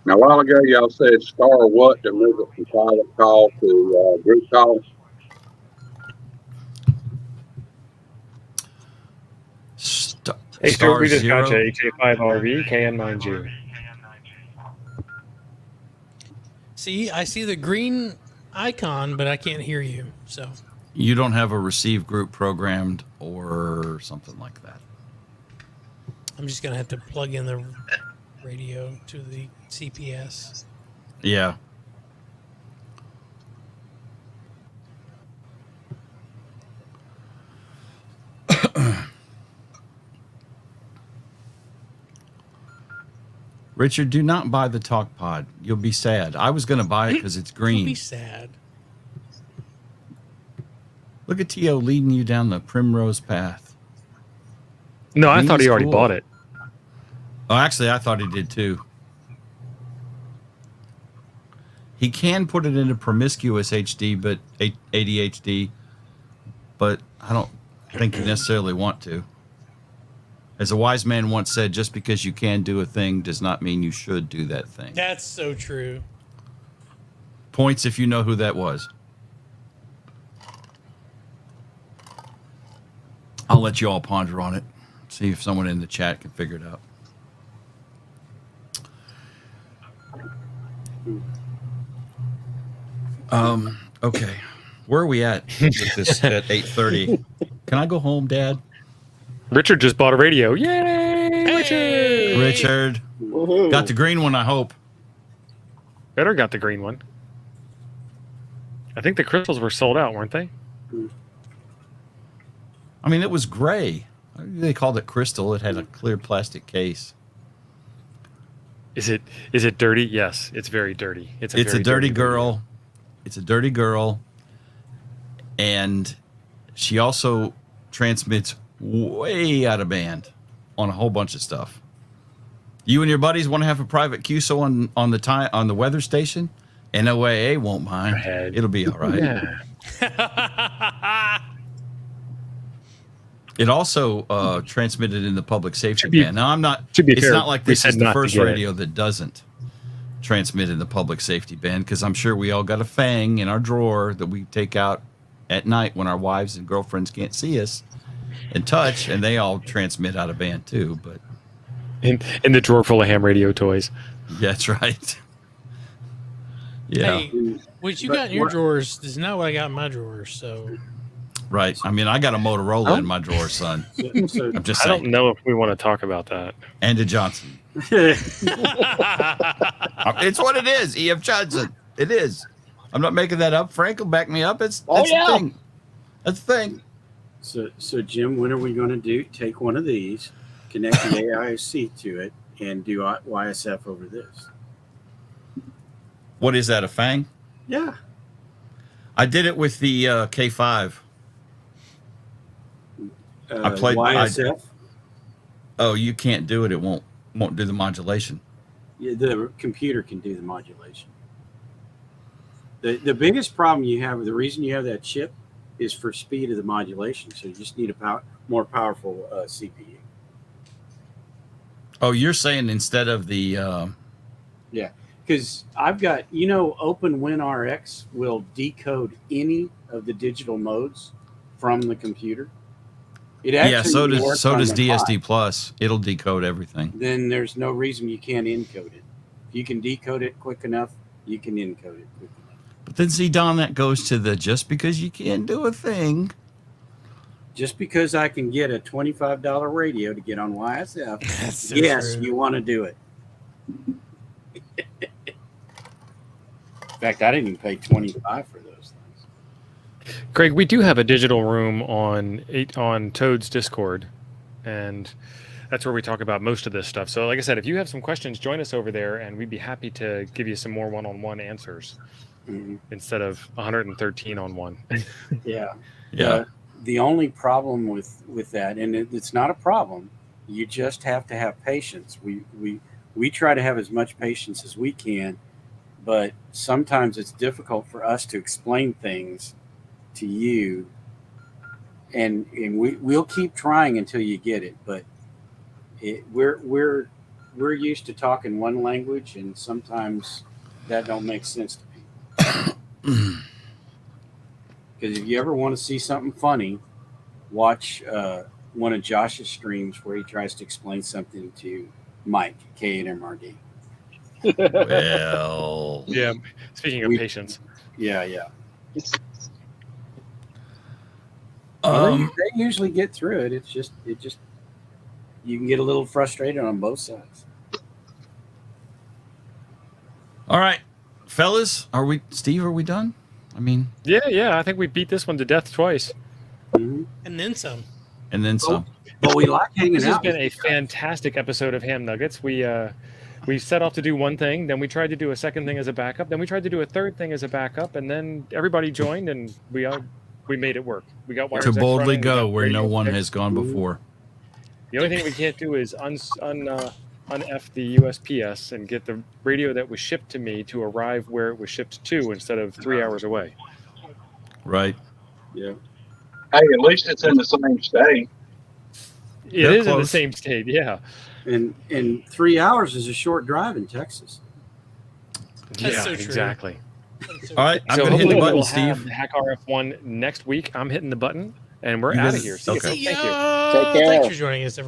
Now, a while ago, y'all said star what to move it from private call to group call. Hey, so star we just zero. got you HA5RV KN9G. See, I see the green icon, but I can't hear you. So You don't have a receive group programmed or something like that. I'm just gonna have to plug in the radio to the CPS. Yeah. Richard, do not buy the talk pod. You'll be sad. I was going to buy it because it's Don't green. be sad. Look at T.O. leading you down the primrose path. No, I Green's thought he already cool. bought it. Oh, actually, I thought he did too. He can put it into promiscuous HD, but ADHD, but I don't think you necessarily want to. As a wise man once said, just because you can do a thing does not mean you should do that thing. That's so true. Points if you know who that was. I'll let you all ponder on it. See if someone in the chat can figure it out. Okay. Where are we at with this at 8:30? Can I go home, Dad? Richard just bought a radio. Yay, Richard! Richard. Woohoo. Got the green one, I hope. Better got the green one. I think the crystals were sold out, weren't they? I mean, it was gray. They called it crystal. It had a clear plastic case. Is it dirty? Yes, it's very dirty. It's a very dirty radio. girl. It's a dirty girl. And she also transmits way out of band on a whole bunch of stuff. You and your buddies want to have a private QSO on the weather station? NOAA won't mind. ahead. It'll be all right. Yeah. It also transmitted in the public safety To be- band. Now, I'm not. to be It's fair, not like we this said is the not to first get it. radio that doesn't transmit in the public safety band, because I'm sure we all got a Fang in our drawer that we take out at night when our wives and girlfriends can't see us and touch, and they all transmit out of band too. But In the drawer full of ham radio toys. yeah, that's right. Yeah, Hey, what you got in your drawers is not what I got in my drawers. So right. I mean, I got a Motorola in my drawer, son. So, I'm just I saying. don't know if we want to talk about that. And a Johnson. It's what it is. E.F. Johnson. It is. I'm not making that up. Frank will back me up. That's the thing. That's the thing. so Jim, when are we going to take one of these, connect the AIC to it, and do YSF over this? What is that, a Fang? Yeah. I did it with the K5. I played- YSF. Oh, you can't do it. It won't do the modulation. Yeah, the computer can do the modulation. The biggest problem you have, the reason you have that chip, is for speed of the modulation. So you just need a more powerful CPU. Oh, you're saying instead of the Yeah, because I've got, OpenWinRX will decode any of the digital modes from the computer. It yeah, actually so does works on does the DSD hot. Plus. It'll decode everything. Then there's no reason you can't encode it. If you can decode it quick enough, you can encode it quick enough. But then see, Don, that goes to the just because you can't do a thing. Just because I can get a $25 radio to get on YSF, That's so yes, true. you want to do it. In fact, I didn't even pay $25 for those things. Greg, we do have a digital room on Toad's Discord, and that's where we talk about most of this stuff. So, like I said, if you have some questions, join us over there, and we'd be happy to give you some more one-on-one answers instead of 113 on one. Yeah. Yeah. The only problem with that, and it's not a problem, you just have to have patience. We try to have as much patience as we can, but sometimes it's difficult for us to explain things to you, and we'll keep trying until you get it. But we're used to talking one language, and sometimes that don't make sense to people. Because if you ever want to see something funny, watch one of Josh's streams where he tries to explain something to Mike, K8MRD. Well, Yeah. Speaking of patience. Yeah. um, They usually get through it. It just you can get a little frustrated on both sides. all right, fellas, Steve, are we done? I mean, Yeah. I think we beat this one to death twice. And then some. and then some. But we like hanging This has out. been a fantastic episode of Ham Nuggets. We set off to do one thing, then we tried to do a second thing as a backup, then we tried to do a third thing as a backup, and then everybody joined, and we made it work. We got To Wires X boldly running, we go got where no radio one X. has gone before. The only thing we can't do is un-F the USPS and get the radio that was shipped to me to arrive where it was shipped to instead of 3 hours away. Right. Yeah. Hey, at least it's in the same state. It They're is in the close. same state, yeah. And 3 hours is a short drive in Texas. That's yeah, so true. exactly. All right, I'm So gonna hit hopefully the button, we'll Steve. have Hack RF1 next week. I'm hitting the button, and we're You out of guys- here. See you. okay. Thank you. Take care. Thanks for joining us, everybody.